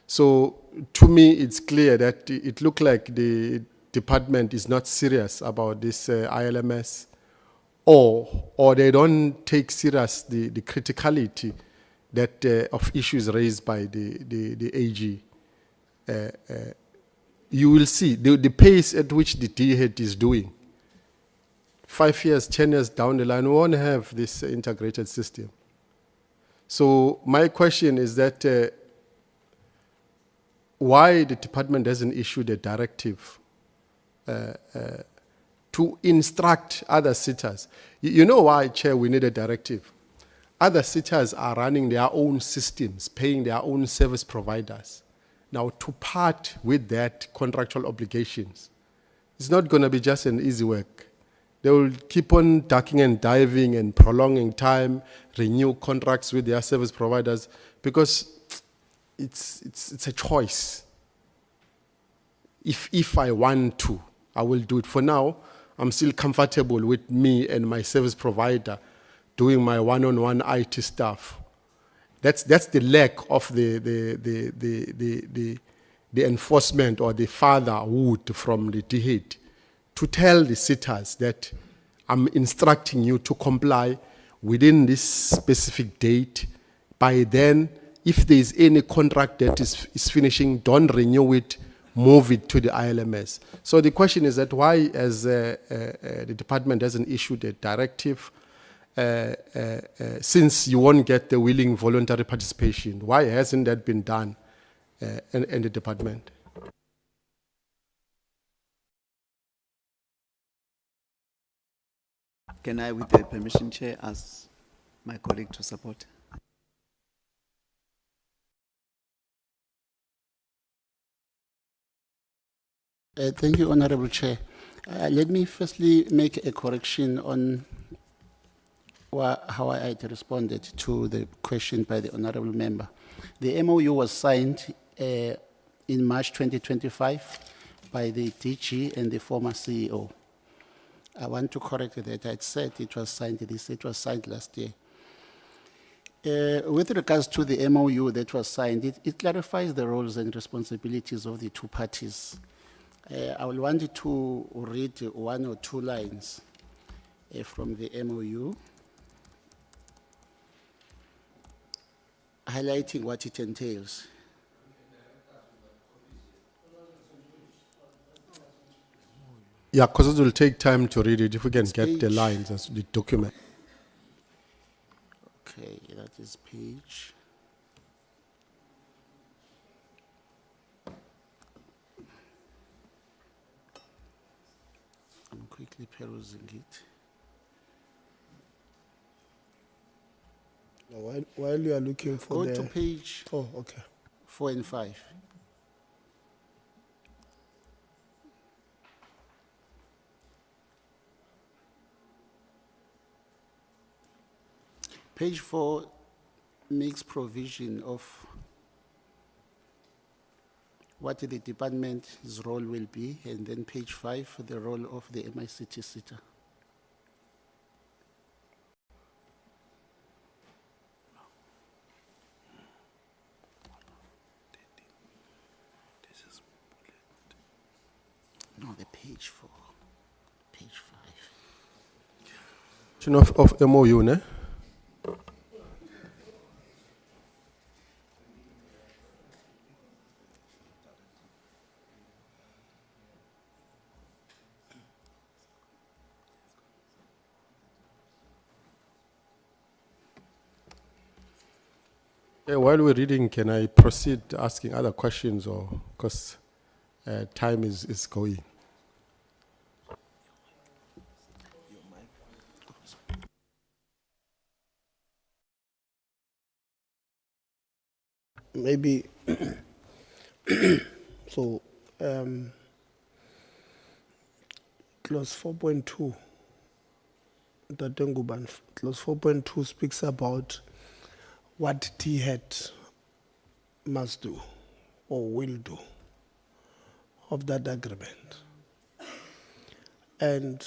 So to me, it's clear that it looked like the department is not serious about this ILMS, or they don't take serious the criticality that of issues raised by the AG. You will see the pace at which the DHET is doing. 5 years, 10 years down the line, we won't have this integrated system. So my question is that why the department doesn't issue the directive to instruct other sitters. You know why, Chair, we need a directive? Other sitters are running their own systems, paying their own service providers. Now, to part with that contractual obligations, it's not going to be just an easy work. They will keep on ducking and diving and prolonging time, renew contracts with their service providers, because it's a choice. If I want to, I will do it. For now, I'm still comfortable with me and my service provider doing my one-on-one IT stuff. That's the lack of the enforcement or the fatherhood from the DHET to tell the sitters that I'm instructing you to comply within this specific date. By then, if there is any contract that is finishing, don't renew it, move it to the ILMS. So the question is that why, as the department hasn't issued a directive, since you won't get the willing voluntary participation, why hasn't that been done in the department? Can I, with the permission, Chair, ask my colleague to support? Thank you, Honorable Chair. Let me firstly make a correction on how I responded to the question by the Honorable Member. The MOU was signed in March 2025 by the DG and the former CEO. I want to correct that. I said it was signed it was signed last year. With regards to the MOU that was signed, it clarifies the roles and responsibilities of the two parties. I will want you to read one or two lines from the MOU, highlighting what it entails. Yeah, because it will take time to read it if we can get the lines as the document. Okay, that is page. I'm quickly perusing it. While you are looking for Go to page 4, okay. 4 and 5. Page 4 makes provision of what the department's role will be, and then page 5, the role of the MICT SETA. No, the page 4, page 5. Of MOU, ne? While we're reading, can I proceed asking other questions, or because time is going? Maybe, so, clause 4.2, clause 4.2 speaks about what DHET must do or will do of that agreement. And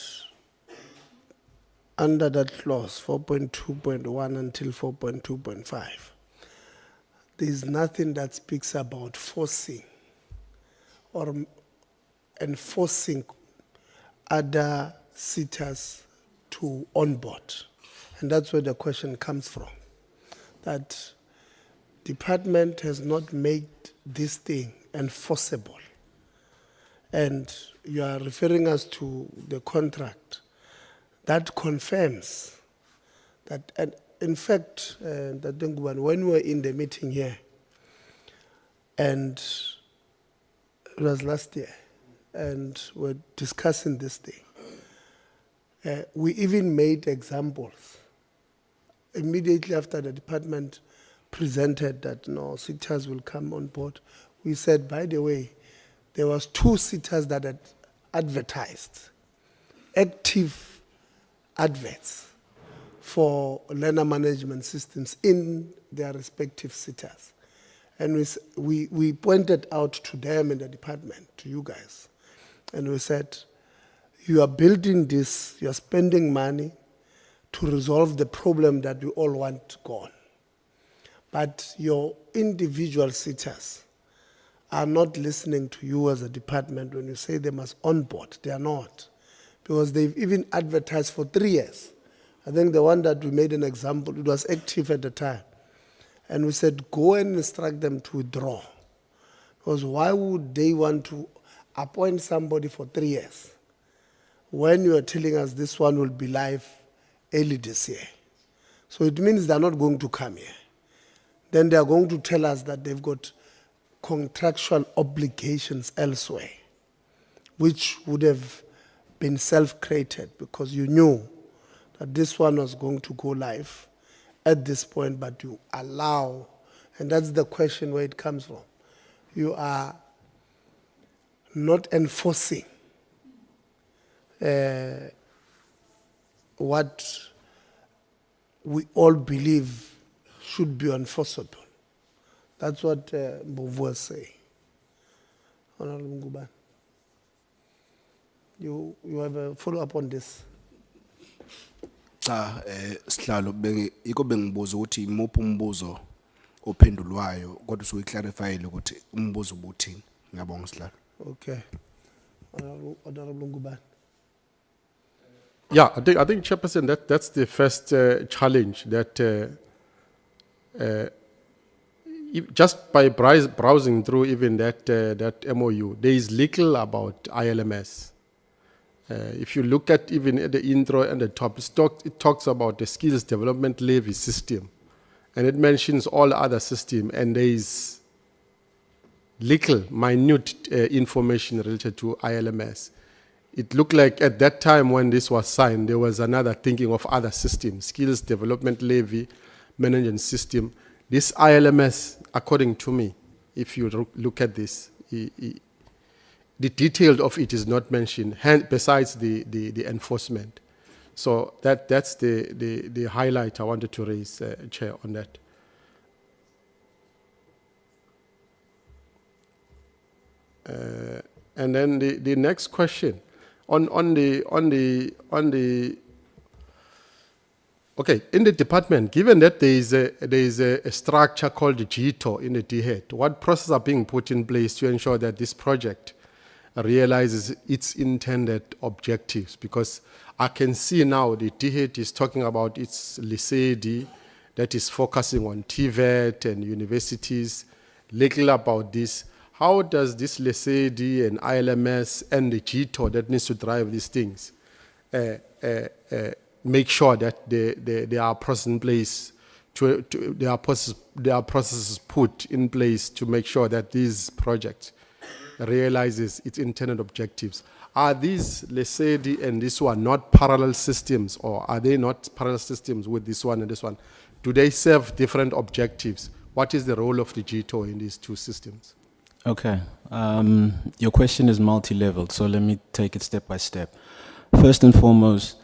under that clause, 4.2.1 until 4.2.5, there is nothing that speaks about forcing or enforcing other sitters to onboard. And that's where the question comes from. That department has not made this thing enforceable. And you are referring us to the contract that confirms that, and in fact, when we were in the meeting here, and it was last year, and we're discussing this thing, we even made examples immediately after the department presented that no sitters will come on board. We said, by the way, there was 2 sitters that had advertised, active adverts for learner management systems in their respective SETAs. And we pointed out to them in the department, to you guys, and we said, you are building this, you are spending money to resolve the problem that we all want gone. But your individual SETAs are not listening to you as a department when you say they must onboard. They are not. Because they've even advertised for 3 years. I think the one that we made an example, it was active at the time. And we said, go and instruct them to withdraw. Because why would they want to appoint somebody for 3 years when you are telling us this one will be live early this year? So it means they're not going to come here. Then they are going to tell us that they've got contractual obligations elsewhere, which would have been self-created because you knew that this one was going to go live at this point, but you allow, and that's the question where it comes from. You are not enforcing what we all believe should be enforceable. That's what Mbovu was saying. Honorable Ngubane, you have a follow-up on this? Sihlalo iko bengibuza ukuthi imuphi umbuzo ophendulwayo kodwa usuyiclarifyile ukuthi umbuzo ubuthini. Ngiyabonga Sihlalo. Okay. Honorable Ngubane. Yeah, I think Chairperson, that's the first challenge that just by browsing through even that MOU, there is little about ILMS. If you look at even at the intro and the top, it talks about the skills development levy system, and it mentions all other systems, and there is little, minute information related to ILMS. It looked like at that time when this was signed, there was another thinking of other systems, skills development levy, management system. This ILMS, according to me, if you look at this, the detail of it is not mentioned, besides the enforcement. So that's the highlight I wanted to raise, Chair, on that. And then the next question, okay, in the department, given that there is a structure called the DHET in the DHET, what processes are being put in place to ensure that this project realizes its intended objectives? Because I can see now the DHET is talking about its LISEDI that is focusing on TVET and universities, little about this. How does this LISEDI and ILMS and the DHET that needs to drive these things make sure that there are processes in place there are processes put in place to make sure that these projects realizes its intended objectives? Are these LISEDI and this one not parallel systems, or are they not parallel systems with this one and this one? Do they serve different objectives? What is the role of the DHET in these two systems? Okay. Your question is multi-leveled, so let me take it step by step. First and foremost,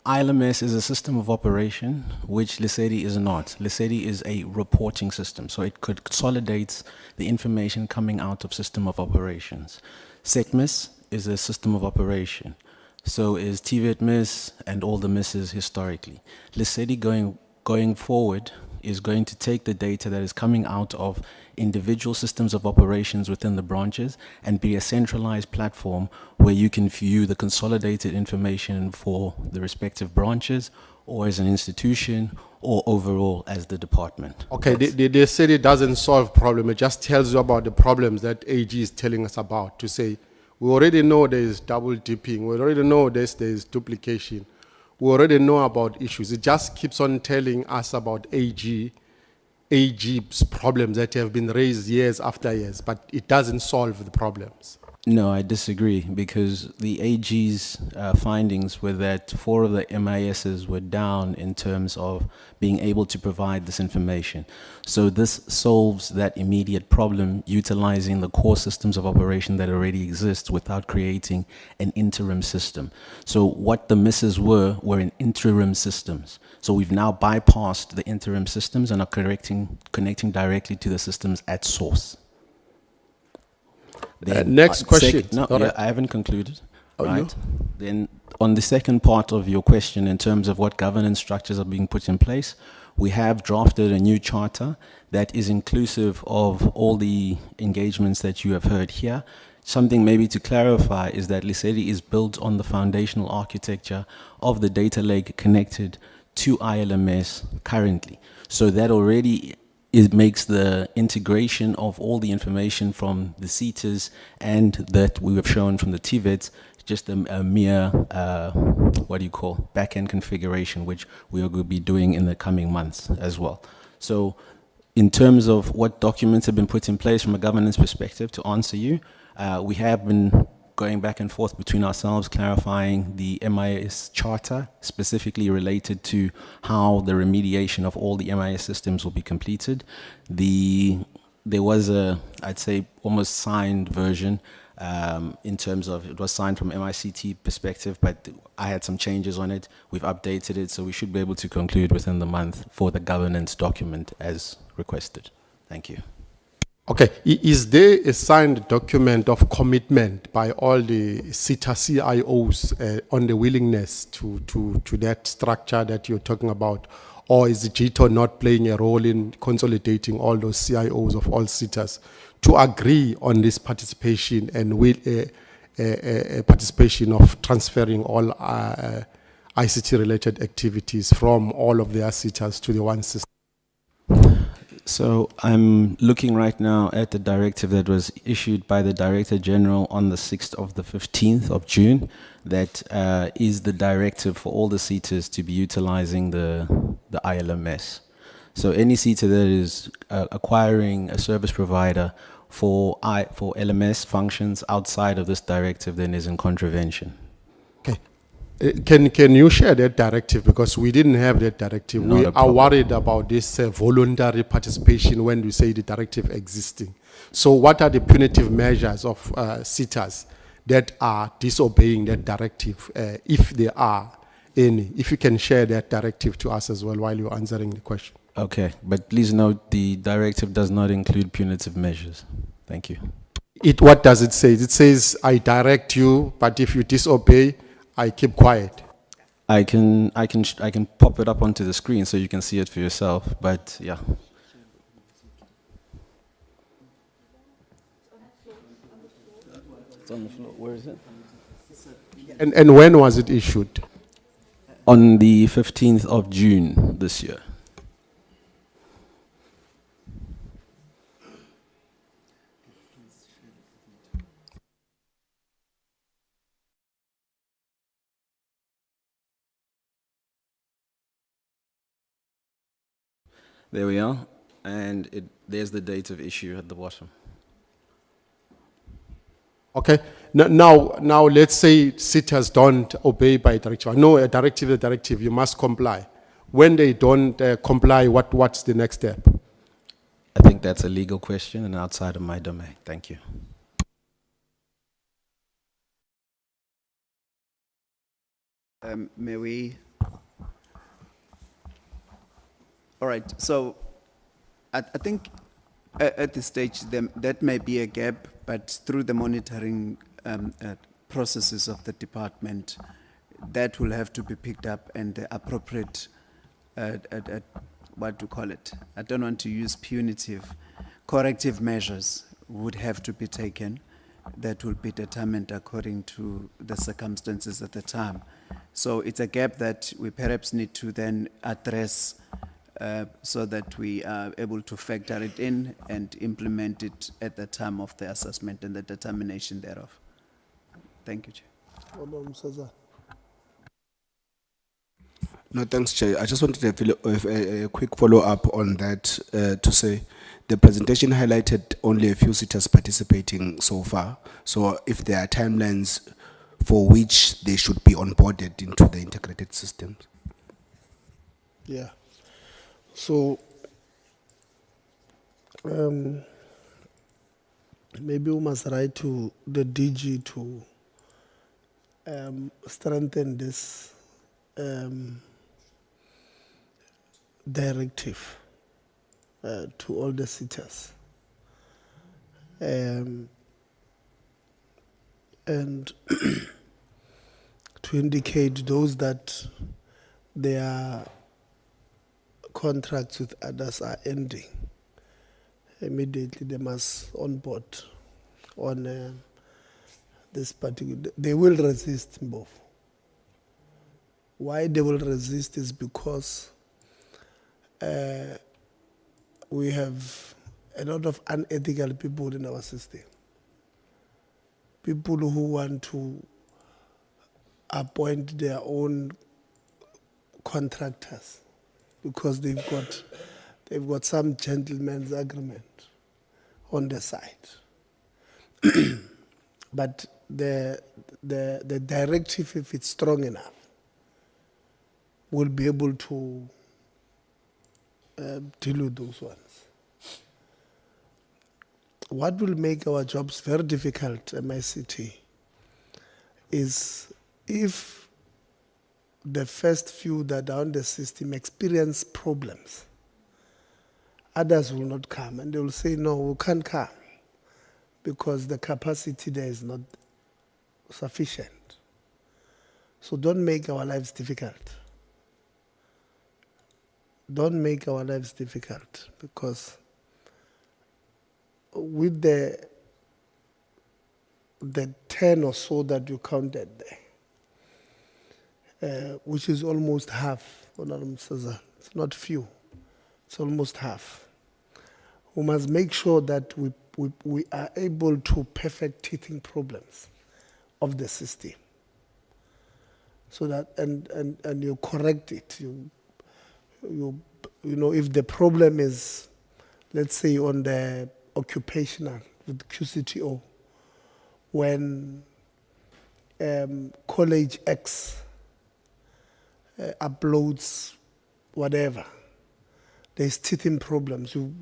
ILMS is a system of operation, which LISEDI is not. LISEDI is a reporting system, so it consolidates the information coming out of system of operations. SECMIS is a system of operation. So is TVET-MIS and all the MISs historically. LISEDI going forward is going to take the data that is coming out of individual systems of operations within the branches and be a centralized platform where you can view the consolidated information for the respective branches or as an institution or overall as the department. Okay, they said it doesn't solve problem. It just tells you about the problems that AG is telling us about, to say, we already know there is double dipping. We already know there is duplication. We already know about issues. It just keeps on telling us about AG's problems that have been raised years after years, but it doesn't solve the problems. No, I disagree because the AG's findings were that 4 of the MISs were down in terms of being able to provide this information. So this solves that immediate problem utilizing the core systems of operation that already exist without creating an interim system. So what the misses were in interim systems. So we've now bypassed the interim systems and are connecting directly to the systems at source. Next question. No, All yeah, right. I haven't concluded. Oh, you? Right. Then on the second part of your question, in terms of what governance structures are being put in place, we have drafted a new charter that is inclusive of all the engagements that you have heard here. Something maybe to clarify is that Lesedi is built on the foundational architecture of the data lake connected to ILMS currently. So that already it makes the integration of all the information from the SETAs and that we have shown from the TVETs just a mere, back-end configuration, which we are going to be doing in the coming months as well. So in terms of what documents have been put in place from a governance perspective, to answer you, we have been going back and forth between ourselves, clarifying the MIS charter, specifically related to how the remediation of all the MIS systems will be completed. There was a, I'd say, almost signed version in terms of, it was signed from MICT perspective, but I had some changes on it. We've updated it, so we should be able to conclude within the month for the governance document as requested. Thank you. Okay, is there a signed document of commitment by all the SETA CIOs on the willingness to that structure that you're talking about? Or is the GTO not playing a role in consolidating all those CIOs of all SETAs to agree on this participation and with a participation of transferring all ICT-related activities from all of their SETAs to the one system? So I'm looking right now at the directive that was issued by the Director General on the 6th of the 15th of June. That is the directive for all the SETAs to be utilizing the ILMS. So any SETA that is acquiring a service provider for LMS functions outside of this directive then is in contravention. Okay. Can you share that directive? Because we didn't have that directive. Not We a are problem. worried about this voluntary participation when we say the directive existing. So what are the punitive measures of SETAs that are disobeying that directive, if there are any? If you can share that directive to us as well while you're answering the question. Okay, but please note the directive does not include punitive measures. Thank you. What does it say? It says, I direct you, but if you disobey, I keep quiet. I can pop it up onto the screen so you can see it for yourself, but yeah. It's on the floor. Where is it? And when was it issued? On the 15th of June this year. There we are, and there's the date of issue at the bottom. Okay. Now let's say SETAs don't obey by directive. No, a directive is a directive. You must comply. When they don't comply, what's the next step? I think that's a legal question and outside of my domain. Thank you. May we? All right, so I think at this stage that may be a gap, but through the monitoring processes of the department, that will have to be picked up and the appropriate, what do you call it? I don't want to use punitive, corrective measures would have to be taken that will be determined according to the circumstances at the time. So it's a gap that we perhaps need to then address so that we are able to factor it in and implement it at the time of the assessment and the determination thereof. Thank you, Chair. No, thanks, Chair. I just wanted to have a quick follow-up on that to say the presentation highlighted only a few sitters participating so far. So if there are timelines for which they should be onboarded into the integrated systems. Yeah. So maybe we must write to the DG to strengthen this directive to all the sitters. And to indicate those that their contracts with others are ending, immediately they must onboard on this particular. They will resist both. Why they will resist is because we have a lot of unethical people in our system. People who want to appoint their own contractors because they've got some gentleman's agreement on the side. But the directive, if it's strong enough, will be able to deal with those ones. What will make our jobs very difficult at MICT is if the first few that are on the system experience problems, others will not come and they will say, no, we can't come because the capacity there is not sufficient. So don't make our lives difficult. Don't make our lives difficult because with the 10 or so that you counted there, which is almost half, it's not few, it's almost half. We must make sure that we are able to perfect teething problems of the system. So that, and you correct it. You know, if the problem is, let's say, on the occupational with QCTO, when college X uploads whatever, there's teething problems. You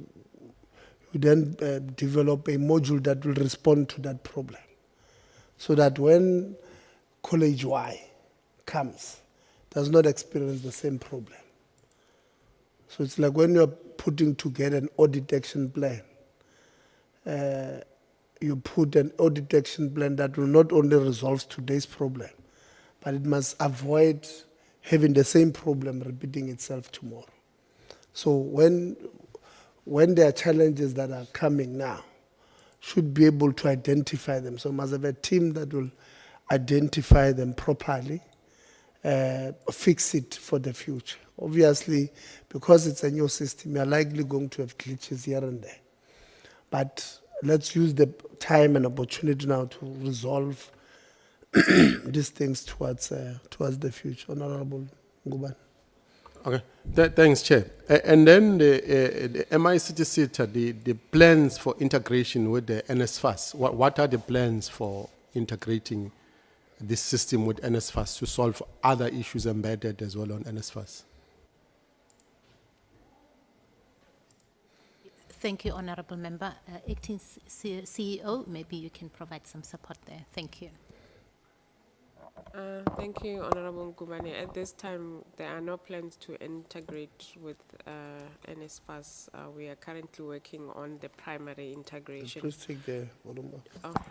then develop a module that will respond to that problem, so that when college Y comes, does not experience the same problem. So it's like when you're putting together an audit action plan, you put an audit action plan that will not only resolve today's problem, but it must avoid having the same problem repeating itself tomorrow. So when there are challenges that are coming now, should be able to identify them. So must have a team that will identify them properly, fix it for the future. Obviously, because it's a new system, you're likely going to have glitches here and there. But let's use the time and opportunity now to resolve these things towards the future. Honorable Ngubane. Okay, thanks, Chair. And then the MICT SETA, the plans for integration with the NSFAS. What are the plans for integrating this system with NSFAS to solve other issues embedded as well on NSFAS? Thank you, Honorable Member. Acting CEO, maybe you can provide some support there. Thank you. Thank you, Honorable Ngubane. At this time, there are no plans to integrate with NSFAS. We are currently working on the primary integration. Please take the volume up.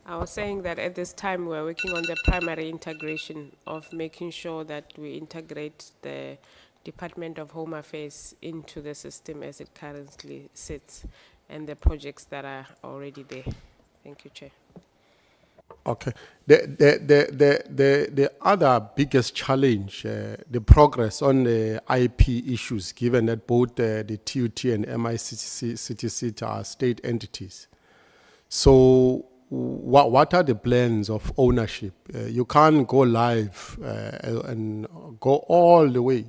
I was saying that at this time, we're working on the primary integration of making sure that we integrate the Department of Home Affairs into the system as it currently sits and the projects that are already there. Thank you, Chair. Okay. The other biggest challenge, the progress on the IP issues, given that both the TUT and MICT SETA are state entities. So what are the plans of ownership? You can't go live and go all the way,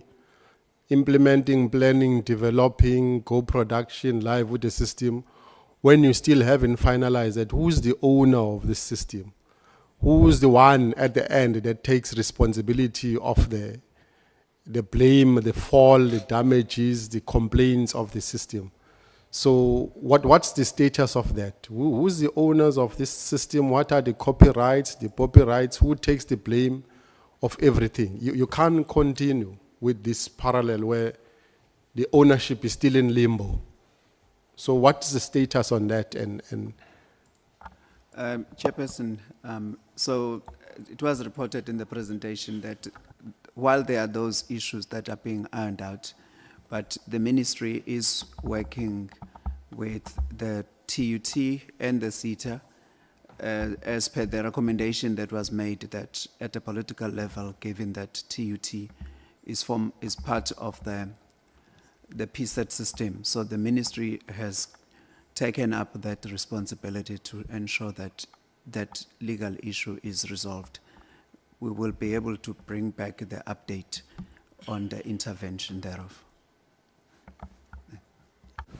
implementing, planning, developing, go production, live with the system, when you still haven't finalized it. Who's the owner of the system? Who's the one at the end that takes responsibility of the blame, the fall, the damages, the complaints of the system? So what's the status of that? Who's the owners of this system? What are the copyrights, the copyrights? Who takes the blame of everything? You can't continue with this parallel where the ownership is still in limbo. So what's the status on that? Chairperson, so it was reported in the presentation that while there are those issues that are being ironed out, but the ministry is working with the TUT and the SETA as per the recommendation that was made that at a political level, given that TUT is part of the PSET system. So the ministry has taken up that responsibility to ensure that that legal issue is resolved. We will be able to bring back the update on the intervention thereof.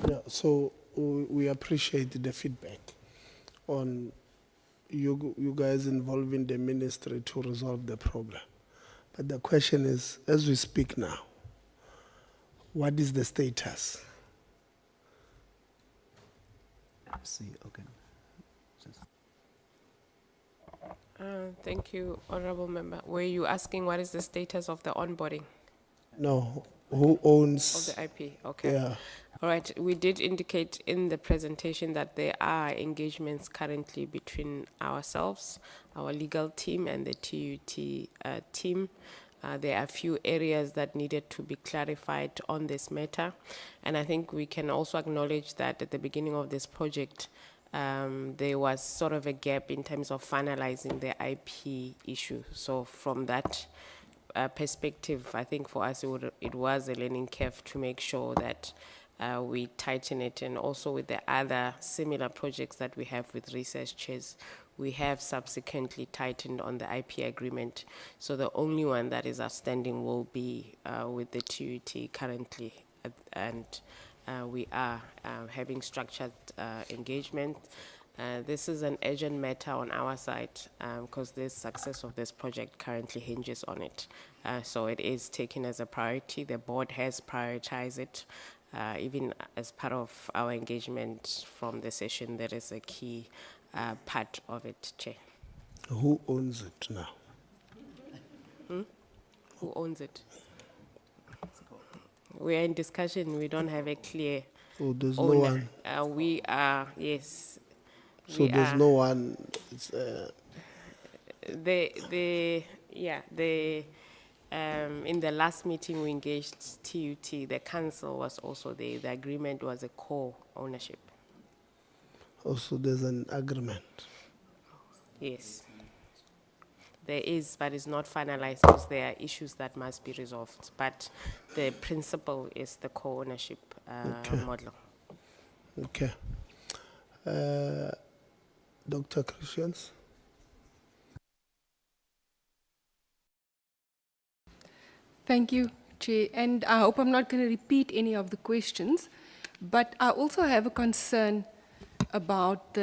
Yeah, so we appreciate the feedback on you guys involving the ministry to resolve the problem. But the question is, as we speak now, what is the status? See, okay. Thank you, Honorable Member. Were you asking what is the status of the onboarding? No, who owns? Of the IP, okay. Yeah. All right, we did indicate in the presentation that there are engagements currently between ourselves, our legal team, and the TUT team. There are a few areas that needed to be clarified on this matter. And I think we can also acknowledge that at the beginning of this project, there was sort of a gap in terms of finalizing the IP issue. So from that perspective, I think for us it was a learning curve to make sure that we tighten it. And also with the other similar projects that we have with research chairs, we have subsequently tightened on the IP agreement. So the only one that is outstanding will be with the TUT currently. And we are having structured engagement. This is an urgent matter on our side because the success of this project currently hinges on it. So it is taken as a priority. The board has prioritized it. Even as part of our engagement from the session, there is a key part of it, Chair. Who owns it now? Who owns it? We are in discussion. We don't have a clear So there's owner. no one. We are, yes. So we there's are. no one. It's, in the last meeting we engaged TUT, the council was also there. The agreement was a co-ownership. also, there's an agreement. Yes. There is, but it's not finalized because there are issues that must be resolved. But the principle is the co-ownership model. Okay. Dr. Christians? Thank you, Chair. And I hope I'm not going to repeat any of the questions, but I also have a concern about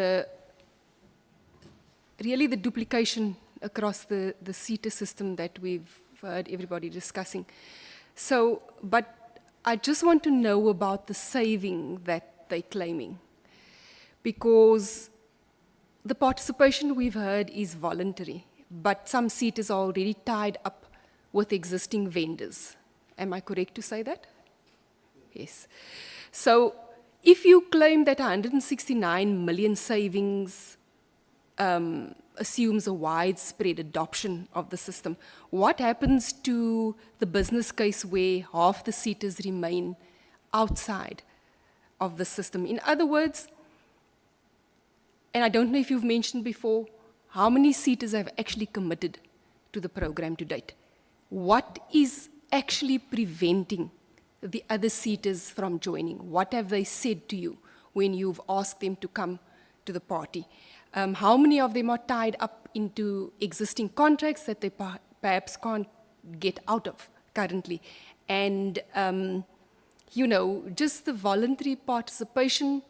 really the duplication across the SETA system that we've heard everybody discussing. So, but I just want to know about the saving that they're claiming, because the participation we've heard is voluntary, but some SETAs are already tied up with existing vendors. Am I correct to say that? Yes. So if you claim that 169 million savings assumes a widespread adoption of the system, what happens to the business case where half the SETAs remain outside of the system? In other words, and I don't know if you've mentioned before, how many SETAs have actually committed to the program to date? What is actually preventing the other SETAs from joining? What have they said to you when you've asked them to come to the party? How many of them are tied up into existing contracts that they perhaps can't get out of currently? And, you know, just the voluntary participation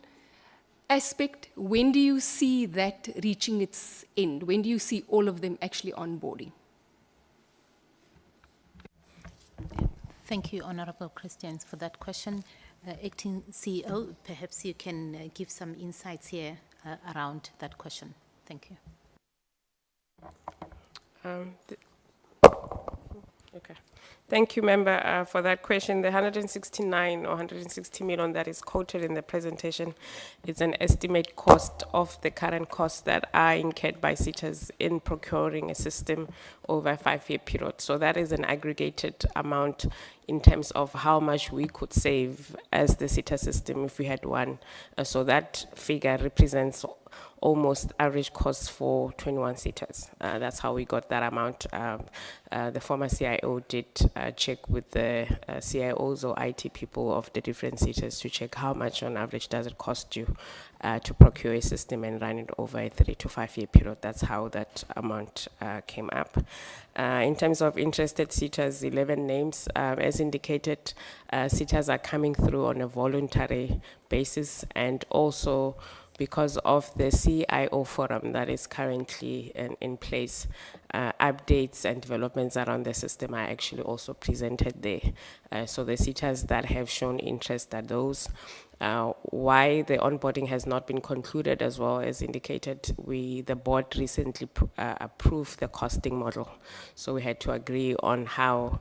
aspect, when do you see that reaching its end? When do you see all of them actually onboarding? Thank you, Honorable Christians, for that question. Acting CEO, perhaps you can give some insights here around that question. Thank you. Okay. Thank you, Member, for that question. The 169 or 160 million that is quoted in the presentation is an estimate cost of the current costs that are incurred by SETAs in procuring a system over a 5-year period. So that is an aggregated amount in terms of how much we could save as the SETA system if we had one. So that figure represents almost average costs for 21 SETAs. That's how we got that amount. The former CIO did check with the CIOs or IT people of the different SETAs to check how much on average does it cost you to procure a system and run it over a 3 to 5 year period. That's how that amount came up. In terms of interested SETAs, 11 names, as indicated, SETAs are coming through on a voluntary basis, and also because of the CIO forum that is currently in place, updates and developments around the system are actually also presented there. So the SETAs that have shown interest are those. Why the onboarding has not been concluded as well as indicated, the board recently approved the costing model. So we had to agree on how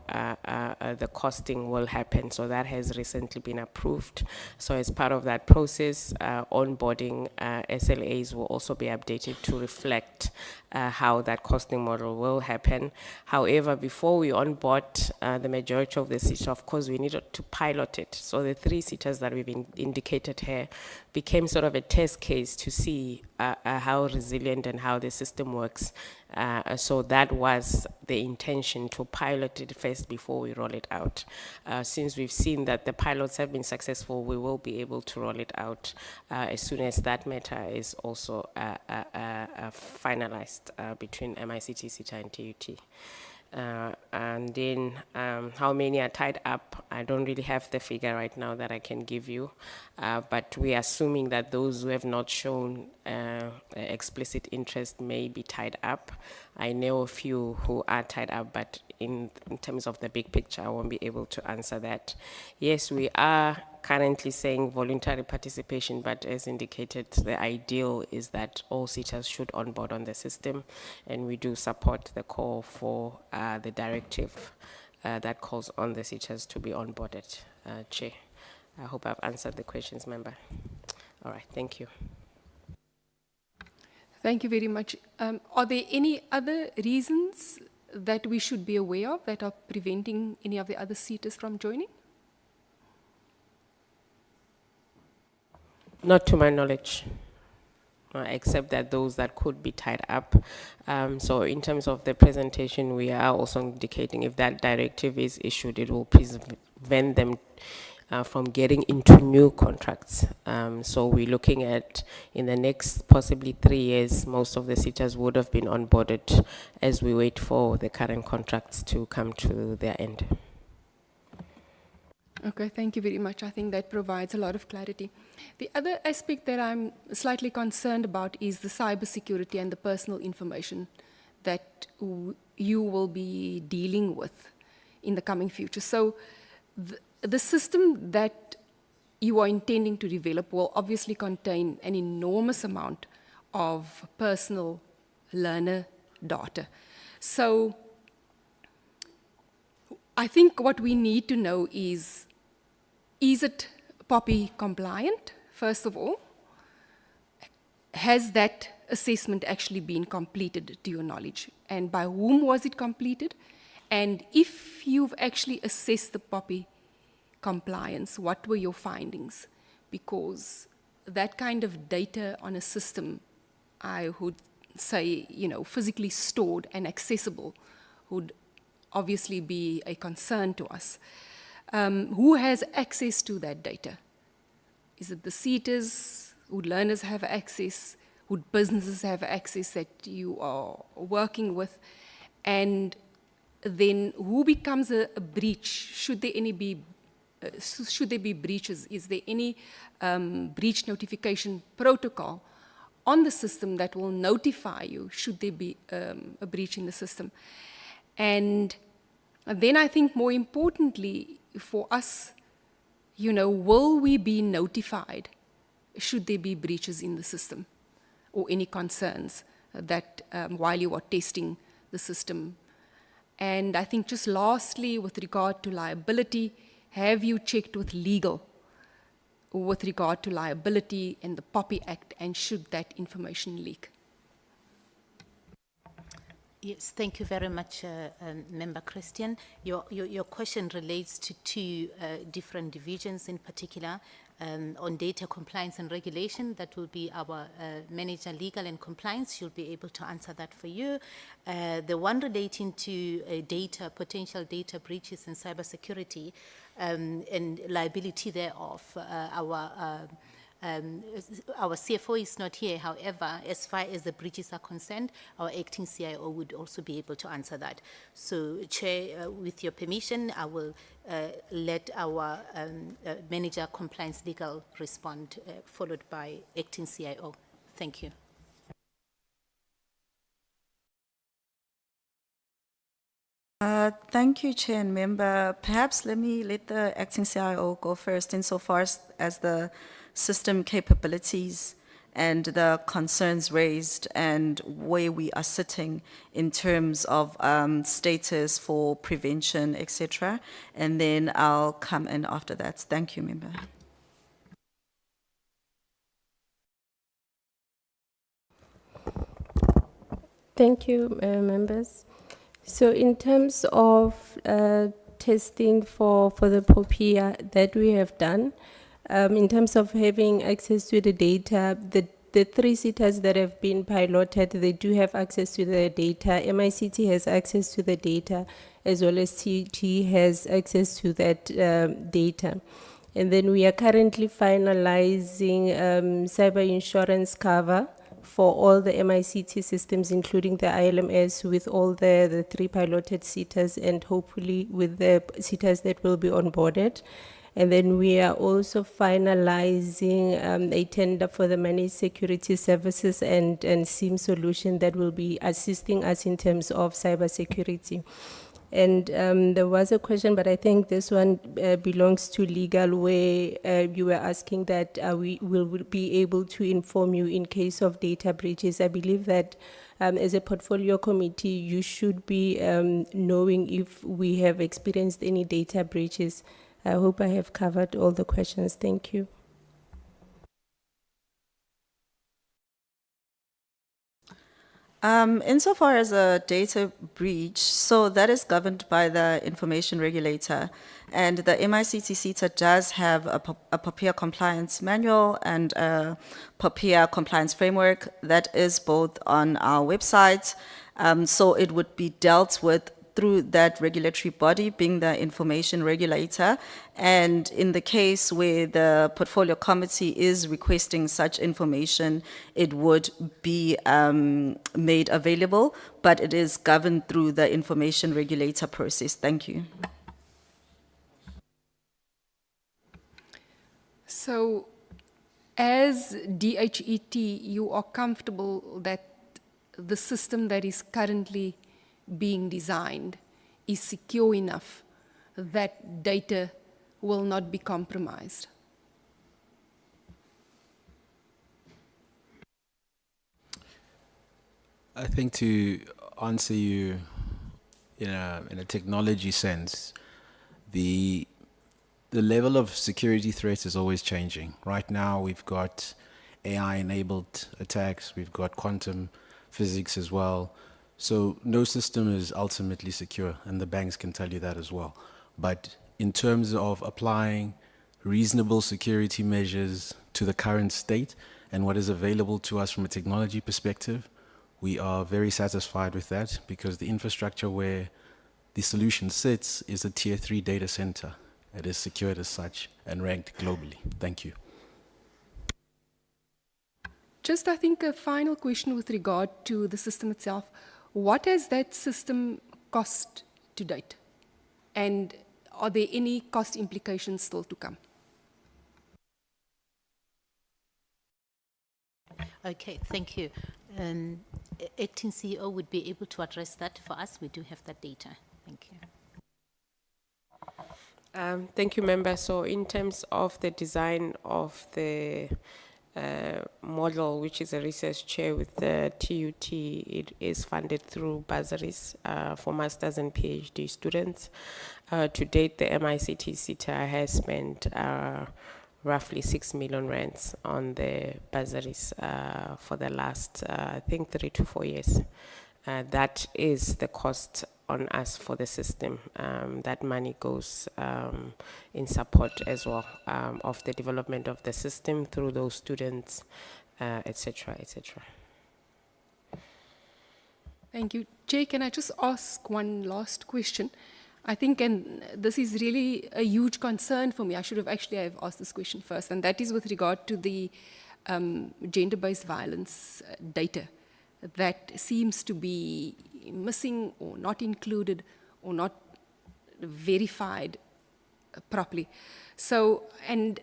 the costing will happen. So that has recently been approved. So as part of that process, onboarding SLAs will also be updated to reflect how that costing model will happen. However, before we onboard the majority of the SETA, of course, we needed to pilot it. So the 3 SETAs that we've indicated here became sort of a test case to see how resilient and how the system works. So that was the intention, to pilot it first before we roll it out. Since we've seen that the pilots have been successful, we will be able to roll it out as soon as that matter is also finalized between MICT SETA and TUT. And then how many are tied up, I don't really have the figure right now that I can give you, but we are assuming that those who have not shown explicit interest may be tied up. I know a few who are tied up, but in terms of the big picture, I won't be able to answer that. Yes, we are currently saying voluntary participation, but as indicated, the ideal is that all SETAs should onboard on the system, and we do support the call for the directive that calls on the SETAs to be onboarded. Chair, I hope I've answered the questions, Member. All right, thank you. Thank you very much. Are there any other reasons that we should be aware of that are preventing any of the other SETAs from joining? Not to my knowledge, except that those that could be tied up. So in terms of the presentation, we are also indicating if that directive is issued, it will prevent them from getting into new contracts. So we're looking at, in the next possibly 3 years, most of the SETAs would have been onboarded as we wait for the current contracts to come to their end. Okay, thank you very much. I think that provides a lot of clarity. The other aspect that I'm slightly concerned about is the cybersecurity and the personal information that you will be dealing with in the coming future. So the system that you are intending to develop will obviously contain an enormous amount of personal learner data. So I think what we need to know is it POPI compliant, first of all? Has that assessment actually been completed to your knowledge? And by whom was it completed? And if you've actually assessed the POPI compliance, what were your findings? Because that kind of data on a system, I would say, you know, physically stored and accessible would obviously be a concern to us. Who has access to that data? Is it the SETAs? Would learners have access? would businesses have access that you are working with? And then who becomes a breach? Should there be breaches? Is there any breach notification protocol on the system that will notify you should there be a breach in the system? And then I think more importantly for us, will we be notified should there be breaches in the system or any concerns that while you are testing the system? And I think just lastly, with regard to liability, have you checked with legal with regard to liability and the POPI Act, and should that information leak? Yes, thank you very much, Member Christian. Your question relates to two different divisions in particular. On data compliance and regulation, that will be our manager legal and compliance. She'll be able to answer that for you. The one relating to potential data breaches and cybersecurity and liability thereof, our CFO is not here. However, as far as the breaches are concerned, our acting CIO would also be able to answer that. So, Chair, with your permission, I will let our Manager Compliance Legal respond, followed by acting CIO. Thank you. Thank you, Chair and Member. Perhaps let me let the acting CIO go first insofar as the system capabilities and the concerns raised and where we are sitting in terms of status for prevention, etc. And then I'll come in after that. Thank you, Member. Thank you, members. So in terms of testing for the POPIA that we have done, in terms of having access to the data, the three SETAs that have been piloted, they do have access to the data. MICT has access to the data, as well as TT has access to that data. And then we are currently finalizing cyber insurance cover for all the MICT systems, including the ILMS, with all the three piloted SETAs, and hopefully with the SETAs that will be onboarded. And then we are also finalizing a tender for the managed security services and SIM solution that will be assisting us in terms of cybersecurity. And there was a question, but I think this one belongs to legal, where you were asking that we will be able to inform you in case of data breaches. I believe that as a portfolio committee, you should be knowing if we have experienced any data breaches. I hope I have covered all the questions. Thank you. Insofar as a data breach, so that is governed by the information regulator, and the MICT SETA does have a POPIA compliance manual and a POPIA compliance framework that is both on our website. So it would be dealt with through that regulatory body, being the information regulator. And in the case where the portfolio committee is requesting such information, it would be made available, but it is governed through the information regulator process. Thank you. So, as DHET, you are comfortable that the system that is currently being designed is secure enough that data will not be compromised? I think to answer you in a technology sense, the level of security threats is always changing. Right now we've got AI-enabled attacks, we've got quantum physics as well. So no system is ultimately secure, and the banks can tell you that as well. But in terms of applying reasonable security measures to the current state and what is available to us from a technology perspective, we are very satisfied with that, because the infrastructure where the solution sits is a tier 3 data center. It is secured as such and ranked globally. Thank you. Just, I think, a final question with regard to the system itself. What has that system cost to date? And are there any cost implications still to come? Okay, thank you. Acting CEO would be able to address that for us. We do have that data. Thank you. Thank you, member. So in terms of the design of the model, which is a research chair with the TUT, it is funded through bursaries for masters and PhD students. To date, the MICT SETA has spent roughly 6 million rands on the bursaries for the last, I think, 3 to 4 years. That is the cost on us for the system. That money goes in support as well of the development of the system through those students, etc., etc. Thank you. Chair, can I just ask one last question? I think, and this is really a huge concern for me, I should have actually have asked this question first, and that is with regard to the gender-based violence data that seems to be missing or not included or not verified properly. So, and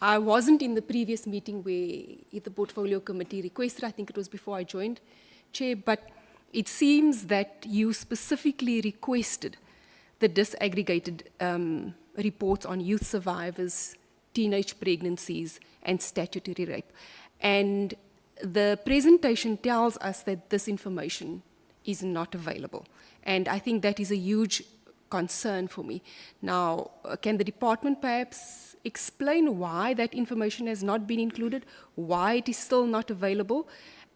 I wasn't in the previous meeting where the portfolio committee requested, I think it was before I joined, Chair, but it seems that you specifically requested the disaggregated reports on youth survivors, teenage pregnancies, and statutory rape. And the presentation tells us that this information is not available. And I think that is a huge concern for me. Now, can the department perhaps explain why that information has not been included, why it is still not available,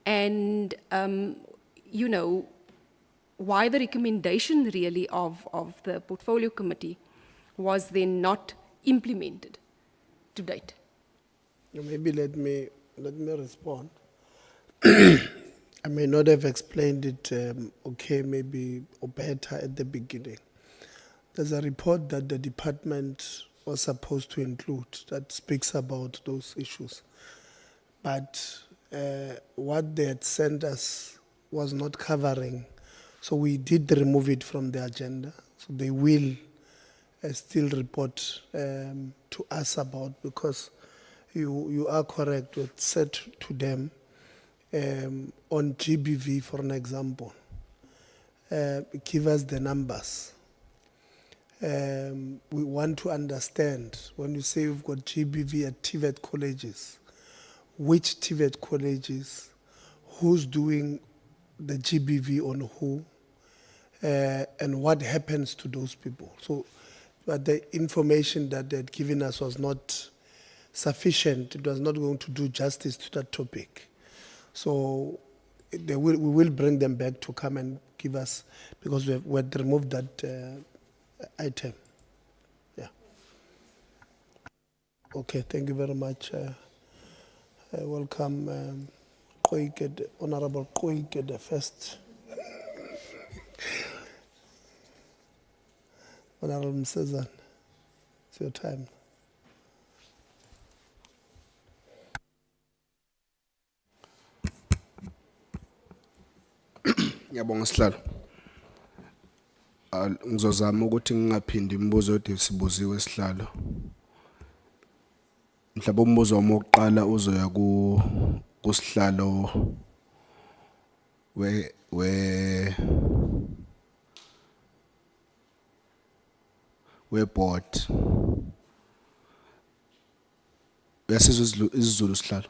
and, you know, why the recommendation really of the portfolio committee was then not implemented to date? Maybe let me respond. I may not have explained it okay, maybe or better at the beginning. There's a report that the department was supposed to include that speaks about those issues. But what they had sent us was not covering. So we did remove it from the agenda. So they will still report to us about, because you are correct, we said to them on GBV, for an example, give us the numbers. We want to understand, when you say we've got GBV at TVET colleges, which TVET colleges, who's doing the GBV on who, and what happens to those people. So, but the information that they'd given us was not sufficient. It was not going to do justice to that topic. So we will bring them back to come and give us, because we had removed that item. Yeah. Okay, thank you very much. Welcome, Honorable Koike, the first. Honorable Msezan, it's your time. Ngiyabonga sihlalo. Ngizozama ukuthi ngingaphindi imibuzo ode sibuziwe sihlalo. Mhlawumbe umbuzo wami wokuqala uzoya kusihlalo we-board. Uyasizwa isiZulu sihlalo?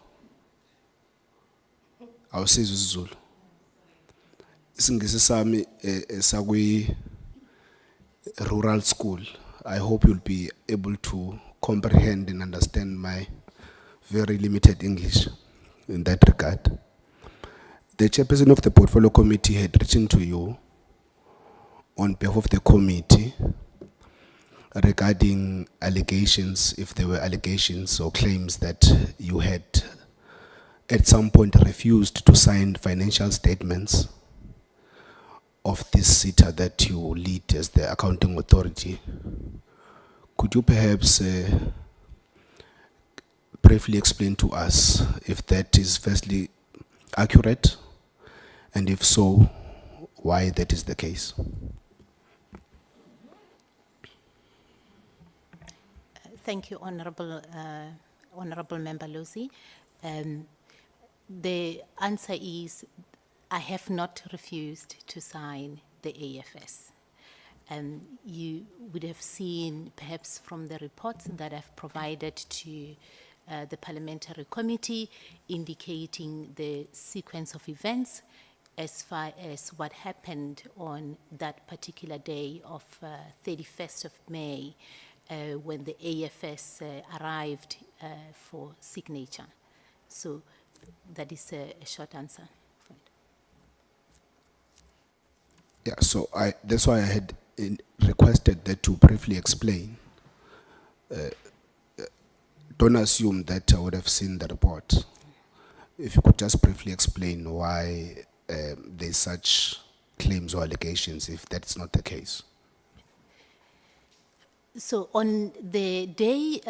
Awusizwa isiZulu. Isingisi sami sakwi rural school. I hope you'll be able to comprehend and understand my very limited English in that regard. The chairperson of the portfolio committee had written to you on behalf of the committee regarding allegations, if there were allegations or claims that you had at some point refused to sign financial statements of this SETA that you lead as the accounting authority. Could you perhaps briefly explain to us if that is firstly accurate, and if so, why that is the case. Thank you, Honorable Member Lucy. The answer is I have not refused to sign the AFS. You would have seen perhaps from the reports that I've provided to the Parliamentary Committee indicating the sequence of events as far as what happened on that particular day of 31st of May when the AFS arrived for signature. So that is a short answer. Yeah, so that's why I had requested that to briefly explain. Don't assume that I would have seen the report. If you could just briefly explain why there's such claims or allegations, if that's not the case. So on the day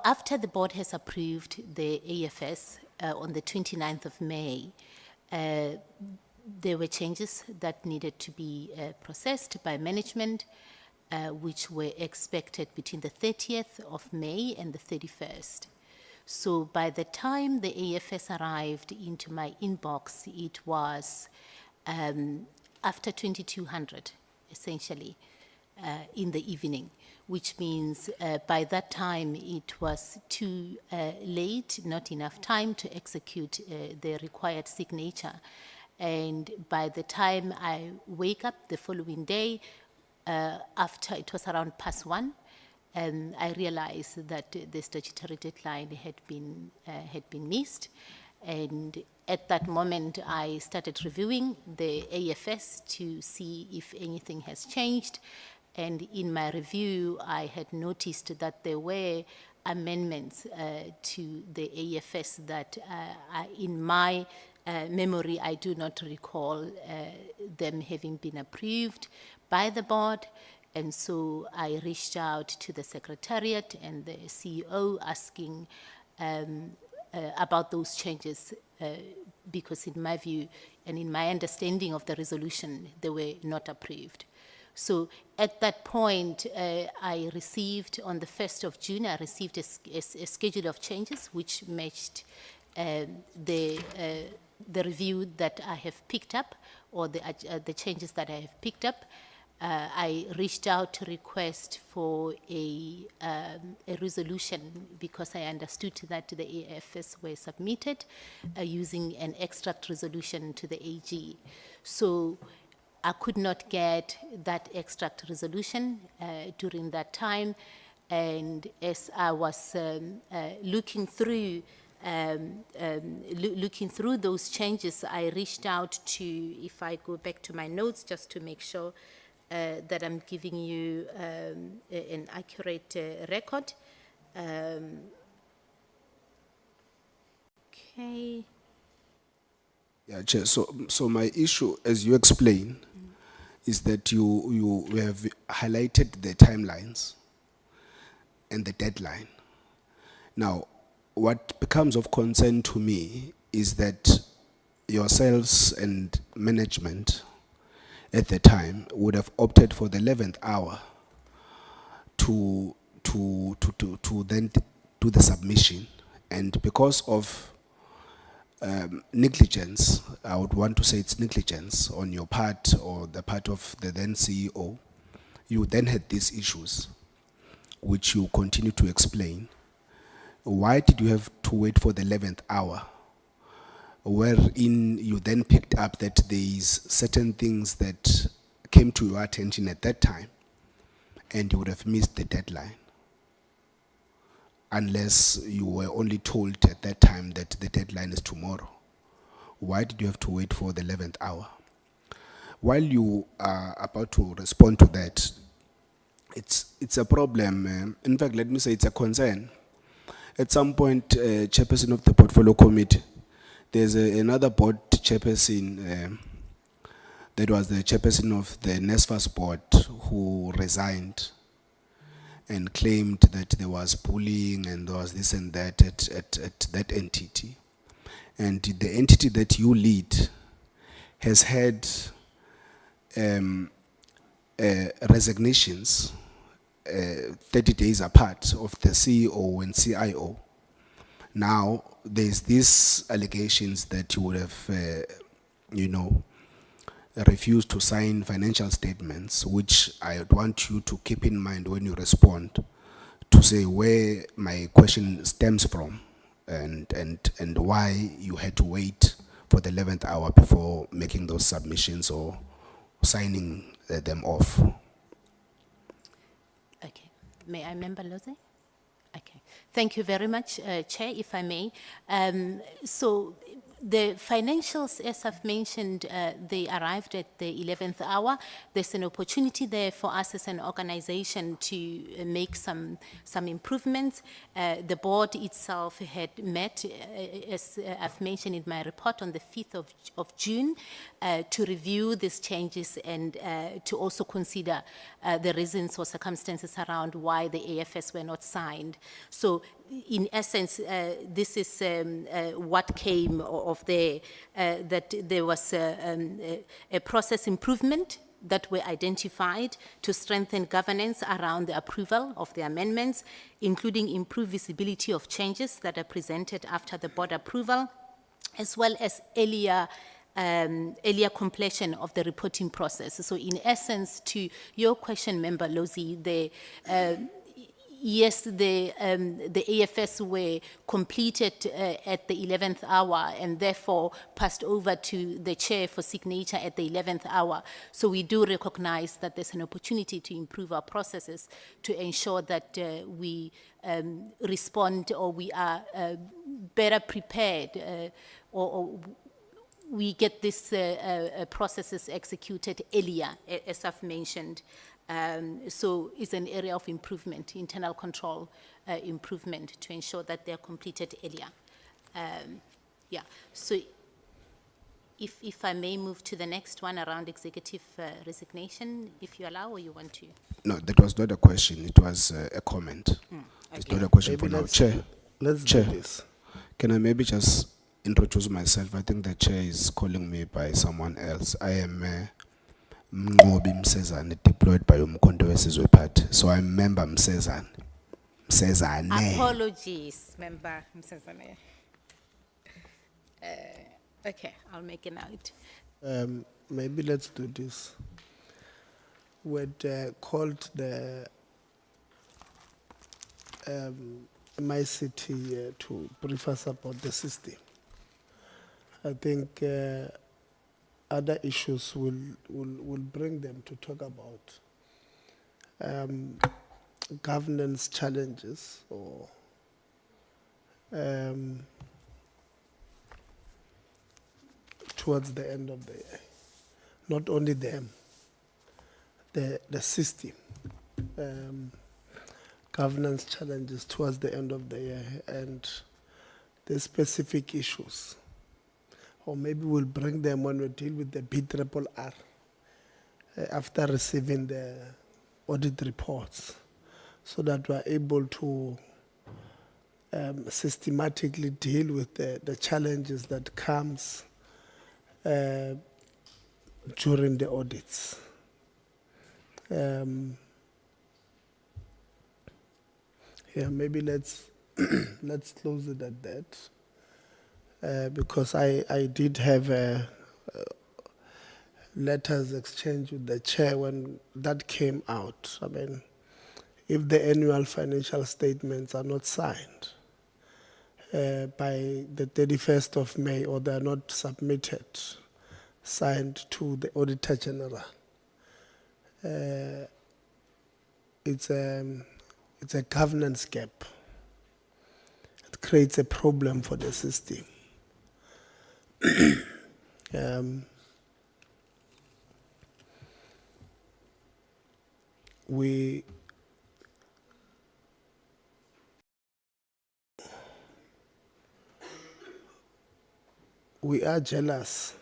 after the board has approved the AFS on the 29th of May, there were changes that needed to be processed by management, which were expected between the 30th of May and the 31st. So by the time the AFS arrived into my inbox, it was after 2200, essentially, in the evening, which means by that time it was too late, not enough time to execute the required signature. And by the time I wake up the following day, after it was around past 1, I realized that the statutory deadline had been missed. And at that moment, I started reviewing the AFS to see if anything has changed. And in my review, I had noticed that there were amendments to the AFS that in my memory, I do not recall them having been approved by the board. And so I reached out to the Secretariat and the CEO asking about those changes because in my view and in my understanding of the resolution, they were not approved. So at that point, I received, on the 1st of June, I received a schedule of changes which matched the review that I have picked up, or the changes that I have picked up. I reached out to request for a resolution because I understood that the AFS were submitted using an extract resolution to the AG. So I could not get that extract resolution during that time. And as I was looking through those changes, I reached out to, if I go back to my notes just to make sure that I'm giving you an accurate record. Okay. Yeah, Chair. So my issue, as you explain, is that you have highlighted the timelines and the deadline. Now, what becomes of concern to me is that yourselves and management at the time would have opted for the 11th hour to then do the submission, and because of negligence, I would want to say it's negligence on your part or the part of the then CEO, you then had these issues, which you continue to explain. Why did you have to wait for the 11th hour, wherein you then picked up that there is certain things that came to your attention at that time, and you would have missed the deadline? Unless you were only told at that time that the deadline is tomorrow. Why did you have to wait for the 11th hour? While you are about to respond to that, it's a problem. In fact, let me say it's a concern. At some point, chairperson of the portfolio committee, there's another board chairperson that was the chairperson of the NSFAS board who resigned. and claimed that there was bullying and there was this and that at that entity. And the entity that you lead has had resignations 30 days apart of the CEO and CIO. Now, there's these allegations that you would have, refused to sign financial statements, which I want you to keep in mind when you respond, to say where my question stems from and why you had to wait for the 11th hour before making those submissions or signing them off. Okay. May I, Member Loze? Okay. Thank you very much, Chair, if I may. So the financials, as I've mentioned, they arrived at the 11th hour. There's an opportunity there for us as an organization to make some improvements. The board itself had met, as I've mentioned in my report, on the 5th of June to review these changes and to also consider the reasons or circumstances around why the AFS were not signed. So in essence, this is what came of there, that there was a process improvement that were identified to strengthen governance around the approval of the amendments, including improved visibility of changes that are presented after the board approval, as well as earlier completion of the reporting process. So in essence, to your question, Member Lozi, yes, the AFS were completed at the 11th hour and therefore passed over to the chair for signature at the 11th hour. So we do recognize that there's an opportunity to improve our processes to ensure that we respond, or we are better prepared, or we get these processes executed earlier, as I've mentioned. So it's an area of improvement, internal control improvement, to ensure that they're completed earlier. Yeah, so if I may move to the next one around executive resignation, if you allow, or you want to? No, that was not a question, it was a comment. It's not a question Maybe for now. let's- Chair, let's do Chair, this. can I maybe just introduce myself? I think the chair is calling me by someone else. I am Mngobi Msezane, deployed by Umkhonto Wesizwe Party. So I'm member Msezane. Msezane. Apologies, Member Msezane. Okay, I'll make a note. Maybe let's do this. We'd called the MICT to brief us about the system. I think other issues will bring them to talk about governance challenges or towards the end of the year. Not only them, the system. Governance challenges towards the end of the year and the specific issues. Or maybe we'll bring them when we deal with the BRRR after receiving the audit reports, so that we're able to systematically deal with the challenges that comes during the audits. Yeah, maybe let's let's close it at that, because I did have letters exchanged with the chair when that came out. I mean, if the annual financial statements are not signed by the 31st of May, or they are not submitted, signed to the Auditor General, it's a governance gap. It creates a problem for the system. We are jealous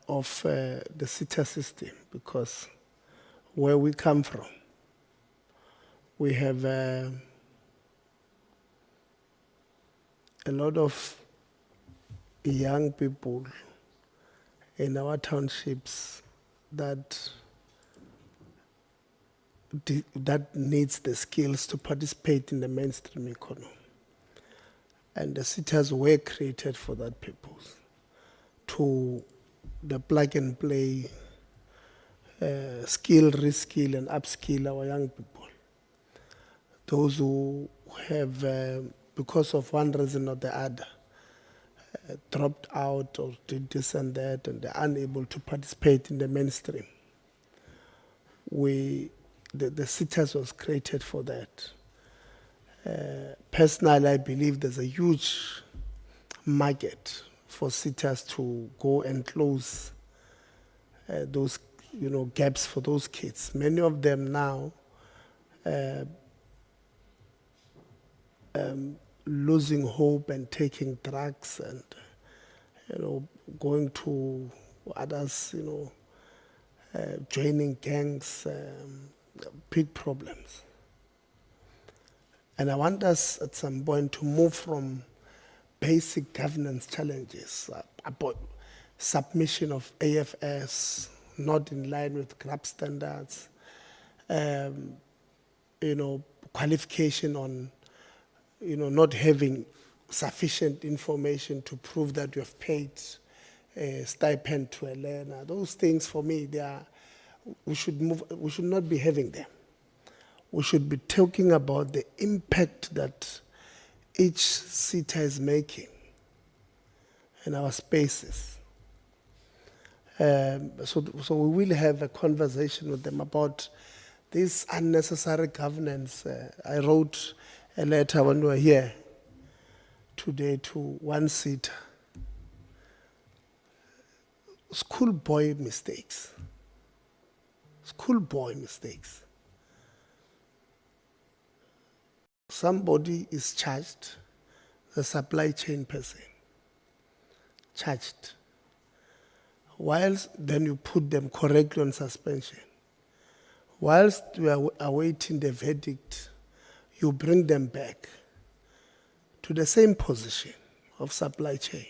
of the SETA system, because where we come from, we have a lot of young people in our townships that that needs the skills to participate in the mainstream economy. And the SETAs were created for that purpose, to the plug and play, skill, reskill, and upskill our young people. Those who have, because of one reason or the other, dropped out or did this and that, and they're unable to participate in the mainstream. The SETAs was created for that. Personally, I believe there's a huge market for SETAs to go and close those gaps for those kids. Many of them now losing hope and taking drugs and going to others, joining gangs, big problems. And I want us at some point to move from basic governance challenges, about submission of AFS, not in line with GRAP standards, qualification on, not having sufficient information to prove that you have paid a stipend to a learner. Those things, for me, we should not be having them. We should be talking about the impact that each SETA is making in our spaces. So we will have a conversation with them about this unnecessary governance. I wrote a letter when we were here today to one SETA. Schoolboy mistakes. Schoolboy mistakes. Somebody is charged, the supply chain person, charged. Whilst then you put them correctly on suspension. Whilst we are awaiting the verdict, you bring them back to the same position of supply chain.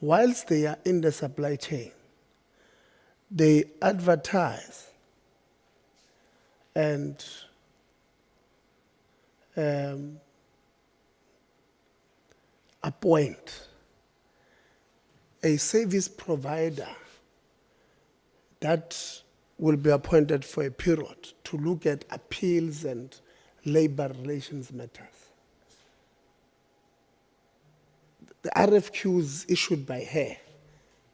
Whilst they are in the supply chain, they advertise and appoint a service provider that will be appointed for a period to look at appeals and labor relations matters. The RFQs issued by her,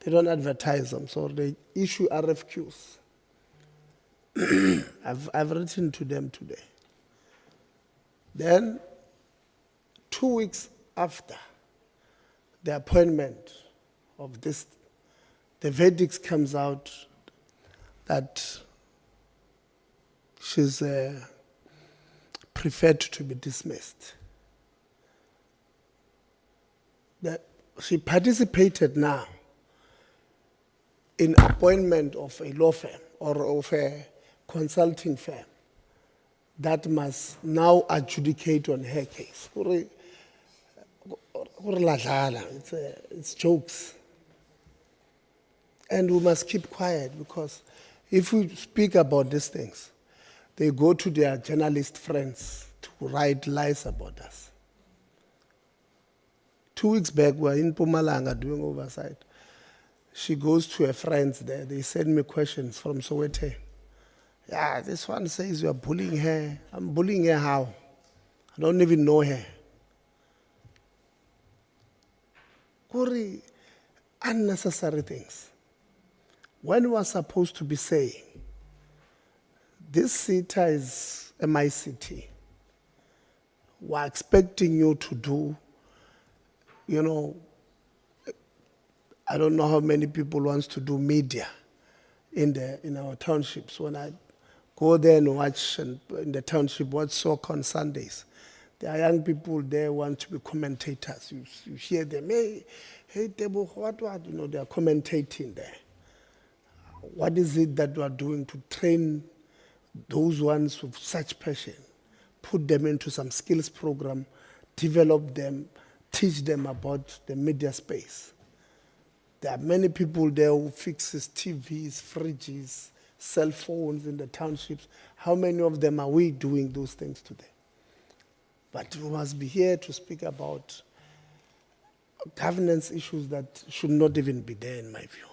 they don't advertise them, so they issue RFQs. I've written to them today. Then, 2 weeks after the appointment of this, the verdict comes out that she's preferred to be dismissed. That she participated now in appointment of a law firm or of a consulting firm that must now adjudicate on her case. It's jokes. And we must keep quiet, because if we speak about these things, they go to their journalist friends to write lies about us. 2 weeks back, we were in Mpumalanga doing oversight. She goes to her friends there. They send me questions from Soweto. Yeah, this one says you are bullying her. I'm bullying her how? I don't even know her. Kuri, unnecessary things. When we are supposed to be saying, this SETA is MICT, we're expecting you to do, I don't know how many people wants to do media in our townships. When I go there and watch in the township, watch soccer on Sundays, There are young people there who want to be commentators. You hear them, hey, Tebo, what, you know, they are commentating there. What is it that we are doing to train those ones with such passion, put them into some skills program, develop them, teach them about the media space? There are many people there who fixes TVs, fridges, cell phones in the townships. How many of them are we doing those things today? But we must be here to speak about governance issues that should not even be there in my view.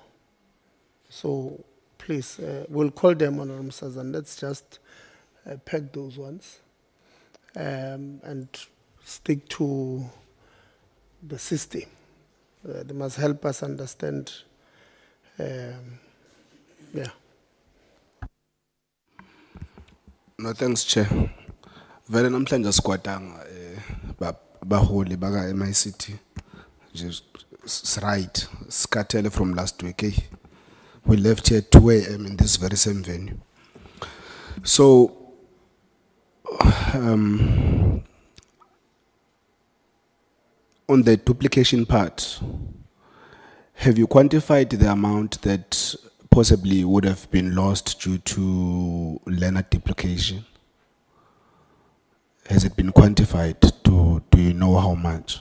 So please, we'll call them on Ramsaz and let's just peg those ones and stick to the system. They must help us understand. Yeah. No, thanks, Chair. Vele namhlanje sikwatanga baholi baka MICT. Just right, scatter from last week. We left here at 2 a.m. in this very same venue. So, on the duplication part, have you quantified the amount that possibly would have been lost due to learner duplication? Has it been quantified? Do you know how much?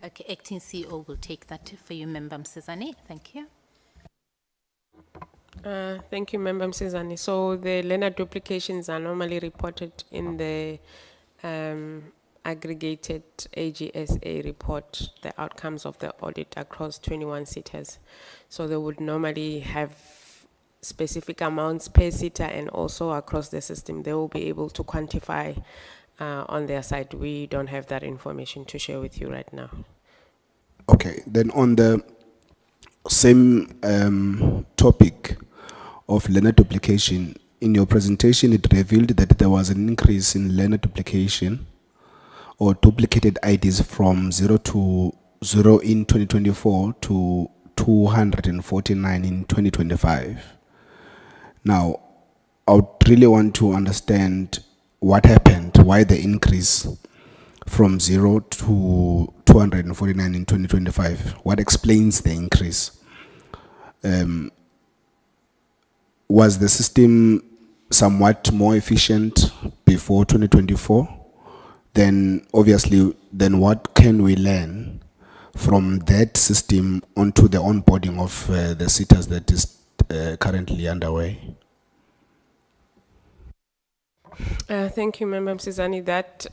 Okay, Acting CEO will take that for you, Member Msizani. Thank you. Thank you, Member Msizani. So the learner duplications are normally reported in the aggregated AGSA report, the outcomes of the audit across 21 SETAs. So they would normally have specific amounts per SETA and also across the system. They will be able to quantify on their side. We don't have that information to share with you right now. Okay, then on the same topic of learner duplication, in your presentation it revealed that there was an increase in learner duplication or duplicated IDs from 0 in 2024 to 249 in 2025. Now, I would really want to understand what happened, why the increase from 0 to 249 in 2025. What explains the increase? Was the system somewhat more efficient before 2024? Then obviously, then what can we learn from that system onto the onboarding of the SETAs that is currently underway? Thank you, Member Msizani. That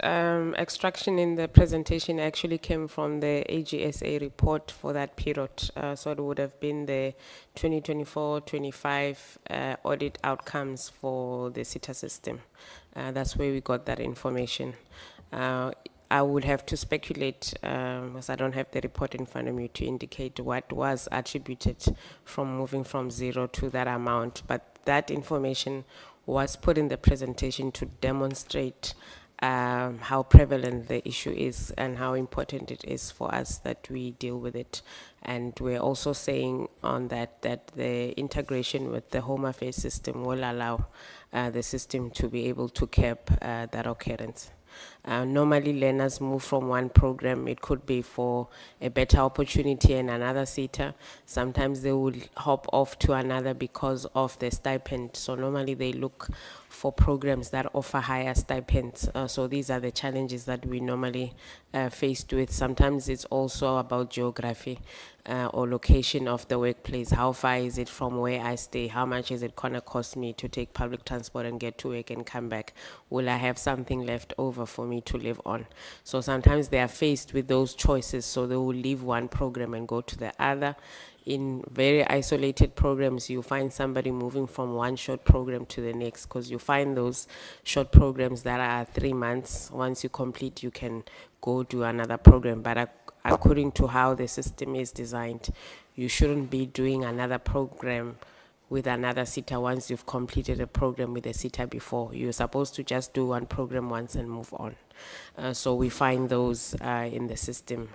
extraction in the presentation actually came from the AGSA report for that period. So it would have been the 2024-25 audit outcomes for the SETA system. That's where we got that information. I would have to speculate, as I don't have the report in front of me, to indicate what was attributed from moving from 0 to that amount. But that information was put in the presentation to demonstrate how prevalent the issue is and how important it is for us that we deal with it. And we're also saying on that the integration with the Home Affairs system will allow the system to be able to cap that occurrence. Normally learners move from one program. It could be for a better opportunity in another SETA. Sometimes they will hop off to another because of the stipend. So normally they look for programs that offer higher stipends. So these are the challenges that we normally faced with. Sometimes it's also about geography or location of the workplace. How far is it from where I stay? How much is it gonna cost me to take public transport and get to work and come back? Will I have something left over for me to live on? So sometimes they are faced with those choices, so they will leave one program and go to the other. In very isolated programs, you find somebody moving from one short program to the next, because you find those short programs that are 3 months. Once you complete, you can go do another program. But according to how the system is designed, you shouldn't be doing another program with another SETA once you've completed a program with a SETA before. You're supposed to just do one program once and move on. So we find those in the system.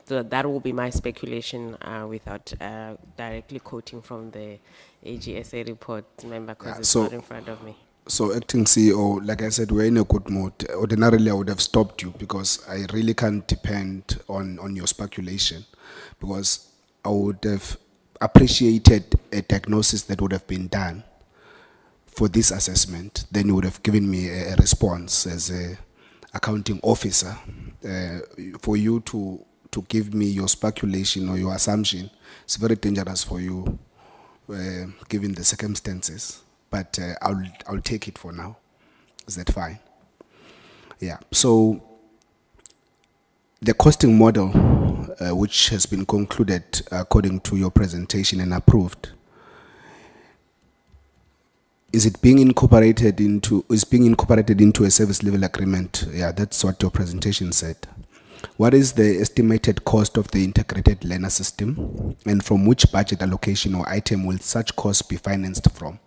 That will be my speculation without directly quoting from the AGSA report, member, because it's not in front of me. So acting CEO, like I said, we're in a good mood. Ordinarily, I would have stopped you because I really can't depend on your speculation, because I would have appreciated a diagnosis that would have been done for this assessment. Then you would have given me a response as a accounting officer. For you to give me your speculation or your assumption, it's very dangerous for you, given the circumstances. But I'll take it for now. Is that fine? Yeah. So the costing model, which has been concluded according to your presentation and approved, is being incorporated into a service level agreement? Yeah, that's what your presentation said. What is the estimated cost of the integrated learner system, and from which budget allocation or item will such costs be financed from?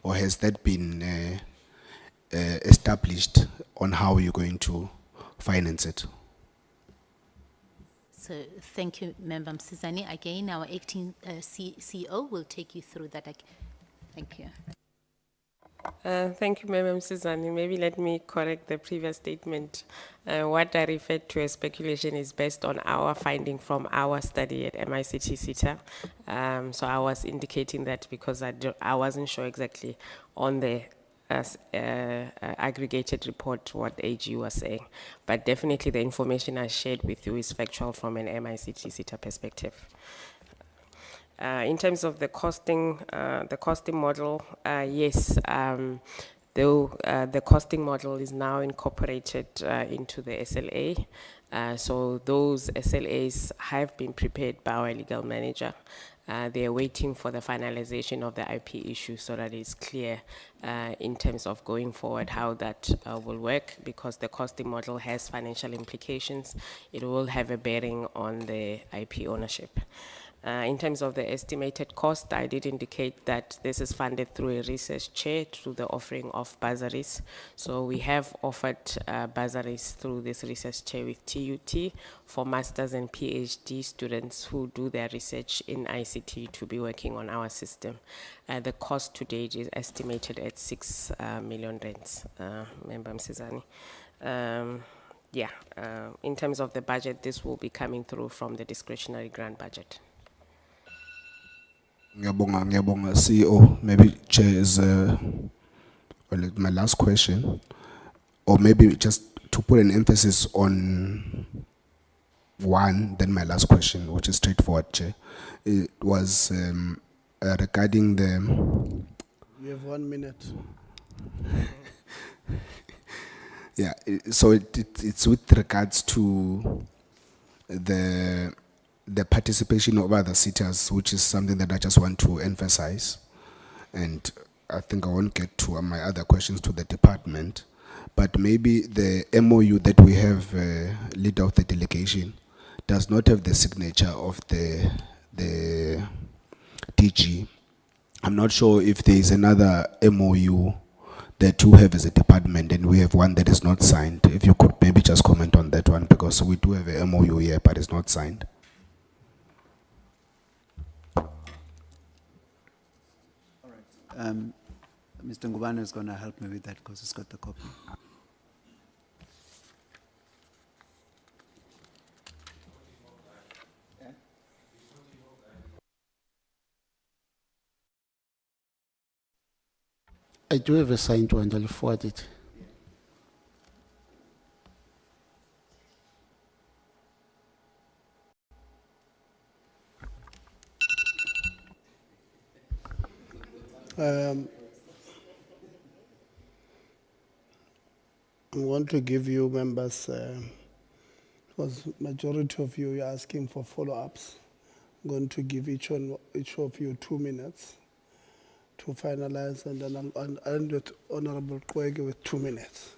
Or has that been established on how you're going to finance it? So thank you, Member Msizani. Again, our acting CEO will take you through that. Thank you. Thank you, Member Msizani. Maybe let me correct the previous statement. What I referred to as speculation is based on our finding from our study at MICT SETA. So I was indicating that because I wasn't sure exactly on the aggregated report what AG was saying. But definitely the information I shared with you is factual from an MICT SETA perspective. In terms of the costing model, yes, though the costing model is now incorporated into the SLA. So those SLAs have been prepared by our legal manager. They are waiting for the finalization of the IP issue so that it's clear in terms of going forward how that will work, because the costing model has financial implications. It will have a bearing on the IP ownership. In terms of the estimated cost, I did indicate that this is funded through a research chair through the offering of bursaries. So we have offered bursaries through this research chair with TUT for masters and PhD students who do their research in ICT to be working on our system. The cost to date is estimated at 6 million rands, Member Msizani. In terms of the budget, this will be coming through from the discretionary grant budget. Ngiyabonga, CEO. Maybe Chair is my last question, or maybe just to put an emphasis on one, then my last question, which is straightforward, Chair. It was regarding the. You have 1 minute. Yeah, so it's with regards to the participation of other SETAs, which is something that I just want to emphasize. And I think I won't get to my other questions to the department, but maybe the MOU that we have lead of the delegation does not have the signature of the DG. I'm not sure if there is another MOU that you have as a department and we have one that is not signed. If you could maybe just comment on that one, because we do have a MOU here, but it's not signed. Mr. Ngubane is going to help me with that because he's got the copy. I do have a signed one, I'll forward it. I want to give you members, because majority of you are asking for follow-ups. I'm going to give each of you 2 minutes to finalize, and then I'll end with Honorable Kwege with 2 minutes,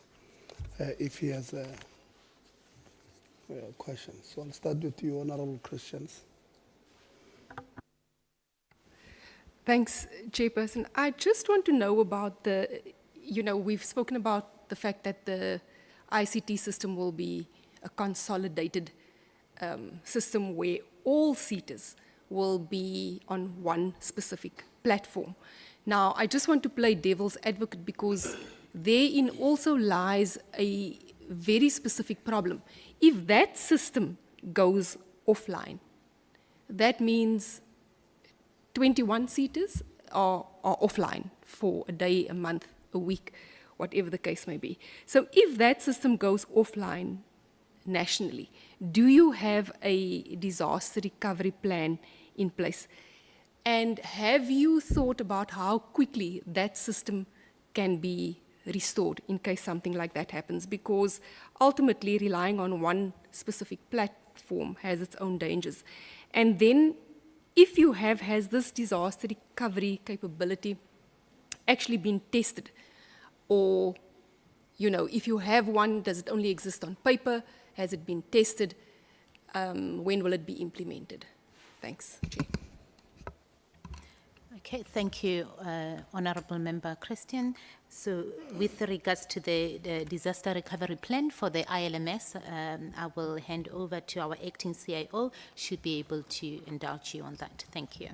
if he has questions. So I'll start with you, Honorable Christians. Thanks, Chairperson. I just want to know about we've spoken about the fact that the ICT system will be a consolidated system where all SETAs will be on one specific platform. Now, I just want to play devil's advocate because therein also lies a very specific problem. If that system goes offline, that means 21 seaters are offline for a day, a month, a week, whatever the case may be. So if that system goes offline nationally, do you have a disaster recovery plan in place? And have you thought about how quickly that system can be restored in case something like that happens? Because ultimately relying on one specific platform has its own dangers. And then if you has this disaster recovery capability actually been tested? Or, you know, if you have one, does it only exist on paper? Has it been tested? When will it be implemented? Thanks, Chair. Okay, thank you, Honourable Member Christian. So with regards to the disaster recovery plan for the ILMS, I will hand over to our acting CIO, should be able to indulge you on that. Thank you.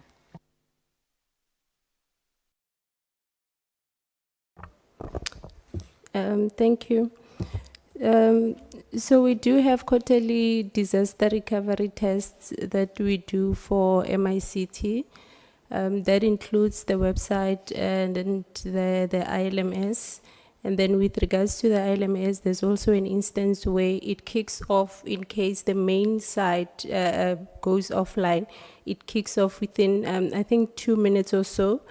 Thank you. So we do have quarterly disaster recovery tests that we do for MICT. That includes the website and the ILMS. And then with regards to the ILMS, there's also an instance where it kicks off in case the main site goes offline. It kicks off within, I think, 2 minutes or so,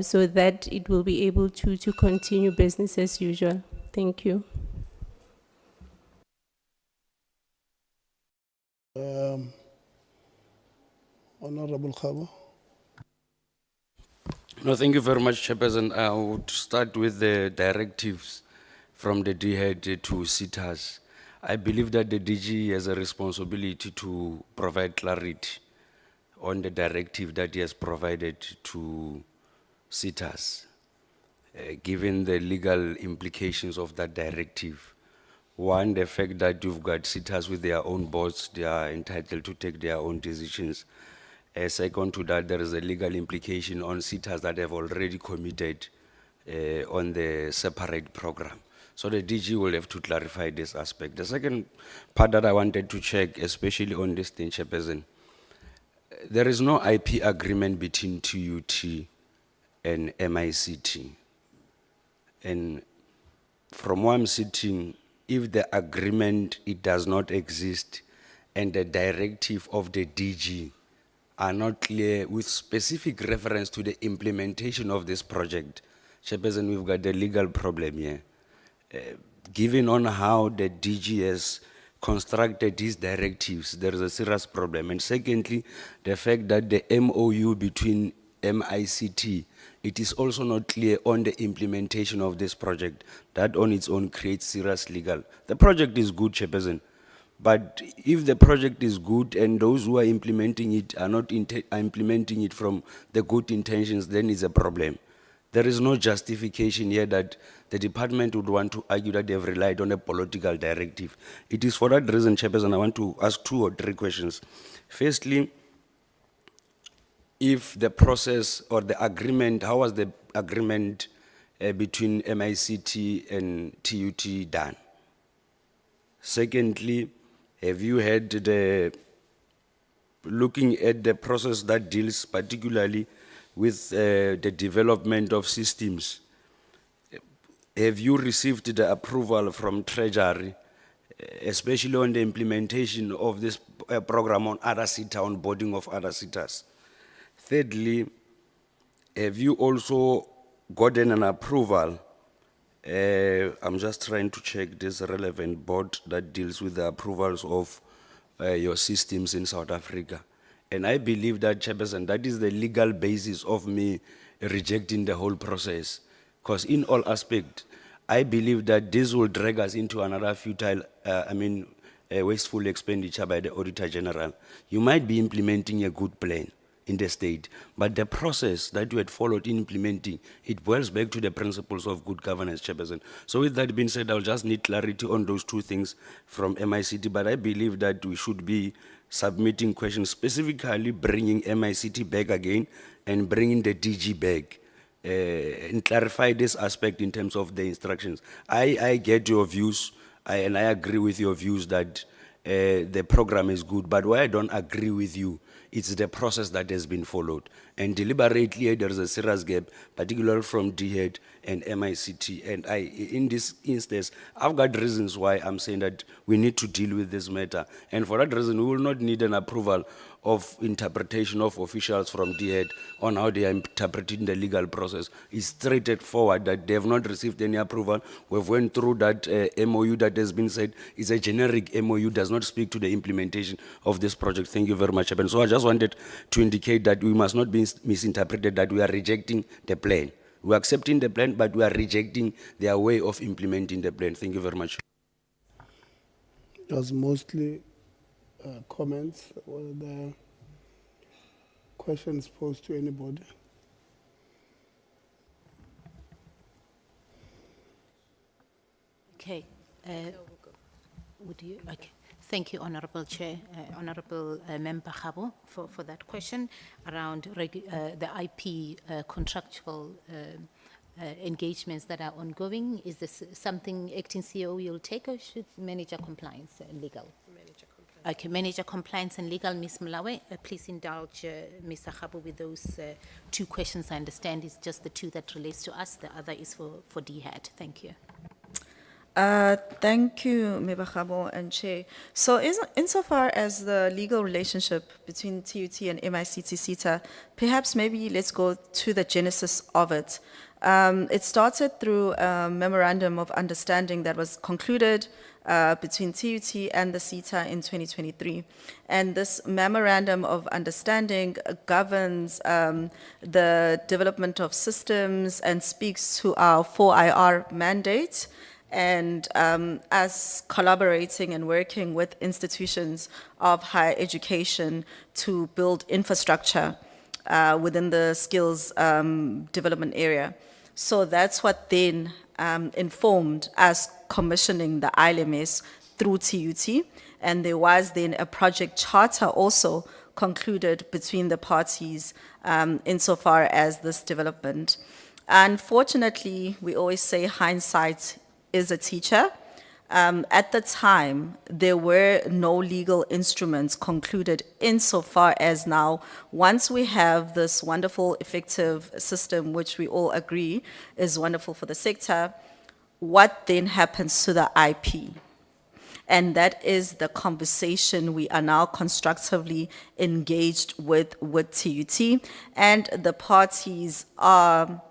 so that it will be able to continue business as usual. Thank you. Honorable Khaba. No, thank you very much, Chairperson. I would start with the directives from the DHET to SETAs. I believe that the DG has a responsibility to provide clarity on the directive that he has provided to SETAs, given the legal implications of that directive. One, the fact that you've got SETAs with their own boards, they are entitled to take their own decisions. Second to that, there is a legal implication on SETAs that have already committed on the separate program. So the DG will have to clarify this aspect. The second part that I wanted to check, especially on this thing, Chairperson, there is no IP agreement between TUT and MICT. And from where I'm sitting, if the agreement, it does not exist, and the directive of the DG are not clear with specific reference to the implementation of this project, Chairperson, we've got a legal problem here. Given on how the DG has constructed these directives, there is a serious problem. And secondly, the fact that the MOU between MICT, it is also not clear on the implementation of this project. That on its own creates serious legal. The project is good, Chairperson, but if the project is good and those who are implementing it are not implementing it from the good intentions, then it's a problem. There is no justification here that the department would want to argue that they have relied on a political directive. It is for that reason, Chairperson, I want to ask 2 or 3 questions. Firstly, if the process or the agreement, how was the agreement between MICT and TUT done? Secondly, have you had looking at the process that deals particularly with the development of systems, have you received the approval from Treasury, especially on the implementation of this program on other SETA, onboarding of other SETAs? Thirdly, have you also gotten an approval? I'm just trying to check this relevant board that deals with the approvals of your systems in South Africa. And I believe that, Chairperson, that is the legal basis of me rejecting the whole process. Because in all aspects, I believe that this will drag us into another futile, wasteful expenditure by the Auditor General. You might be implementing a good plan in the state, but the process that you had followed in implementing, it boils back to the principles of good governance, Chairperson. So with that being said, I'll just need clarity on those 2 things from MICT, but I believe that we should be submitting questions, specifically bringing MICT back again and bringing the DG back and clarify this aspect in terms of the instructions. I get your views, and I agree with your views that the program is good, but where I don't agree with you, it's the process that has been followed. And deliberately, there is a serious gap, particularly from DHET and MICT. And in this instance, I've got reasons why I'm saying that we need to deal with this matter. And for that reason, we will not need an approval of interpretation of officials from DHET on how they are interpreting the legal process. It's straightforward that they have not received any approval. We've went through that MOU that has been said. It's a generic MOU, does not speak to the implementation of this project. Thank you very much. And so I just wanted to indicate that we must not be misinterpreted that we are rejecting the plan. We are accepting the plan, but we are rejecting their way of implementing the plan. Thank you very much. It was mostly comments. Were there questions posed to anybody? Okay. Would you? Okay. Thank you, Honorable Chair, Honorable Member Khabo, for that question around the IP contractual engagements that are ongoing. Is this something acting CEO will take, or should Manager Compliance and Legal? Manager Compliance. Okay, Manager Compliance and Legal, Ms. Mlawe, please indulge Mr. Khabo with those two questions. I understand it's just the two that relates to us. The other is for DHET. Thank you. Thank you, Member Khabo and Chair. So insofar as the legal relationship between TUT and MICT SETA, perhaps maybe let's go to the genesis of it. It started through a memorandum of understanding that was concluded between TUT and the SETA in 2023. And this memorandum of understanding governs the development of systems and speaks to our 4IR mandate, and us collaborating and working with institutions of higher education to build infrastructure within the skills development area. So that's what then informed us commissioning the ILMS through TUT, and there was then a project charter also concluded between the parties insofar as this development. Unfortunately, we always say hindsight is a teacher. At the time, there were no legal instruments concluded insofar as now, once we have this wonderful, effective system, which we all agree is wonderful for the sector, what then happens to the IP? And that is the conversation we are now constructively engaged with TUT, and the parties are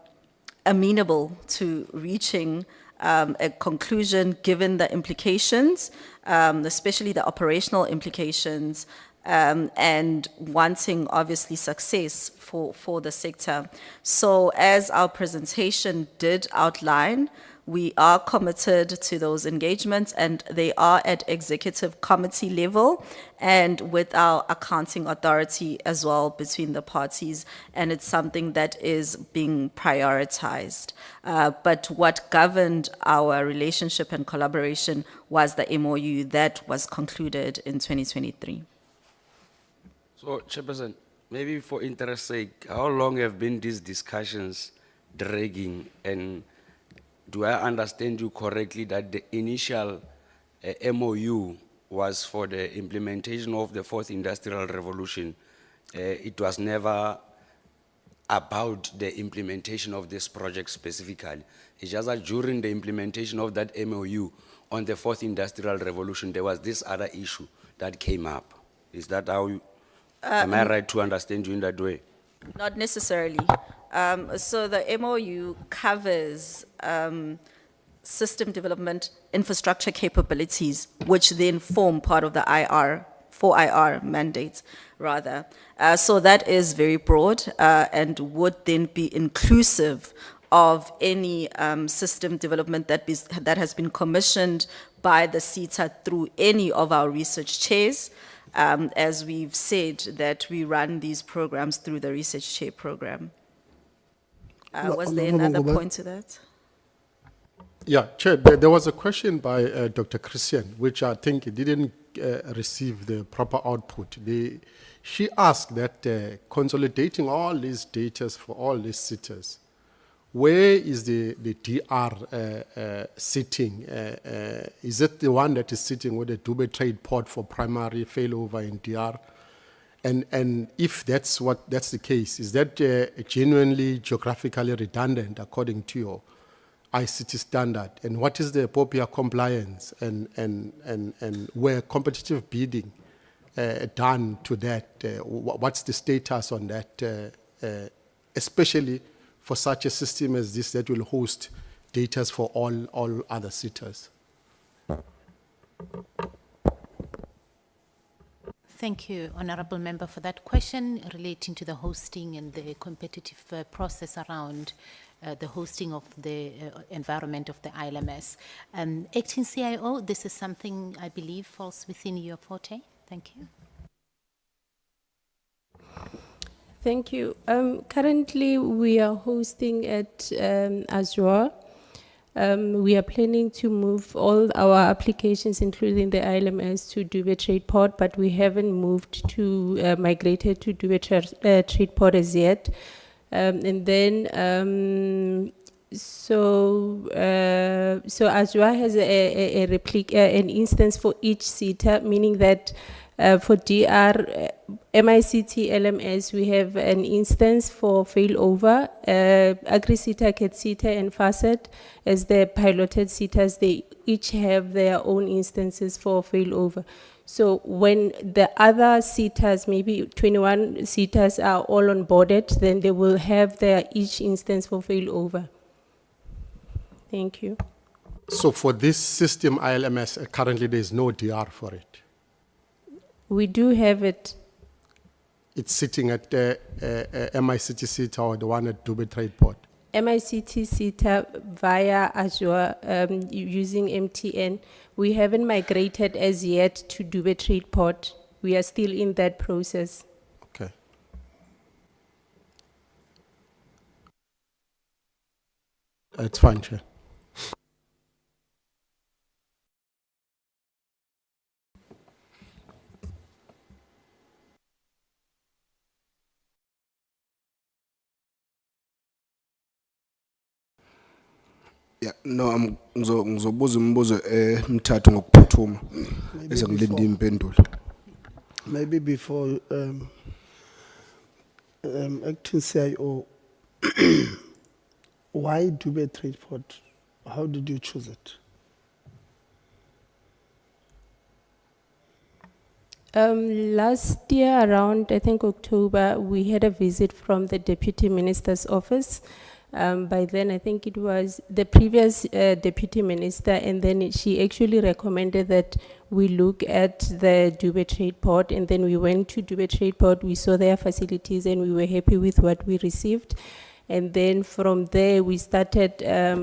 amenable to reaching a conclusion given the implications, especially the operational implications, and wanting obviously success for the sector. So as our presentation did outline, we are committed to those engagements, and they are at executive committee level and with our accounting authority as well between the parties, and it's something that is being prioritized. But what governed our relationship and collaboration was the MOU that was concluded in 2023. So, Chairperson, maybe for interest's sake, how long have been these discussions dragging, and do I understand you correctly that the initial MOU was for the implementation of the fourth industrial revolution? It was never about the implementation of this project specifically. It's just that during the implementation of that MOU on the fourth industrial revolution, there was this other issue that came up. Is that how you, am I right to understand you in that way? Not necessarily. So the MOU covers system development infrastructure capabilities, which then form part of the 4IR mandate, rather. So that is very broad and would then be inclusive of any system development that has been commissioned by the SETA through any of our research chairs. As we've said, that we run these programs through the research chair program. Was there another point to that? Yeah, Chair, there was a question by Dr. Christian, which I think didn't receive the proper output. She asked that consolidating all these data for all these sitters, where is the DR sitting? Is it the one that is sitting with the Dube trade port for primary failover in DR? And if that's the case, is that genuinely geographically redundant according to your ICT standard? And what is the POPIA compliance and where competitive bidding done to that? What's the status on that, especially for such a system as this that will host data for all other sitters? Thank you, Honourable Member, for that question relating to the hosting and the competitive process around the hosting of the environment of the ILMS. Acting CIO, this is something I believe falls within your forte. Thank you. Thank you. Currently, we are hosting at Azure. We are planning to move all our applications, including the ILMS, to DHET Trade Port, but we haven't moved to migrated to DHET Trade Port as yet. And then, so Azure has an instance for each SETA, meaning that for DR, MICT LMS, we have an instance for failover. Agri-SETA, CAT-SETA, and FACET, as the piloted SETAs, they each have their own instances for failover. So when the other SETAs, maybe 21 SETAs, are all onboarded, then they will have their each instance for failover. Thank you. So for this system ILMS, currently there is no DR for it. We do have it. It's sitting at MICT SETA or the one at DHET Trade Port. MICT SETA via Azure using MTN. We haven't migrated as yet to DHET Trade Port. We are still in that process. Okay. It's fine, Chair. Yeah, no, ngizobuza imibuzo emithathu ngokuphuthuma bese ngilinda impendulo. Maybe before acting CIO, why DHET Trade Port? How did you choose it? Last year, around I think October, we had a visit from the Deputy Minister's office. By then, I think it was the previous Deputy Minister, and then she actually recommended that we look at the DHET Trade Port, and then we went to DHET Trade Port, we saw their facilities, and we were happy with what we received. And then from there, we started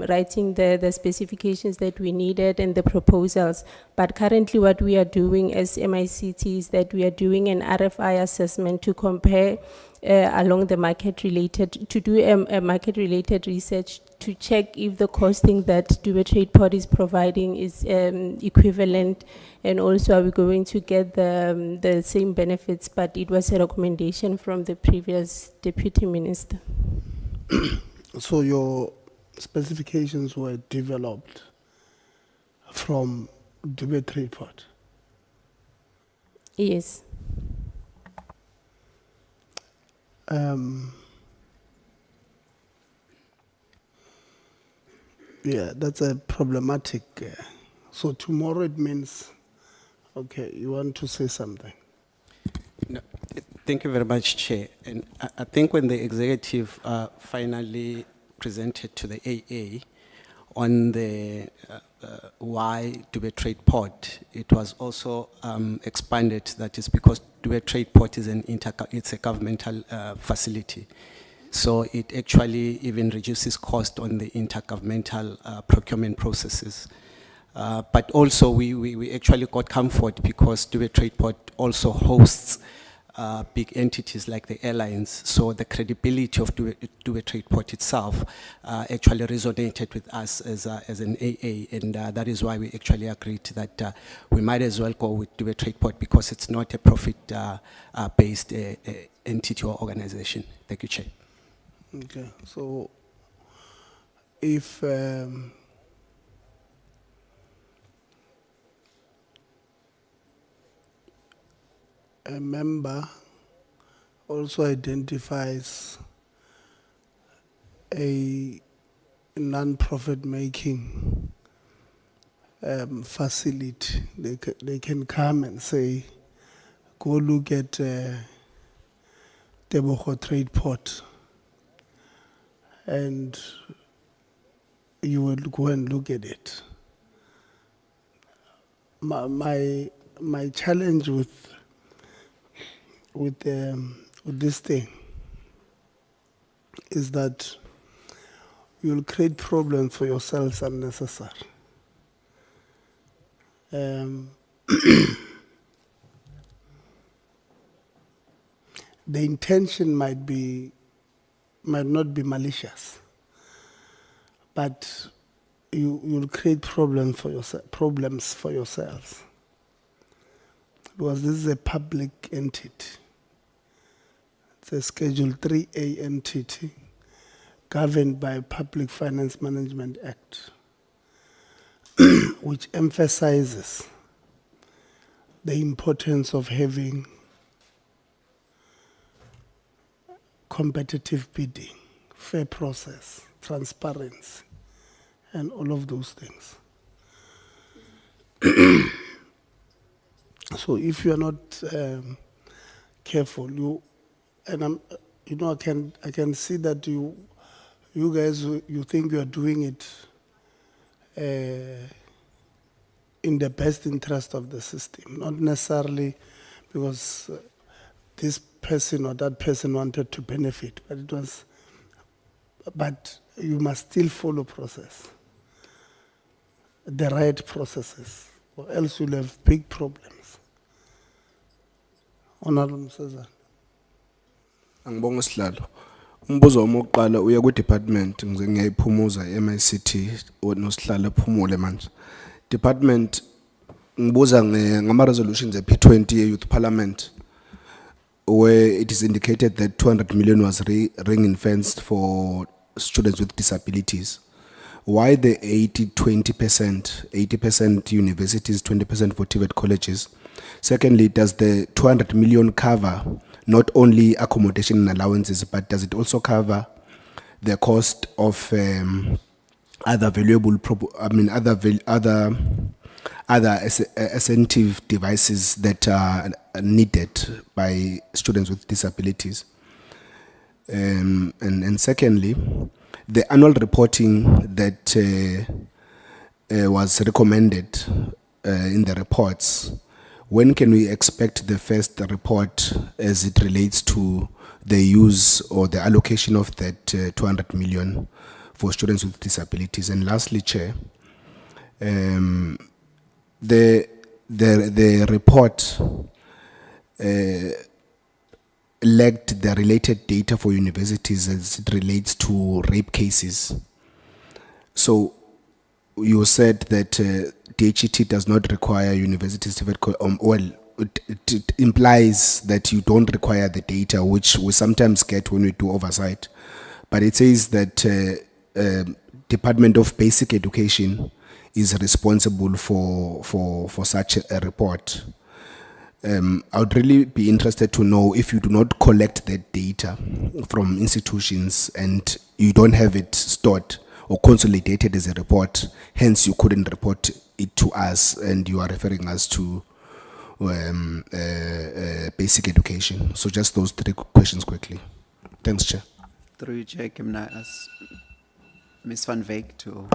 writing the specifications that we needed and the proposals. But currently what we are doing as MICT is that we are doing an RFI assessment to compare along the market-related, to do a market-related research to check if the costing that DHET Trade Port is providing is equivalent, and also are we going to get the same benefits. But it was a recommendation from the previous Deputy Minister. So your specifications were developed from DHET Trade Port? Yes. Yeah, that's a problematic. So tomorrow it means, okay, you want to say something? No, thank you very much, Chair. And I think when the executive finally presented to the AA on the why DHET Trade Port, it was also expanded that is because DHET Trade Port is it's a governmental facility. So it actually even reduces cost on the intergovernmental procurement processes. But also we actually got comfort because DHET Trade Port also hosts big entities like the airlines. So the credibility of DHET Trade Port itself actually resonated with us as an AA, and that is why we actually agreed that we might as well go with DHET Trade Port because it's not a profit-based entity or organization. Thank you, Chair. Okay, so if a member also identifies a non-profit making facility, they can come and say, go look at Tebogo Trade Port, and you will go and look at it. My challenge with this thing is that you'll create problems for yourselves unnecessary. The intention might not be malicious, but you'll create problems for yourselves, because this is a public entity. It's a Schedule 3A entity governed by Public Finance Management Act, which emphasizes the importance of having competitive bidding, fair process, transparency, and all of those things. So if you are not careful, I can see that you guys, you think you are doing it in the best interest of the system, not necessarily because this person or that person wanted to benefit, but you must still follow process, the right processes, or else you'll have big problems. Honorable Msazana. Angibonga Sihlalo. Umbuzo wami wokuqala uya ku-department ngize ngiyayiphumuza MICT nosihlalo ephumule manje. Department ngibuza ngama-resolutions e-P20 ye-Youth Parliament, where it is indicated that 200 million was ring-fenced for students with disabilities. Why the 80-20%, 80% universities, 20% for TVET colleges? Secondly, does the 200 million cover not only accommodation and allowances, but does it also cover the cost of other valuable, other incentive devices that are needed by students with disabilities? And secondly, the annual reporting that was recommended in the reports, when can we expect the first report as it relates to the use or the allocation of that 200 million for students with disabilities? And lastly, Chair, the report lacked the related data for universities as it relates to rape cases. So you said that DHET does not require universities to, it implies that you don't require the data, which we sometimes get when we do oversight. But it says that Department of Basic Education is responsible for such a report. I would really be interested to know, if you do not collect that data from institutions and you don't have it stored or consolidated as a report, hence you couldn't report it to us, and you are referring us to basic education. So just those three questions quickly. Thanks, Chair. Through you, Chair, can I ask Ms. Van Wyk to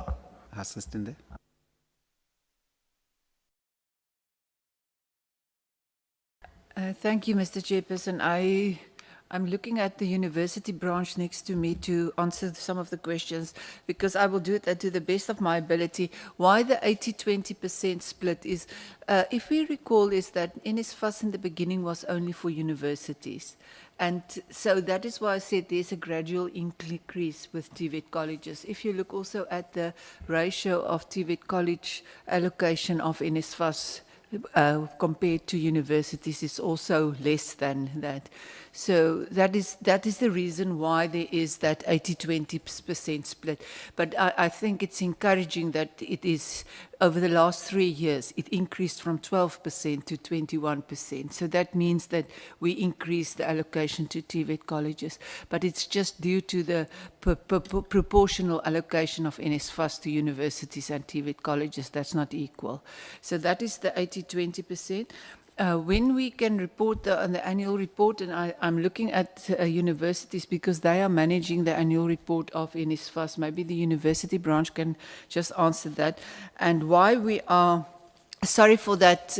assist in there? Thank you, Mr. Chairperson. I'm looking at the university branch next to me to answer some of the questions, because I will do it to the best of my ability. Why the 80-20% split is, if we recall, is that NSFAS in the beginning was only for universities. And so that is why I said there's a gradual increase with TVET colleges. If you look also at the ratio of TVET college allocation of NSFAS compared to universities is also less than that. So that is the reason why there is that 80-20% split. But I think it's encouraging that it is, over the last 3 years, it increased from 12% to 21%. So that means that we increased the allocation to TVET colleges. But it's just due to the proportional allocation of NSFAS to universities and TVET colleges that's not equal. So that is the 80-20%. When we can report on the annual report, and I'm looking at universities because they are managing the annual report of NSFAS. Maybe the university branch can just answer that. And why we are, sorry for that,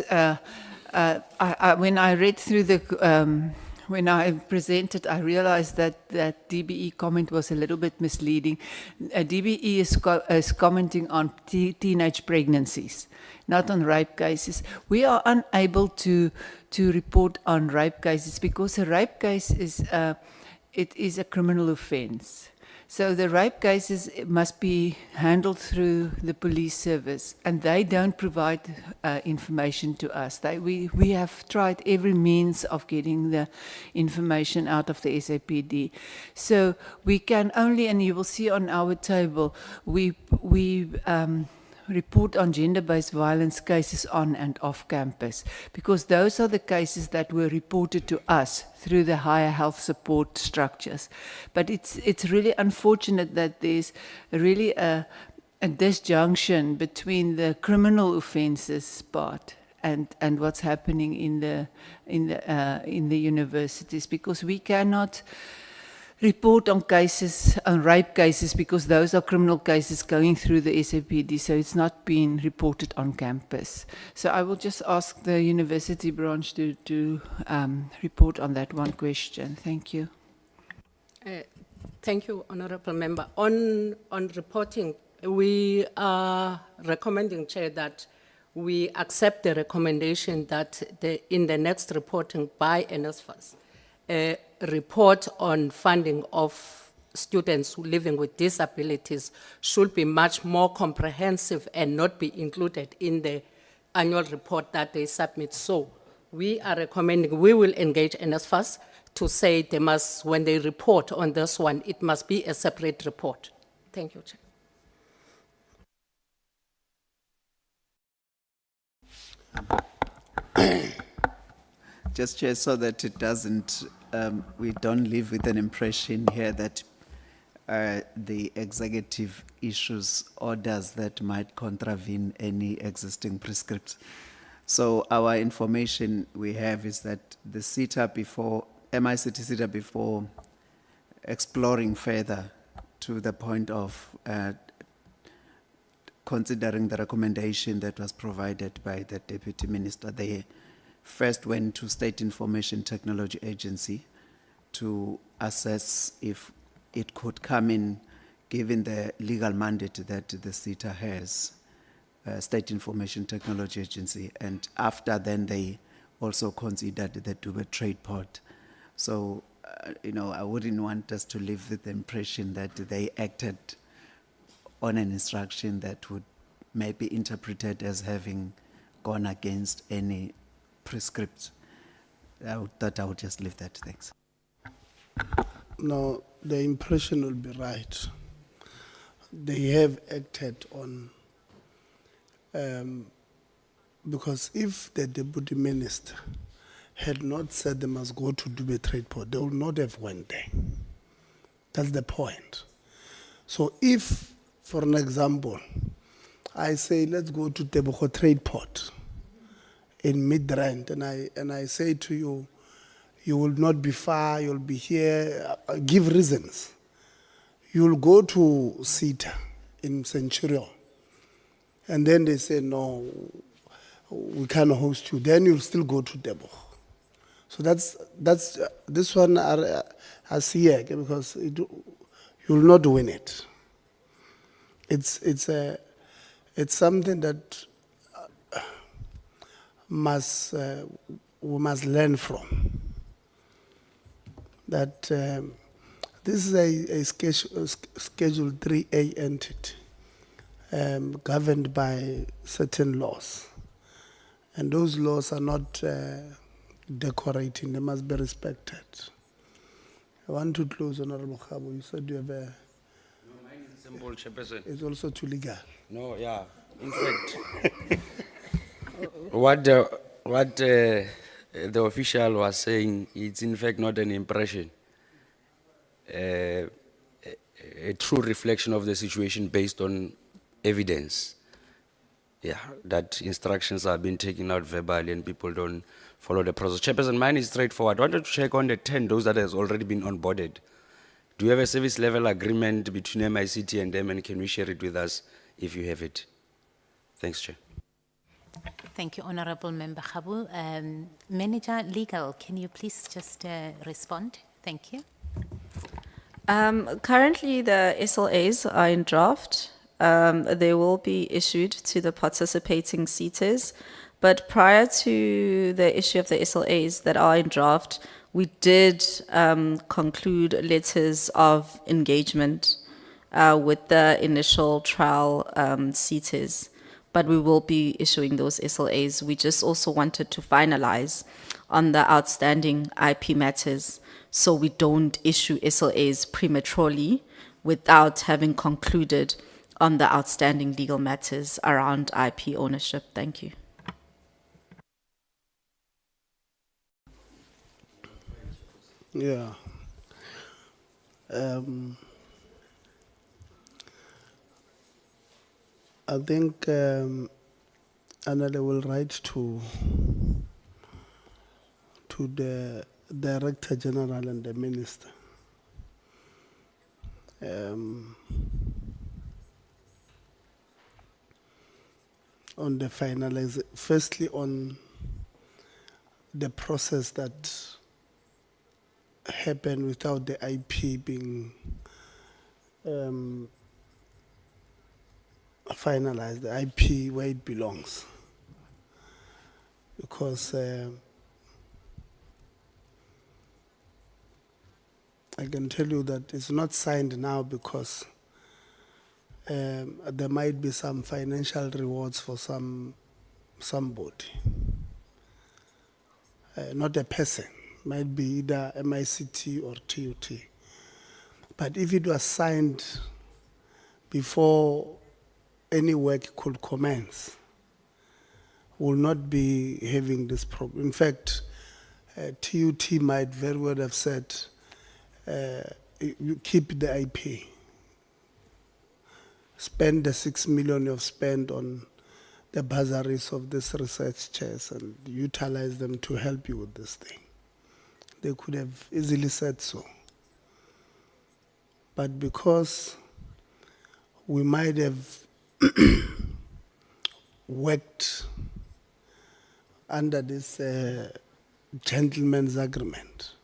when I read through the, when I presented, I realized that that DBE comment was a little bit misleading. DBE is commenting on teenage pregnancies, not on rape cases. We are unable to report on rape cases because a rape case is it is a criminal offence. So the rape cases must be handled through the police service, and they don't provide information to us. We have tried every means of getting the information out of the SAPD. So we can only, and you will see on our table, we report on gender-based violence cases on and off campus, because those are the cases that were reported to us through the higher health support structures. But it's really unfortunate that there's really a disjunction between the criminal offences part and what's happening in the universities, because we cannot report on cases, on rape cases, because those are criminal cases going through the SAPD, so it's not being reported on campus. So I will just ask the university branch to report on that one question. Thank you. Thank you, Honourable Member. On reporting, we are recommending, Chair, that we accept the recommendation that in the next reporting by NSFAS, report on funding of students living with disabilities should be much more comprehensive and not be included in the annual report that they submit. So we are recommending, we will engage NSFAS to say they must, when they report on this one, it must be a separate report. Thank you, Chair. Just, Chair, so that it doesn't, we don't live with an impression here that the executive issues orders that might contravene any existing prescripts. So our information we have is that the SETA before, MICT SETA before exploring further to the point of considering the recommendation that was provided by the Deputy Minister, they first went to State Information Technology Agency to assess if it could come in, given the legal mandate that the SETA has, State Information Technology Agency. And after then, they also considered the Dubai trade port. So, you know, I wouldn't want us to live with the impression that they acted on an instruction that would maybe interpreted as having gone against any prescripts. I thought I would just leave that. Thanks. No, the impression will be right. They have acted on, because if the Deputy Minister had not said they must go to Dubai Trade Port, they would not have went there. That's the point. So if, for an example, I say let's go to Tebogo Trade Port in Midrand, and I say to you, you will not be far, you'll be here, give reasons. You'll go to SETA in Centurion, and then they say, no, we can't host you. Then you'll still go to Tebogo. So that's this one I see here, because you'll not win it. It's something that we must learn from. That this is a Schedule 3A entity governed by certain laws. And those laws are not decorating, they must be respected. I want to close, Honorable Khabu. You said you have a, Mine is simple, Chairperson. it's also too legal. No, yeah. In fact, what the official was saying, it's in fact not an impression. A true reflection of the situation based on evidence. Yeah, that instructions are being taken out verbally and people don't follow the process. Chairperson, mine is straightforward. I wanted to check on the 10, those that has already been onboarded. Do you have a service level agreement between MICT and them, and can we share it with us if you have it? Thanks, Chair. Thank you, Honorable Member Khabu. Manager Legal, can you please just respond? Thank you. Currently, the SLAs are in draft. They will be issued to the participating seaters. But prior to the issue of the SLAs that are in draft, we did conclude letters of engagement with the initial trial seaters. But we will be issuing those SLAs. We just also wanted to finalize on the outstanding IP matters, so we don't issue SLAs prematurely without having concluded on the outstanding legal matters around IP ownership. Thank you. Yeah. I think Anale will write to the Director General and the Minister. On the finalization, firstly on the process that happened without the IP being finalized, the IP where it belongs. Because I can tell you that it's not signed now because there might be some financial rewards for somebody. Not a person, might be either MICT or TUT. But if it was signed before any work could commence, will not be having this problem. In fact, TUT might very well have said, you keep the IP. Spend the 6 million you've spent on the bursaries of these research chairs and utilize them to help you with this thing. They could have easily said so. But because we might have worked under this gentleman's agreement,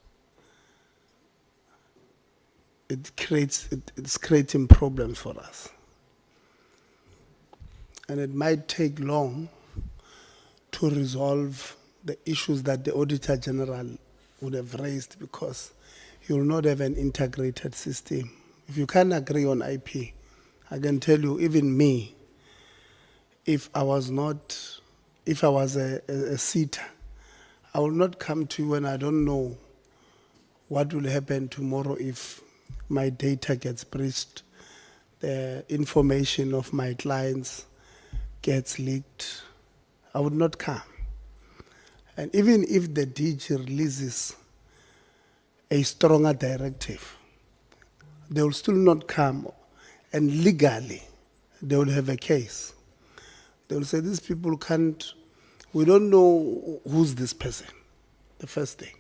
it's creating problems for us. And it might take long to resolve the issues that the Auditor General would have raised, because you will not have an integrated system. If you can't agree on IP, I can tell you, even me, if I was a seater, I will not come to you when I don't know what will happen tomorrow if my data gets breached, the information of my clients gets leaked. I would not come. And even if the DG releases a stronger directive, they will still not come, and legally they will have a case. They will say, these people can't, we don't know who's this person, the first thing.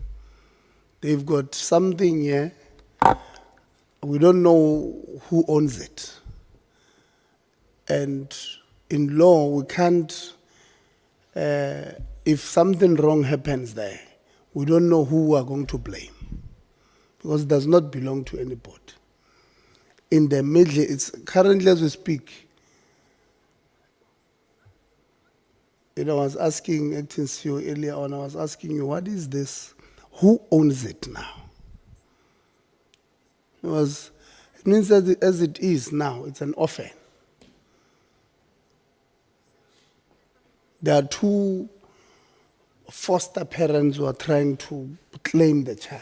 They've got something here, we don't know who owns it. And in law, we can't, if something wrong happens there, we don't know who we are going to blame, because it does not belong to anybody. In the middle, it's currently as we speak, I was asking Acting CEO earlier on, I was asking you, what is this? Who owns it now? It means that as it is now, it's an orphan. There are two foster parents who are trying to claim the child.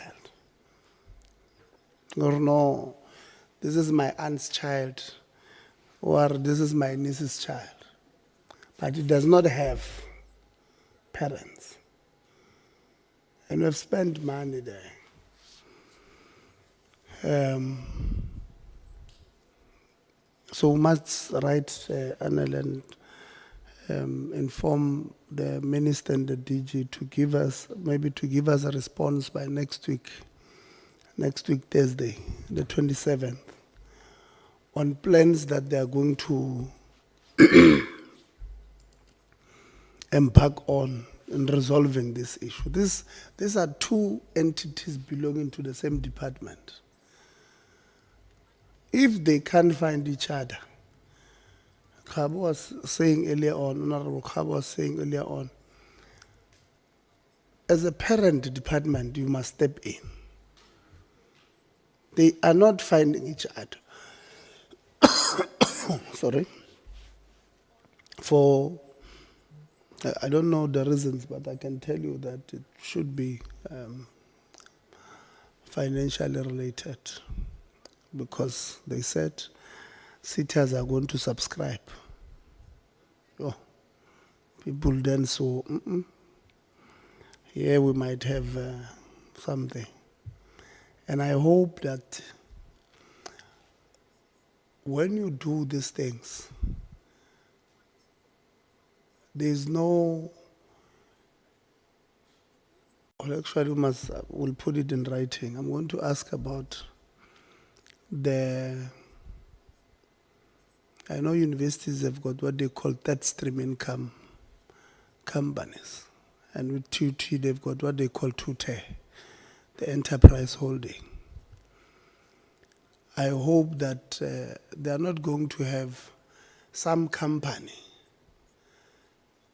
Or no, this is my aunt's child, or this is my niece's child. But it does not have parents. And we've spent money there. So we must write Anel and inform the minister and the DG to give us, maybe to give us a response by next week Thursday, the 27th, on plans that they are going to embark on in resolving this issue. These are two entities belonging to the same department. If they can't find each other, Khabo was saying earlier on, Honorable Khabo was saying earlier on, as a parent department, you must step in. They are not finding each other. Sorry. For, I don't know the reasons, but I can tell you that it should be financially related, because they said sitters are going to subscribe. Oh, people then saw, here we might have something. And I hope that when you do these things, there's no, well, actually we'll put it in writing. I'm going to ask about I know universities have got what they call third stream income companies. And with TUT, they've got what they call TUTE, the enterprise holding. I hope that they are not going to have some company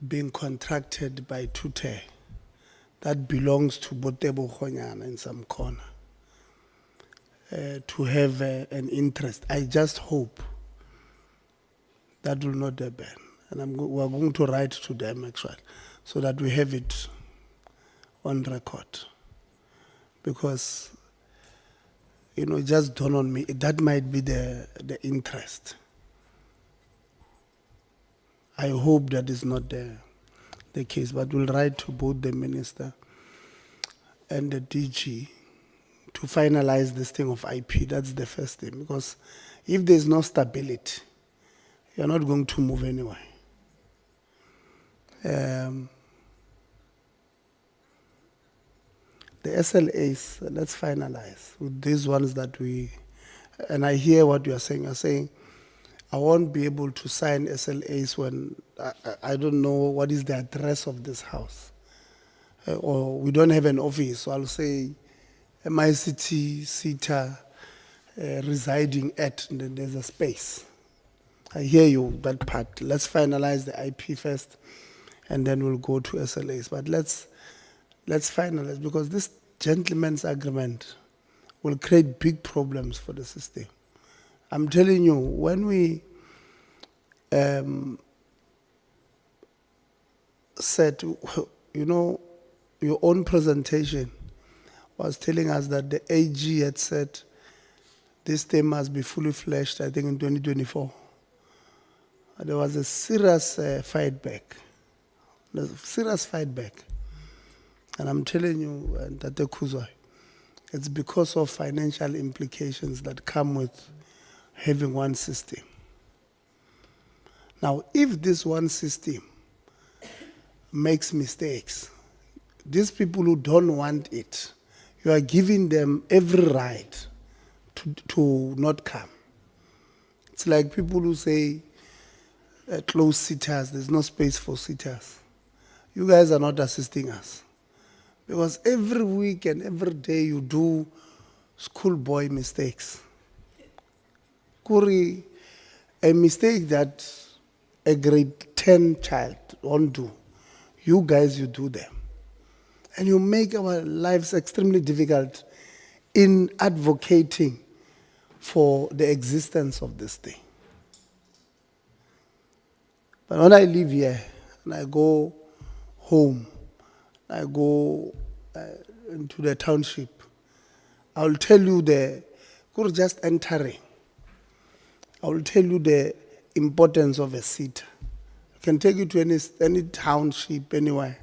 being contracted by TUTE that belongs to Botebo Khonyana in some corner to have an interest. I just hope that will not happen. And we're going to write to them actually, so that we have it on record. Because, you know, it just dawned on me, that might be the interest. I hope that is not the case, but we'll write to both the minister and the DG to finalize this thing of IP. That's the first thing, because if there's no stability, you're not going to move anywhere. The SLAs, let's finalize with these ones that and I hear what you are saying. You're saying, I won't be able to sign SLAs when I don't know what is the address of this house. Or we don't have an office, so I'll say MICT SETA residing at, and then there's a space. I hear you, that part. Let's finalize the IP first, and then we'll go to SLAs. But let's finalize, because this gentleman's agreement will create big problems for the system. I'm telling you, when we said, you know, your own presentation was telling us that the AG had said this thing must be fully fleshed, I think, in 2024. There was a serious fight back. There's a serious fight back. And I'm telling you, Tate Kuzwa, it's because of financial implications that come with having one system. Now, if this one system makes mistakes, these people who don't want it, you are giving them every right to not come. It's like people who say, close sitters, there's no space for sitters. You guys are not assisting us. Because every week and every day you do schoolboy mistakes. Kuri, a mistake that a grade 10 child won't do, you guys, you do them. And you make our lives extremely difficult in advocating for the existence of this thing. But when I live here and I go home, I go into the township, I will tell you we're just entering. I will tell you the importance of a SETA. I can take you to any township, anywhere.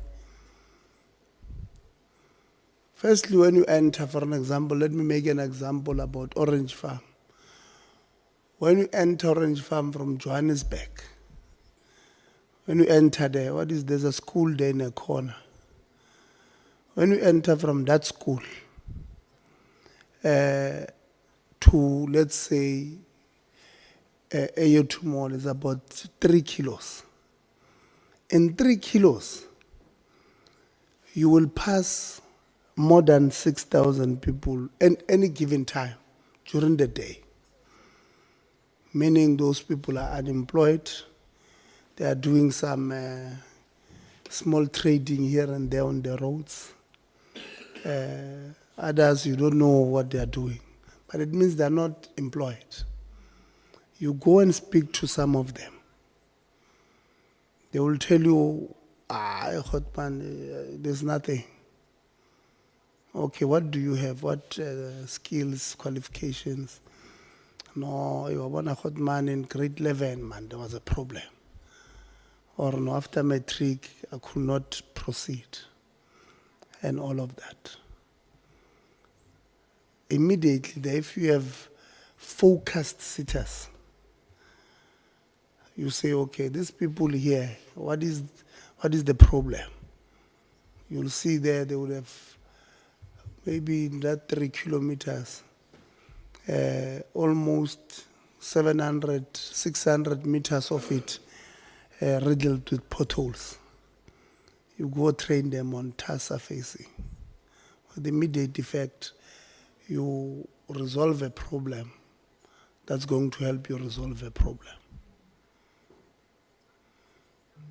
Firstly, when you enter, for an example, let me make an example about Orange Farm. When you enter Orange Farm from Johannesburg, when you enter there, there's a school there in a corner. When you enter from that school to, let's say, AO2 Mall is about 3 kilos. In 3 kilos, you will pass more than 6,000 people at any given time during the day. Meaning those people are unemployed, they are doing some small trading here and there on the roads. Others, you don't know what they are doing, but it means they are not employed. You go and speak to some of them. They will tell you, there's nothing. Okay, what do you have? What skills, qualifications? No, you want a hot man in grade 11, man, there was a problem. Or no, after matric, I could not proceed. And all of that. Immediately, if you have focused sitters, you say, okay, these people here, what is the problem? You'll see there they would have maybe in that 3 kilometers, almost 700, 600 meters of it riddled with potholes. You go train them on tar surfacing. With the immediate effect, you resolve a problem that's going to help you resolve a problem.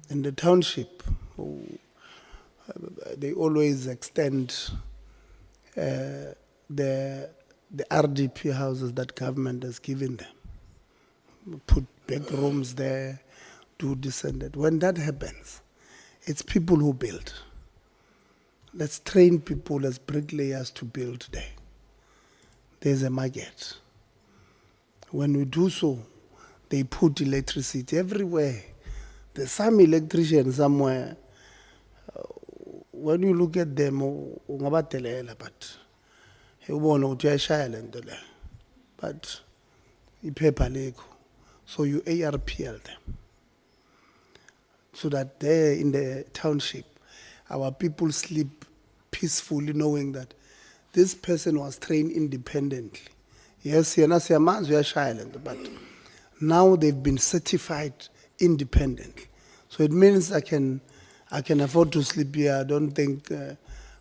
In the township, they always extend the RDP houses that government has given them. Put big rooms there, do this and that. When that happens, it's people who build. Let's train people as bricklayers to build there. There's a market. When we do so, they put electricity everywhere. There's some electrician somewhere. When you look at them, but but so you ARPL them. So that there in the township, our people sleep peacefully knowing that this person was trained independently. Yes, but now they've been certified independently. So it means I can afford to sleep here. I don't think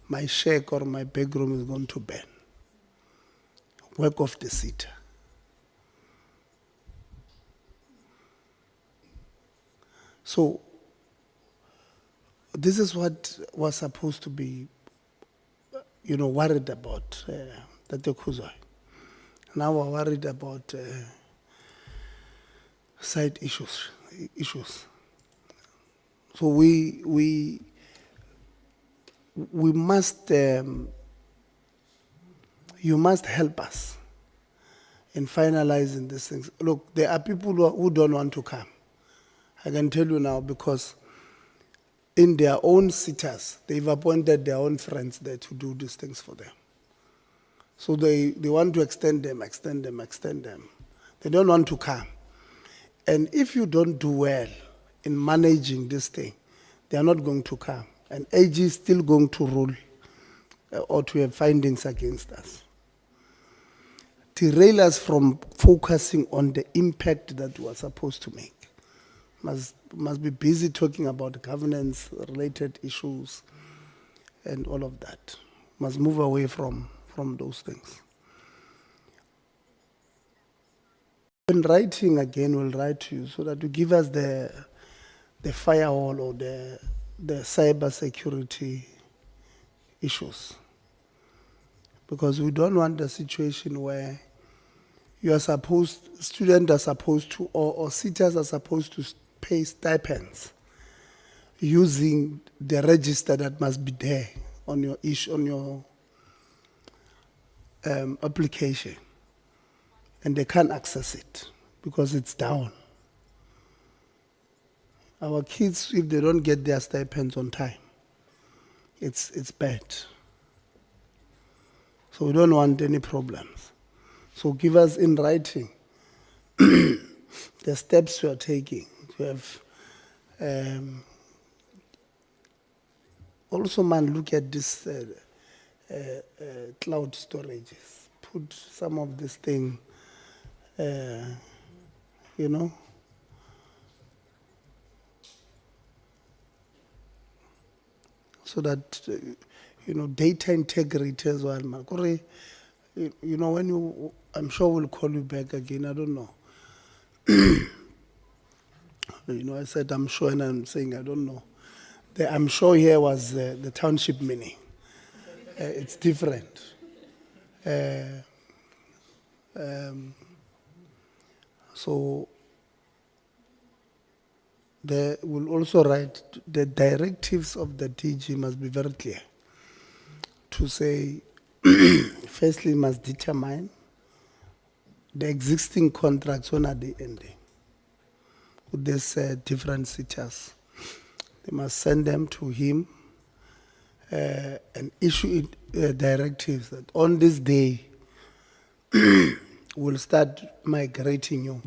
my shack or my bedroom is going to burn. Work of the SETA. So this is what was supposed to be, worried about Tate Khuzwayo. Now we're worried about side issues. So we must, you must help us in finalizing these things. Look, there are people who don't want to come. I can tell you now because in their own sitters, they've appointed their own friends there to do these things for them. So they want to extend them. They don't want to come. And if you don't do well in managing this thing, they are not going to come. And AG is still going to rule or to have findings against us. Derail us from focusing on the impact that we are supposed to make. Must be busy talking about governance-related issues and all of that. Must move away from those things. In writing again, we'll write to you so that you give us the firewall or the cyber security issues. Because we don't want a situation where students are supposed to, or sitters are supposed to pay stipends using the register that must be there on your issue, on your application, and they can't access it because it's down. Our kids, if they don't get their stipends on time, it's bad. So we don't want any problems. So give us in writing the steps we are taking to have. Also, man, look at this cloud storages. Put some of this thing, you know. So that, you know, data integrity as well, man. Kore, you know, when you, I'm sure we'll call you back again, I don't know. You know, I said I'm sure and I'm saying I don't know. The I'm sure here was the township meaning. It's different. So they will also write the directives of the DG must be very clear to say, firstly, must determine the existing contracts, when are they ending? With these different SETAs. They must send them to him and issue directives that on this day we'll start migrating you,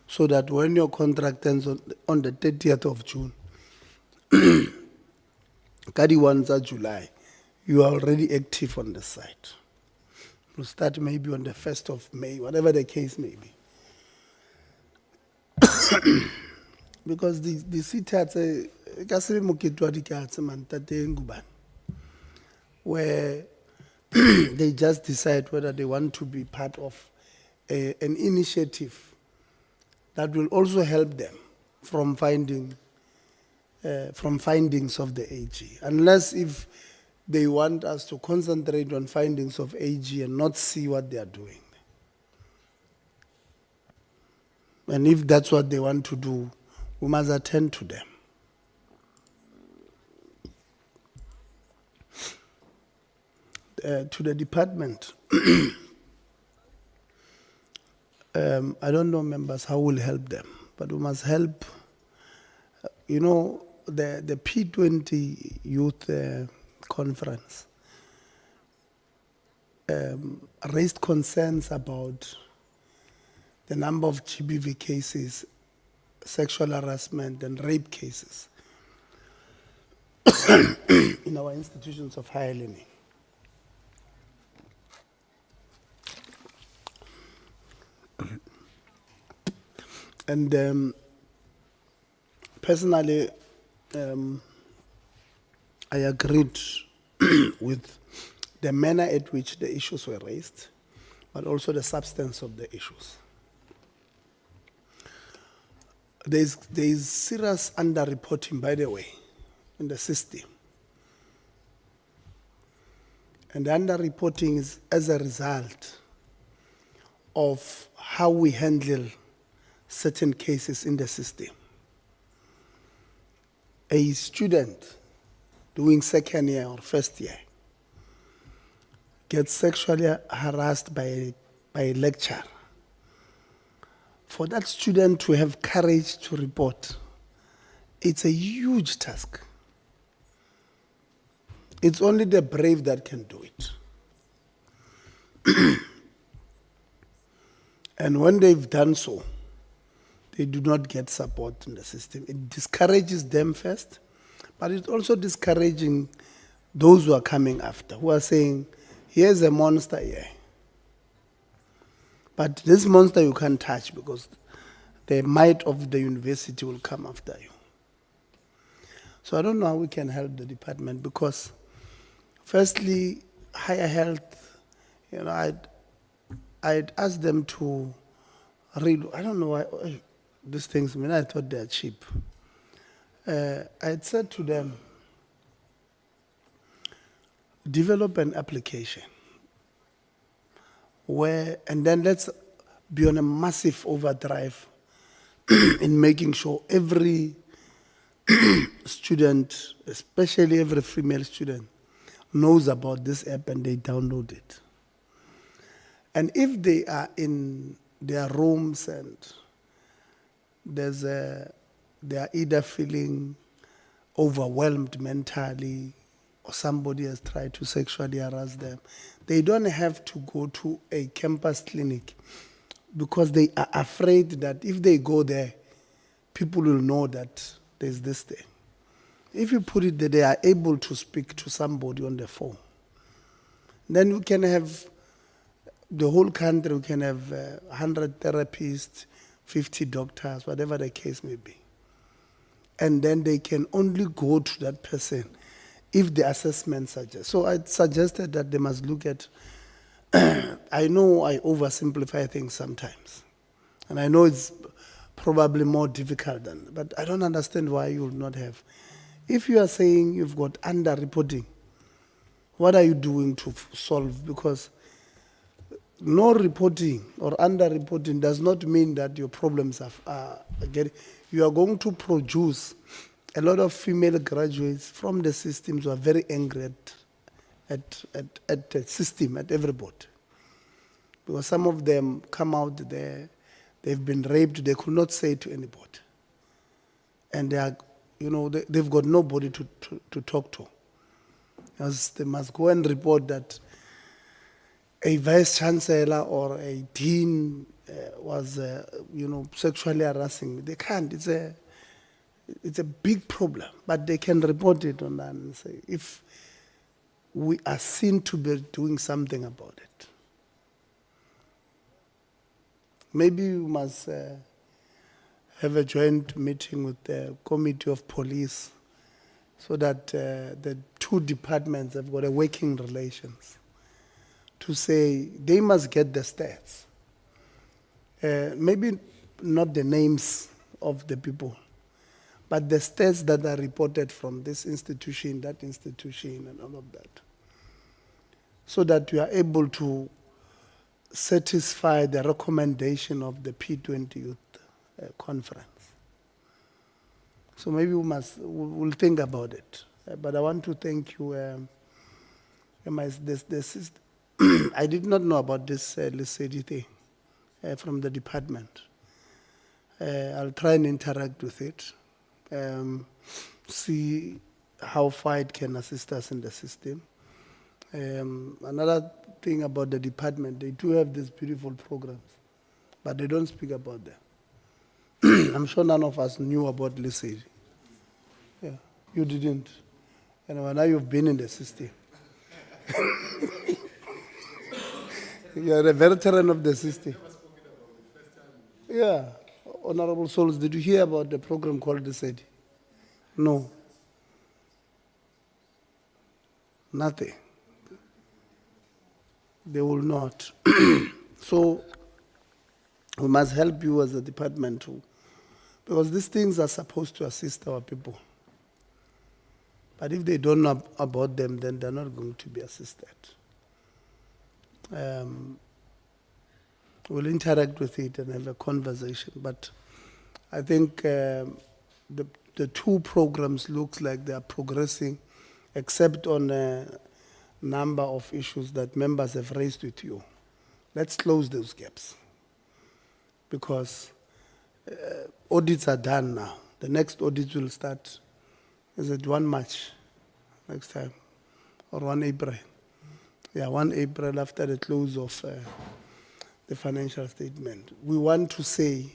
so that when your contract ends on the 30th of June, Kadi 1 July, you are already active on the site. We'll start maybe on the 1st of May, whatever the case may be. Because the SETA, where they just decide whether they want to be part of an initiative that will also help them from findings of the AG. Unless if they want us to concentrate on findings of AG and not see what they are doing. And if that's what they want to do, we must attend to them. To the department, I don't know, members, how we'll help them, but we must help. You know, the P20 Youth Conference raised concerns about the number of GBV cases, sexual harassment and rape cases in our institutions of higher learning. And personally, I agreed with the manner at which the issues were raised, but also the substance of the issues. There is serious underreporting, by the way, in the system. And the underreporting is as a result of how we handle certain cases in the system. A student doing second year or first year gets sexually harassed by a lecturer. For that student to have courage to report, it's a huge task. It's only the brave that can do it. And when they've done so, they do not get support in the system. It discourages them first, but it's also discouraging those who are coming after, who are saying, here's a monster here. But this monster you can't touch because the might of the university will come after you. So I don't know how we can help the department because, firstly, higher health, you know, I'd ask them to read, I don't know why these things, I mean, I thought they're cheap. I'd said to them, develop an application where, and then let's be on a massive overdrive in making sure every student, especially every female student, knows about this app and they download it. And if they are in their rooms and they are either feeling overwhelmed mentally or somebody has tried to sexually harass them, they don't have to go to a campus clinic because they are afraid that if they go there, people will know that there's this thing. If you put it that they are able to speak to somebody on the phone, then we can have the whole country, we can have 100 therapists, 50 doctors, whatever the case may be. And then they can only go to that person if the assessment suggests. So I suggested that they must look at, I know I oversimplify things sometimes. And I know it's probably more difficult than, but I don't understand why you will not have. If you are saying you've got underreporting, what are you doing to solve? Because no reporting or underreporting does not mean that your problems are getting. You are going to produce a lot of female graduates from the systems who are very angry at the system, at everybody. Because some of them come out there, they've been raped, they could not say to anybody. And they are, they've got nobody to talk to. Because they must go and report that a vice chancellor or a dean was, sexually harassing me. They can't. It's a big problem. But they can report it on that and say, if we are seen to be doing something about it, maybe we must have a joint meeting with the Committee of Police so that the two departments have got a working relations to say they must get the stats. Maybe not the names of the people, but the stats that are reported from this institution, that institution, and all of that. So that we are able to satisfy the recommendation of the P20 Youth Conference. So maybe we'll think about it. But I want to thank you. I did not know about this LCD thing from the department. I'll try and interact with it, see how far it can assist us in the system. Another thing about the department, they do have these beautiful programs, but they don't speak about them. I'm sure none of us knew about LCD. Yeah, you didn't. Now you've been in the system. You are a veteran of the system. Yeah. Honorable Souls, did you hear about the program called DHET? No. Nothing. They will not. So we must help you as a department too, because these things are supposed to assist our people. But if they don't know about them, then they're not going to be assisted. We'll interact with it and have a conversation. But I think the two programs looks like they are progressing, except on a number of issues that members have raised with you. Let's close those gaps. Because audits are done now. The next audit will start, is it 1 March next time? Or 1 April? Yeah, 1 April after the close of the financial statement. We want to say,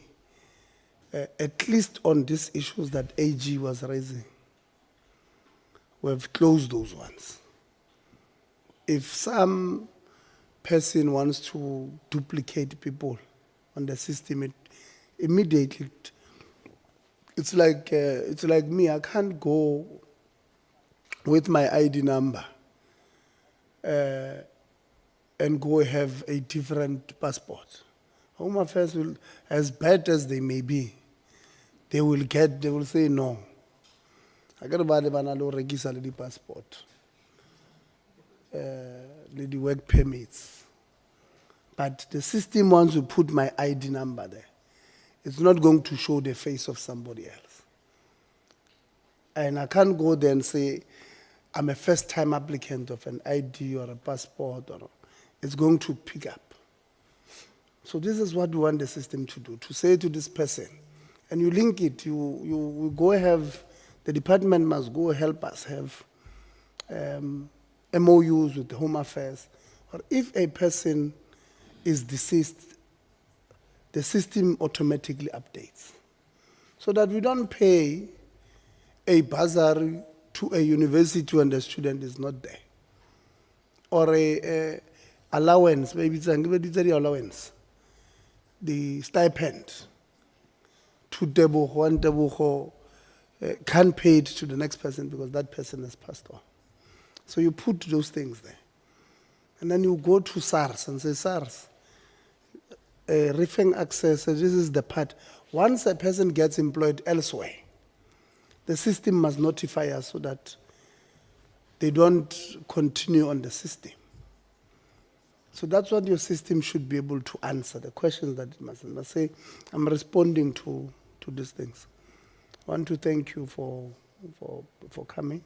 at least on these issues that AG was raising, we have closed those ones. If some person wants to duplicate people on the system, immediately, it's like me. I can't go with my ID number and go have a different passport. Home Affairs will, as bad as they may be, they will say no. I got to register the passport, the work permits. But the system wants to put my ID number there. It's not going to show the face of somebody else. And I can't go there and say, I'm a first-time applicant of an ID or a passport, or it's going to pick up. So this is what we want the system to do, to say to this person, and you link it, you go have, the department must go help us have MOUs with the Home Affairs, or if a person is deceased, the system automatically updates. So that we don't pay a bursary to a university when the student is not there. Or a allowance, maybe it's the allowance, the stipend to Tebogo, one Tebogo can't pay it to the next person because that person has passed on. So you put those things there. And then you go to SARS and say, SARS, referring access, this is the part. Once a person gets employed elsewhere, the system must notify us so that they don't continue on the system. So that's what your system should be able to answer, the questions that it must say, I'm responding to these things. I want to thank you for coming.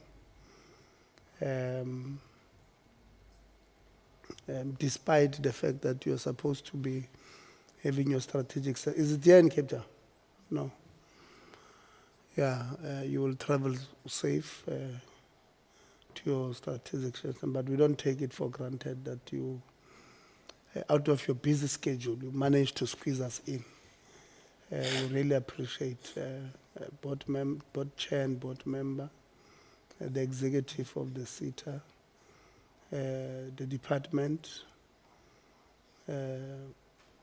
Despite the fact that you're supposed to be having your strategic, is it here in Cape Town? No. Yeah, you will travel safe to your strategic system, but we don't take it for granted that you, out of your busy schedule, you managed to squeeze us in. We really appreciate board chair and board member, the executive of the SETA, the department, and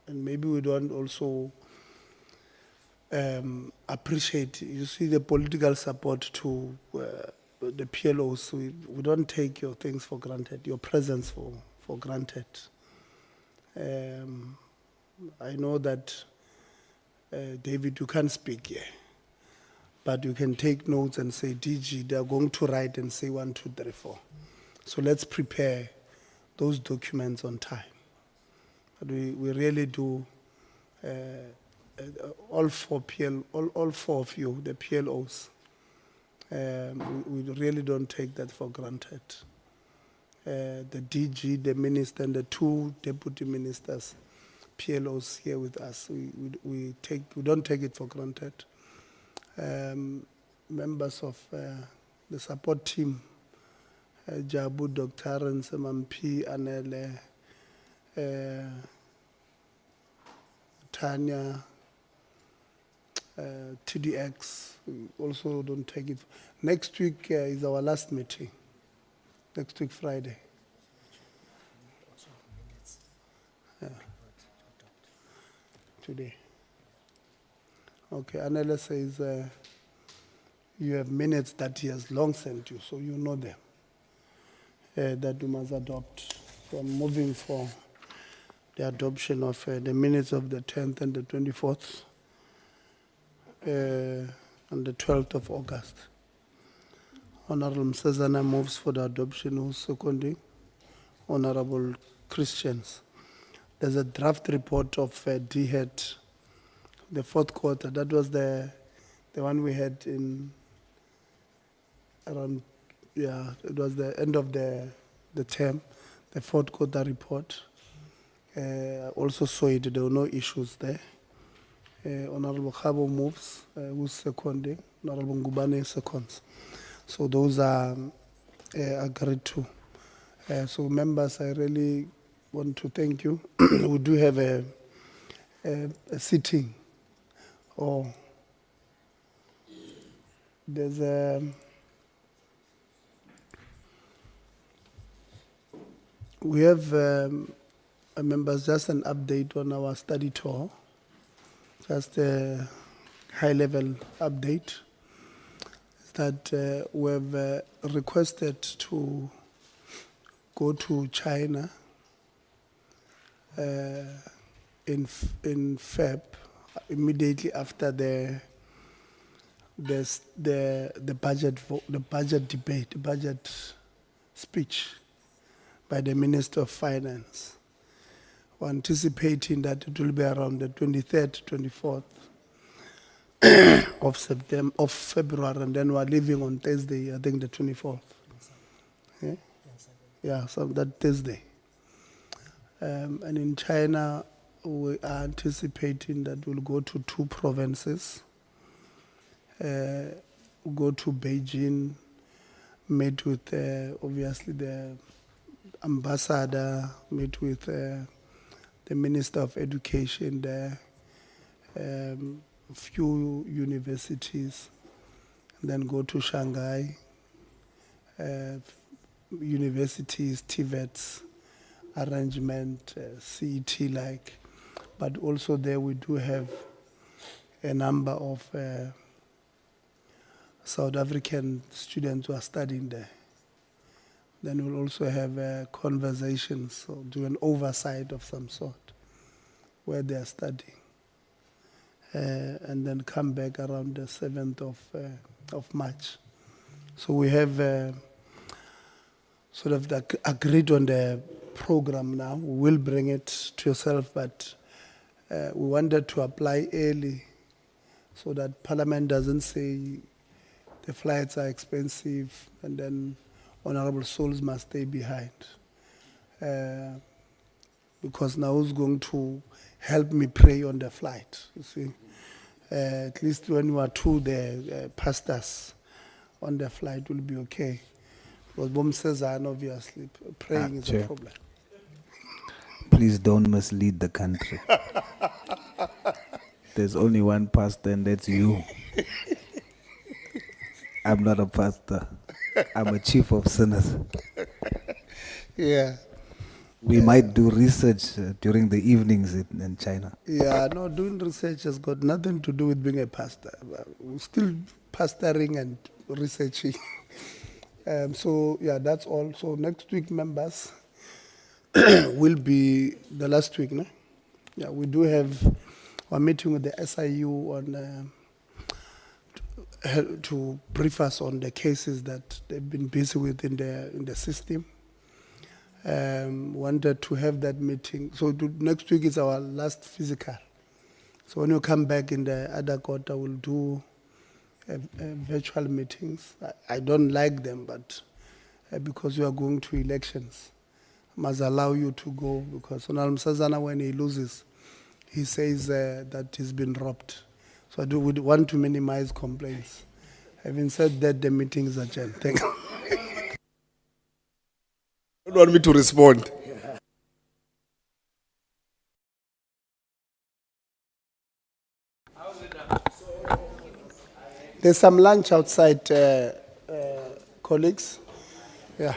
maybe we don't also appreciate, you see, the political support to the PLOs. We don't take your things for granted, your presence for granted. I know that, David, you can't speak here, but you can take notes and say, DG, they are going to write and say 1, 2, 3, 4. So let's prepare those documents on time. But we really do, all four of you, the PLOs, we really don't take that for granted. The DG, the minister, and the 2 deputy ministers, PLOs here with us, we don't take it for granted. Members of the support team, Jabu, Dr. Aaron, Semampi, Anele, Tanya, TDX, we also don't take it. Next week is our last meeting. Next week, Friday. Yeah. Today. Okay, Anela says you have minutes that he has long sent you, so you know them. That you must adopt. So I'm moving for the adoption of the minutes of the 10th and the 24th and the 12th of August. Honorable Msezana moves for the adoption. Who's seconding? Honorable Christians. There's a draft report of DHET, the 4th quarter. That was the one we had in around, yeah, it was the end of the term, the 4th quarter report. I also saw it, there were no issues there. Honorable Khabo moves, who's seconding. Honorable Ngubane seconds. So those are agreed to. So members, I really want to thank you. We do have a sitting, or there's we have members, just an update on our study tour, just a high-level update, that we have requested to go to China in Feb, immediately after the budget debate, the budget speech by the Minister of Finance. We're anticipating that it will be around the 23rd, 24th. of September, of February, and then we're leaving on Thursday, I think the 24th. Yeah, yeah, so that Thursday. And in China, we are anticipating that we'll go to 2 provinces. We'll go to Beijing, meet with obviously the ambassador, meet with the Minister of Education there, a few universities, and then go to Shanghai, universities, TVETs, arrangement, CET-like. But also there we do have a number of South African students who are studying there. Then we'll also have conversations, or do an oversight of some sort where they are studying. And then come back around the 7th of March. So we have sort of agreed on the program now. We will bring it to yourself, but we wanted to apply early so that Parliament doesn't say the flights are expensive and then honorable souls must stay behind. Because now who's going to help me pray on the flight, you see? At least when you are 2 there, pastors on the flight will be okay. Because Bom Cezanne, obviously, praying is a Chair. problem. Please don't mislead the country. There's only one pastor, and that's you. I'm not a pastor. I'm a chief of sinners. Yeah. We might do research during the evenings in China. Yeah, no, doing research has got nothing to do with being a pastor. We're still pastoring and researching. So, yeah, that's all. So next week, members, will be the last week, no? Yeah, we do have a meeting with the SIU on to brief us on the cases that they've been busy with in the system. Wanted to have that meeting. So next week is our last physical. So when you come back in the other quarter, we'll do virtual meetings. I don't like them, but because we are going to elections, I must allow you to go, because Honorable Msazana, when he loses, he says that he's been robbed. So I would want to minimize complaints. Having said that, the meeting is adjourned. Thank you. You don't want me to respond. There's some lunch outside, colleagues. Yeah.